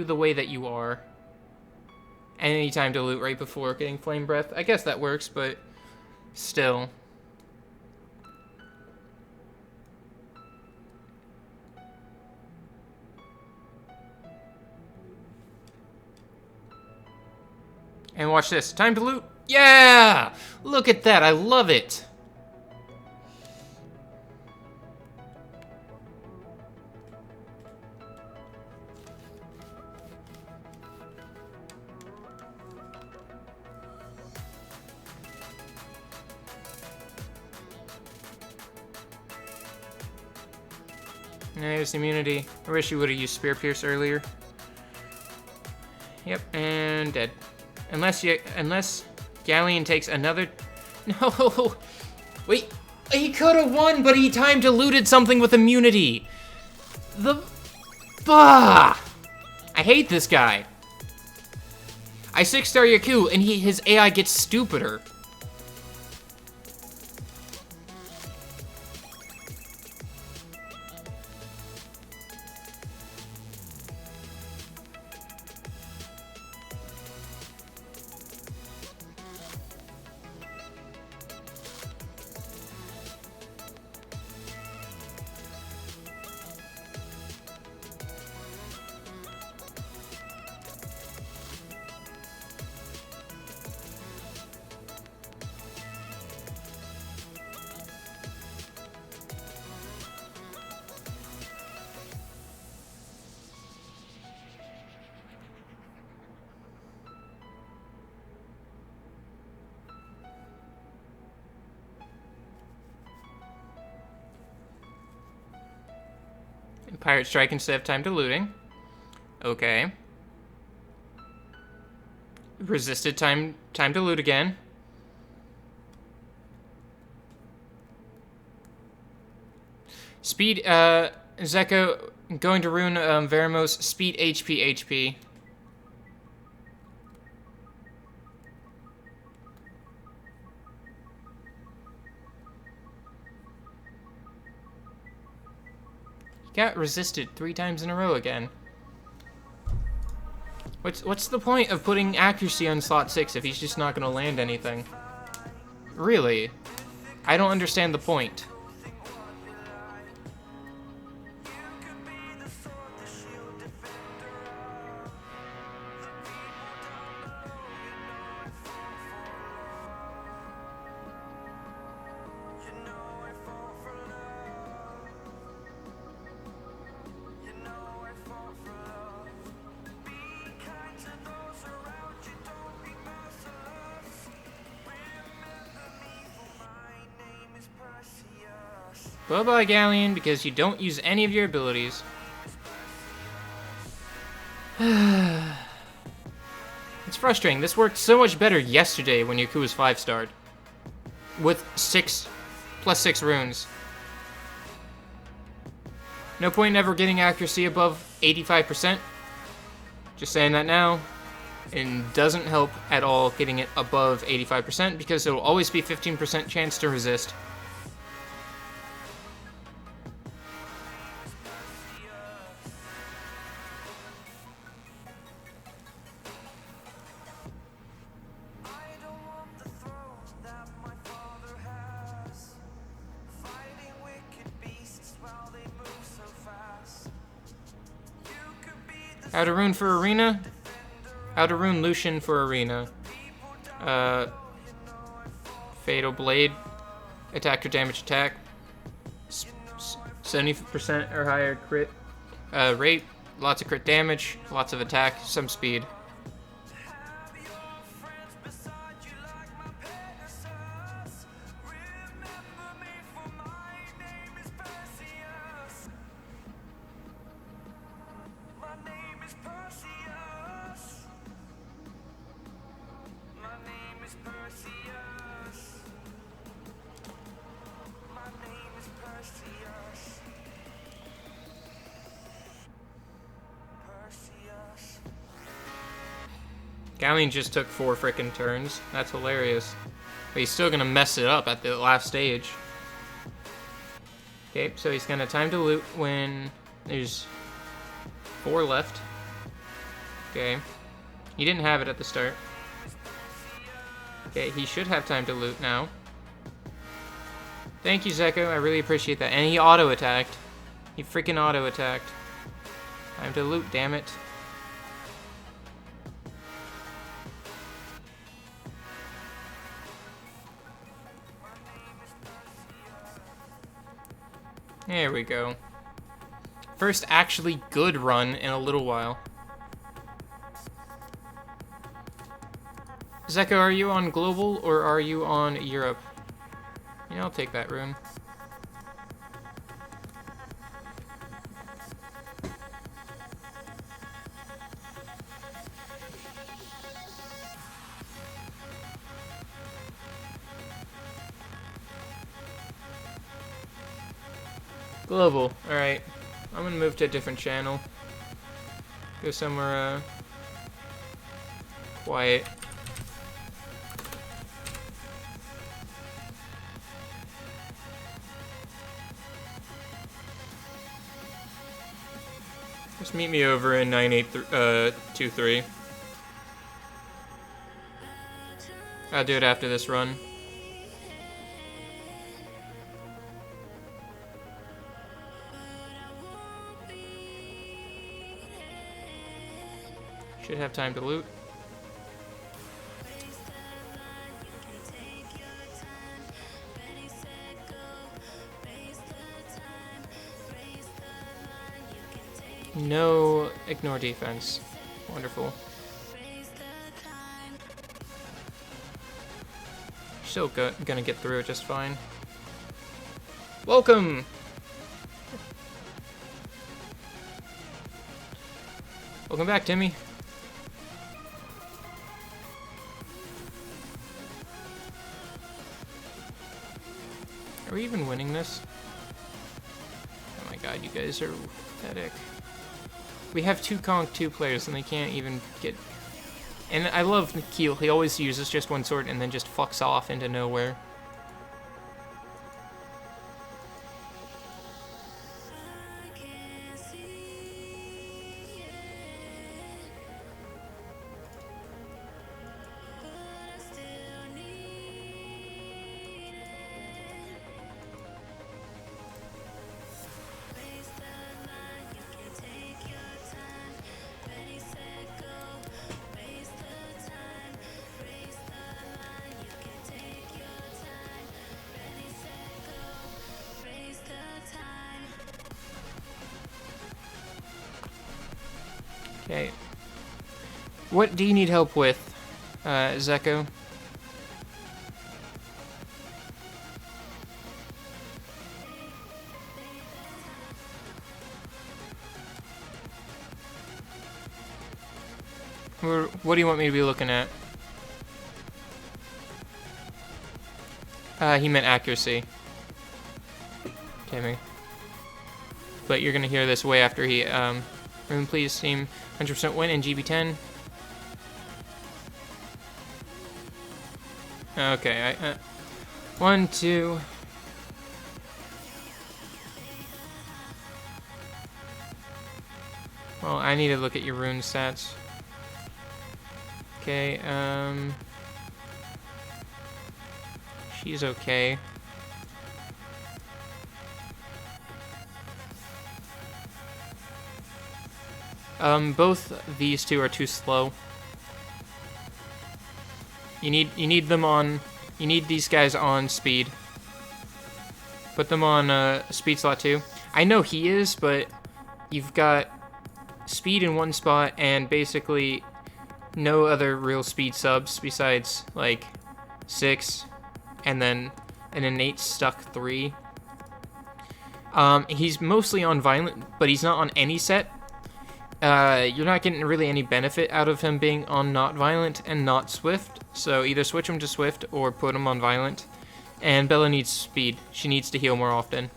the way that you are? Any time to loot right before getting Flame Breath. I guess that works, but still. And watch this. Time to loot. Yeah! Look at that. I love it. There's immunity. I wish you would have used Spear Pierce earlier. Yep, and dead. Unless Galleon takes another... No! Wait, he could have won, but he time diluted something with immunity. Bah! I hate this guy. I 6-star Yaku, and his AI gets stupider. Pirate Strike instead of time diluting. Okay. Resisted time to loot again. Speed, Zeko, going to Rune, Veramos, speed, HP. Got resisted 3 times in a row again. What's the point of putting accuracy on slot 6 if he's just not gonna land anything? Really? I don't understand the point. Bye-bye, Galleon, because you don't use any of your abilities. It's frustrating. This worked so much better yesterday when Yaku was 5-starred. With +6 runes. No point in ever getting accuracy above 85%. Just saying that now. It doesn't help at all getting it above 85% because it will always be 15% chance to resist. How to rune for arena? How to rune Lucian for arena. Fatal Blade. Attack or damage attack. 70% or higher crit rate. Lots of crit damage. Lots of attack. Some speed. My name Galleon just took 4 frickin' turns. That's hilarious. But he's still gonna mess it up at the last stage. Okay, so he's gonna time to loot when there's 4 left. Okay. He didn't have it at the start. Okay, he should have time to loot now. Thank you, Zeko. I really appreciate that. And he auto-attacked. He freaking auto-attacked. Time to loot, damn it. There we go. First actually good run in a little while. Zeko, are you on global or are you on Europe? Yeah, I'll take that rune. Global, alright. I'm gonna move to a different channel. Go somewhere, quiet. Just meet me over in 9823. I'll do it after this run. Should have time to loot. No ignore defense. Wonderful. Still gonna get through it just fine. Welcome! Welcome back, Timmy. Are we even winning this? Oh my god, you guys are pathetic. We have 2 Conk 2 players and they can't even get... And I love Keel. He always uses just one sword and then just fucks off into nowhere. Okay. What do you need help with, Zeko? What do you want me to be looking at? He meant accuracy. Timmy. But you're gonna hear this way after he, Rune, please, team 100% win in GB10. Okay, 1, 2. Well, I need to look at your rune stats. Okay, she's okay. Both these two are too slow. You need them on. You need these guys on speed. Put them on speed slot 2. I know he is, but you've got speed in one spot and basically no other real speed subs besides like 6 and then an innate stuck 3. He's mostly on violent, but he's not on any set. You're not getting really any benefit out of him being on not violent and not swift, so either switch him to swift or put him on violent. And Bella needs speed. She needs to heal more often.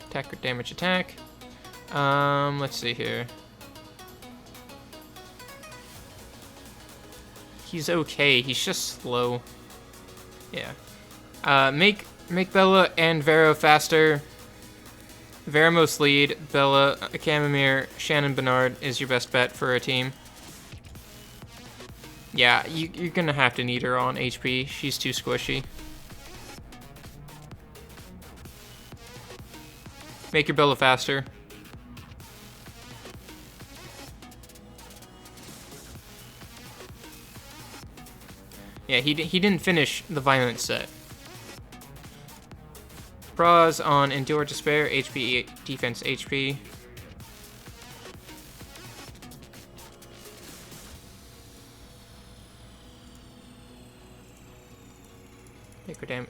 Attack or damage attack. Let's see here. He's okay. He's just slow. Yeah. Make Bella and Vero faster. Veramos lead. Bella, Camomere, Shannon Bernard is your best bet for a team. Yeah, you're gonna have to need her on HP. She's too squishy. Make your Bella faster. Yeah, he didn't finish the violent set. Pros on Endure Despair, HP, Defense HP.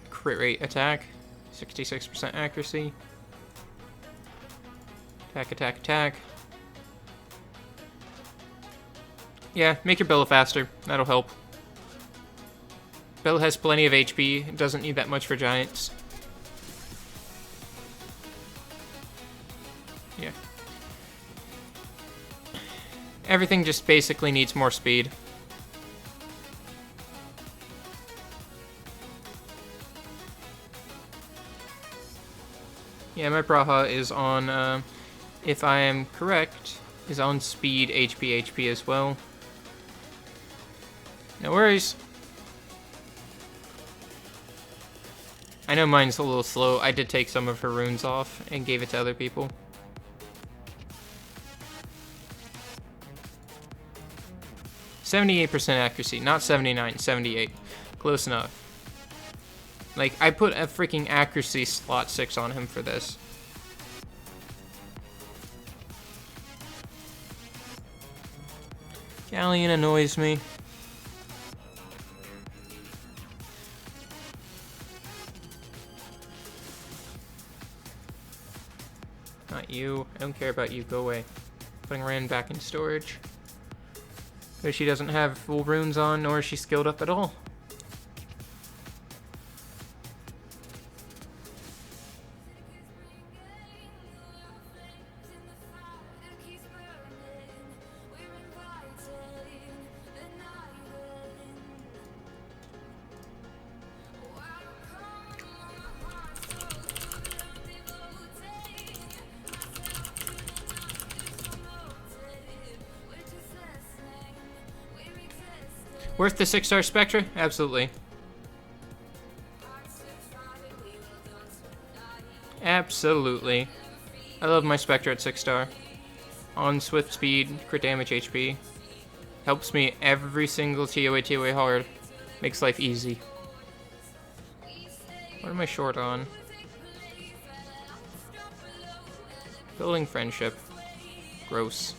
Crit rate attack, 66% accuracy. Attack, attack, attack. Yeah, make your Bella faster. That'll help. Bella has plenty of HP. Doesn't need that much for giants. Yeah. Everything just basically needs more speed. Yeah, my Praha is on, if I am correct, is on speed, HP as well. No worries. I know mine's a little slow. I did take some of her runes off and gave it to other people. %78 accuracy, not 79, 78. Close enough. Like, I put a freaking accuracy slot 6 on him for this. Galleon annoys me. Not you. I don't care about you. Go away. Putting Rand back in storage. Because she doesn't have full runes on, nor is she skilled up at all. Worth the 6-star Spectra? Absolutely. Absolutely. I love my Spectra at 6-star. On swift speed, crit damage HP. Helps me every single TOA hard. Makes life easy. What am I short on? Building friendship. Gross.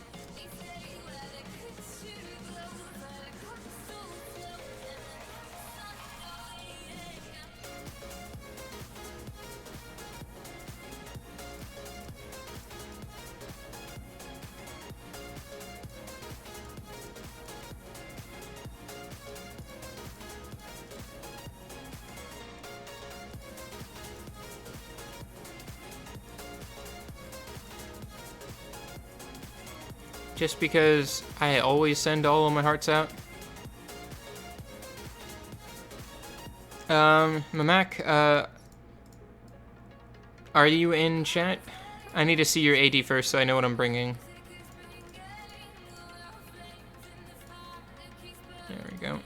Just because I always send all of my hearts out. Mamak, are you in chat? I need to see your AD first so I know what I'm bringing. There we go.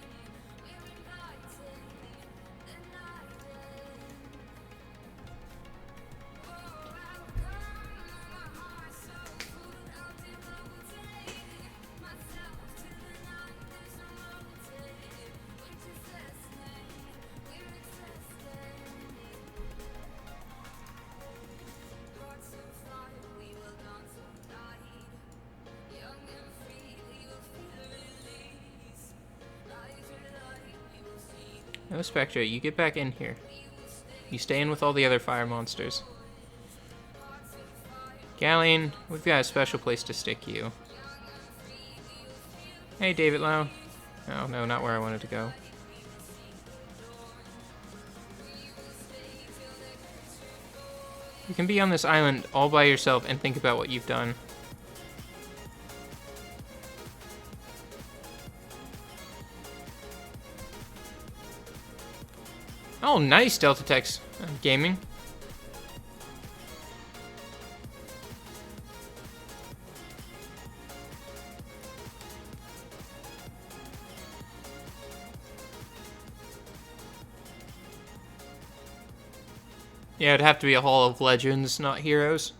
No, Spectra, you get back in here. You stay in with all the other fire monsters. Galleon, we've got a special place to stick you. Hey, David Lau. Oh, no, not where I wanted to go. You can be on this island all by yourself and think about what you've done. Oh, nice, Delta Tex Gaming. Yeah, it'd have to be a Hall of Legends, not Heroes.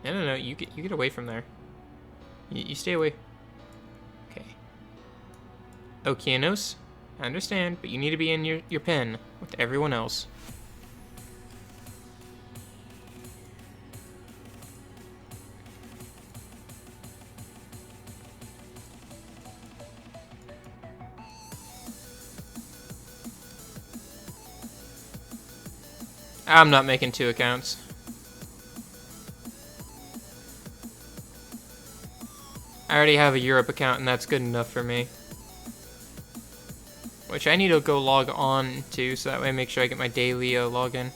No, you get away from there. You stay away. Okay. Okeanos, I understand, but you need to be in your pen with everyone else. I'm not making 2 accounts. I already have a Europe account, and that's good enough for me. Which I need to go log on to, so that way I make sure I get my daily login.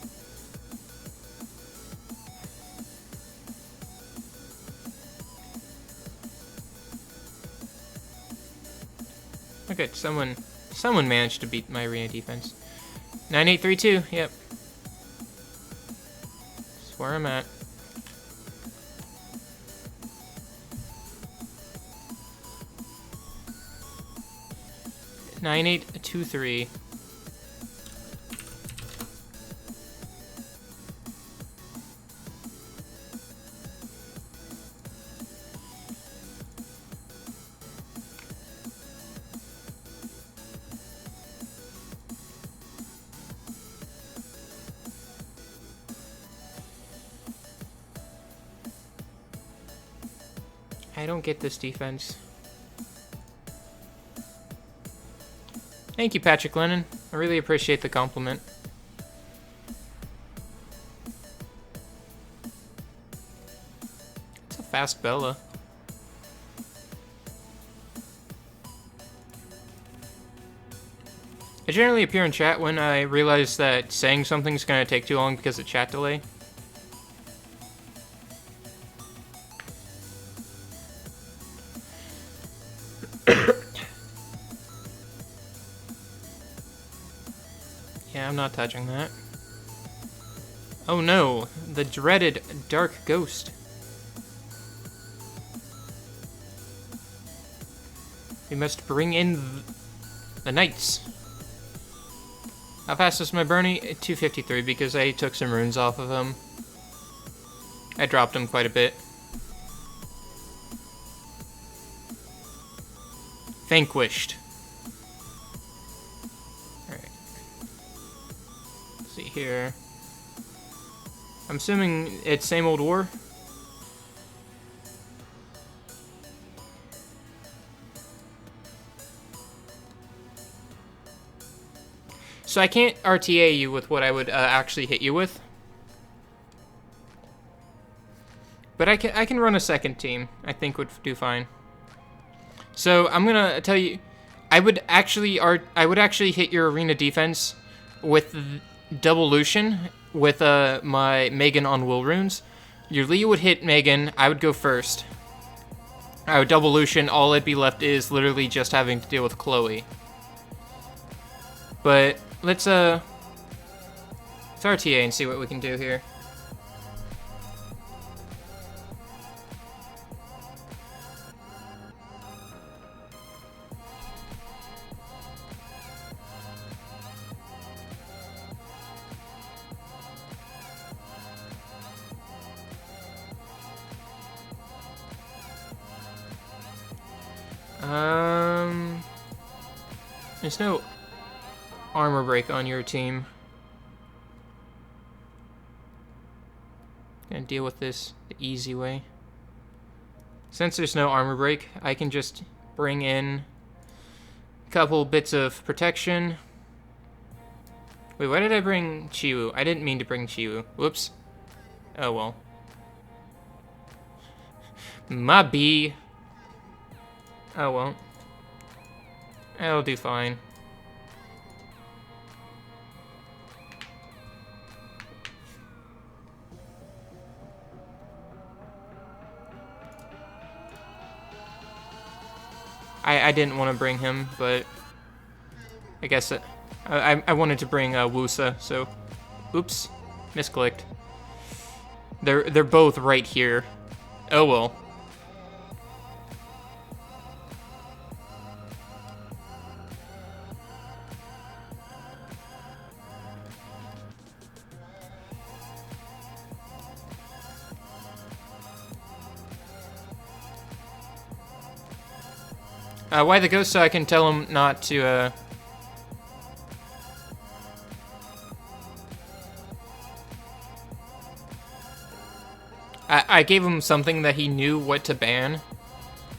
Okay, someone managed to beat my arena defense. 9832, yep. That's where I'm at. Nine 823. I don't get this defense. Thank you, Patrick Lennon. I really appreciate the compliment. It's a fast Bella. I generally appear in chat when I realize that saying something's gonna take too long because of chat delay. Yeah, I'm not touching that. Oh no, the dreaded Dark Ghost. We must bring in the knights. How fast is my Bernie? 253 because I took some runes off of him. I dropped him quite a bit. Vanquished. Alright. Let's see here. I'm assuming it's same old war. So I can't RTA you with what I would actually hit you with. But I can run a second team. I think would do fine. So I'm gonna tell you, I would actually hit your arena defense with double Lucian with my Megan on Will runes. Your Lee would hit Megan. I would go first. I would double Lucian. All I'd be left is literally just having to deal with Chloe. But let's RTA and see what we can do here. There's no armor break on your team. Gonna deal with this the easy way. Since there's no armor break, I can just bring in a couple bits of protection. Wait, why did I bring Chiwu? I didn't mean to bring Chiwu. Whoops. Oh well. My B. Oh well. I'll do fine. I didn't want to bring him, but I guess I wanted to bring Wusa, so... Oops. Misclicked. They're both right here. Oh well. Why the ghost? So I can tell him not to, I gave him something that he knew what to ban.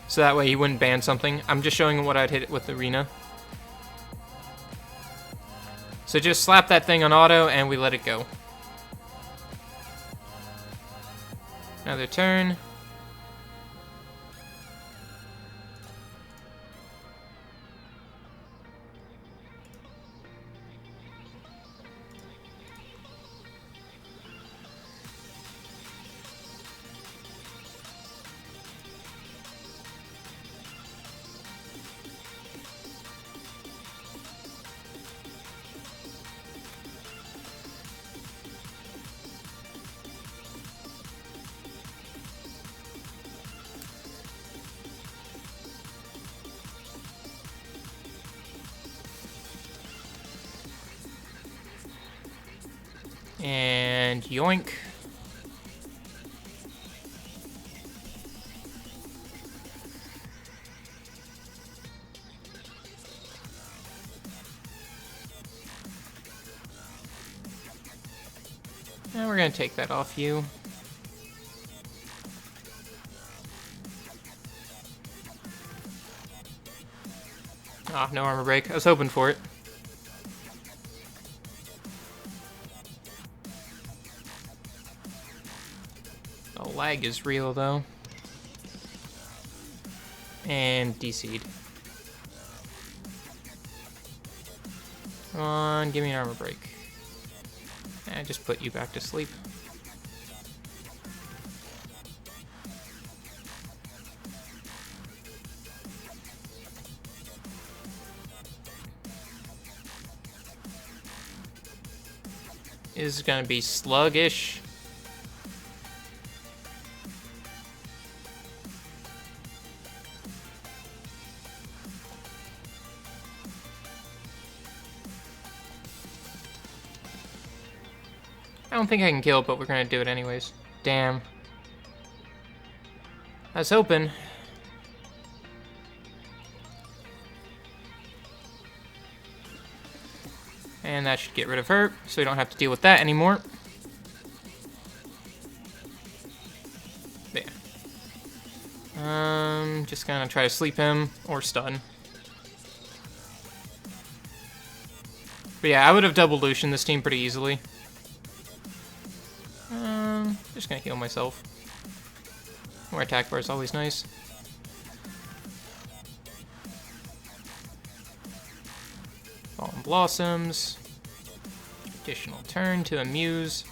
So that way he wouldn't ban something. I'm just showing him what I'd hit with the arena. So just slap that thing on auto and we let it go. Another turn. And yoink. And we're gonna take that off you. Ah, no armor break. I was hoping for it. The lag is real though. And DC'd. Come on, give me an armor break. And just put you back to sleep. Is gonna be sluggish. I don't think I can kill it, but we're gonna do it anyways. Damn. I was hoping. And that should get rid of her, so we don't have to deal with that anymore. There. Just gonna try to sleep him or stun. But yeah, I would have double Lucian this team pretty easily. Just gonna heal myself. More attack bar is always nice. Fallen Blossoms. Additional turn to Amuse.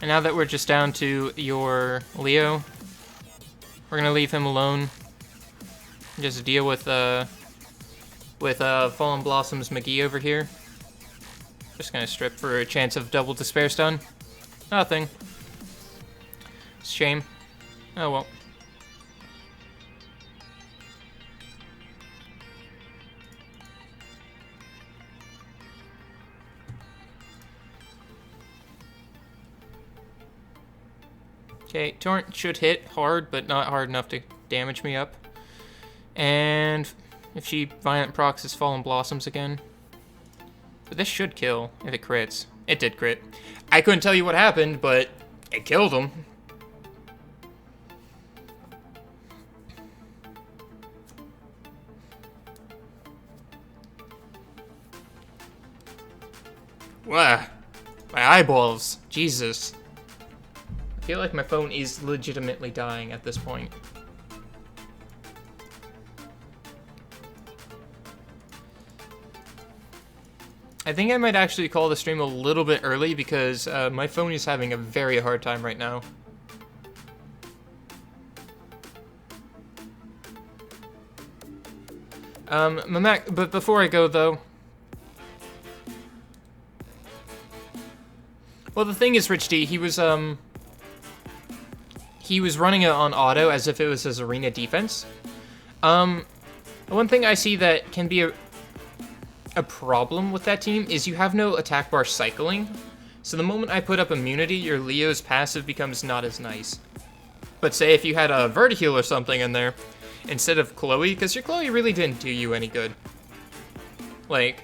And now that we're just down to your Leo, we're gonna leave him alone. Just deal with Fallen Blossoms McGee over here. Just gonna strip for a chance of double Despair Stun. Nothing. Shame. Oh well. Okay, Torrent should hit hard, but not hard enough to damage me up. And if she Violent procs his Fallen Blossoms again. But this should kill if it crits. It did crit. I couldn't tell you what happened, but it killed him. Wow. My eyeballs. Jesus. I feel like my phone is legitimately dying at this point. I think I might actually call the stream a little bit early because my phone is having a very hard time right now. Mamak, but before I go though, well, the thing is, Rich D, he was running it on auto as if it was his arena defense. One thing I see that can be a problem with that team is you have no attack bar cycling. So the moment I put up immunity, your Leo's passive becomes not as nice. But say if you had a Vertiheal or something in there, instead of Chloe, because your Chloe really didn't do you any good. Like,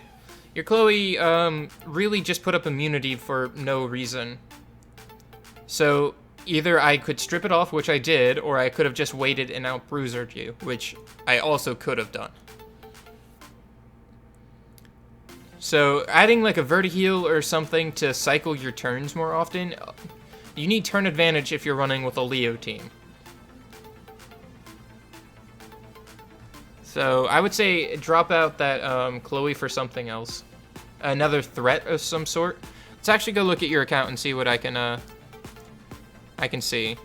your Chloe really just put up immunity for no reason. So either I could strip it off, which I did, or I could have just waited and out-bruisered you, which I also could have done. So adding like a Vertiheal or something to cycle your turns more often, you need turn advantage if you're running with a Leo team. So I would say drop out that Chloe for something else. Another threat of some sort. Let's actually go look at your account and see what I can see.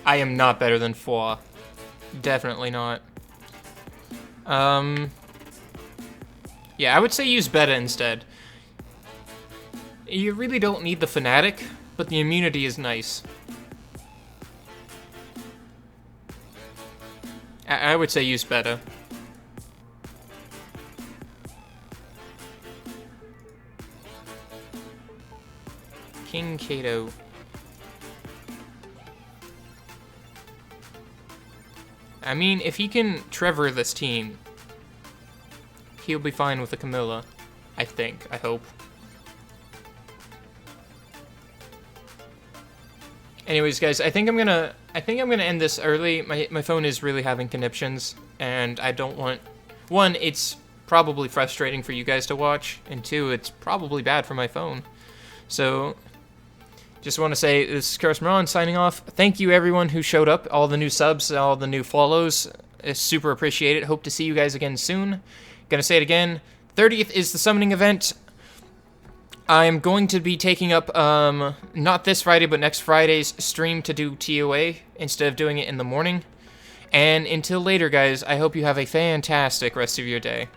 I am not better than 4. Definitely not. Yeah, I would say use Beta instead. You really don't need the Fnatic, but the immunity is nice. I would say use Beta. King Kato. I mean, if he can Trevor this team, he'll be fine with the Camilla. I think. I hope. Anyways, guys, I think I'm gonna end this early. My phone is really having conniptions, and I don't want. 1, it's probably frustrating for you guys to watch, and 2, it's probably bad for my phone. So, just want to say, this is Curse Moran signing off. Thank you everyone who showed up, all the new subs, all the new follows. It's super appreciated. Hope to see you guys again soon. Gonna say it again. 30th is the summoning event. I'm going to be taking up, not this Friday, but next Friday's stream to do TOA instead of doing it in the morning. And until later, guys, I hope you have a fantastic rest of your day.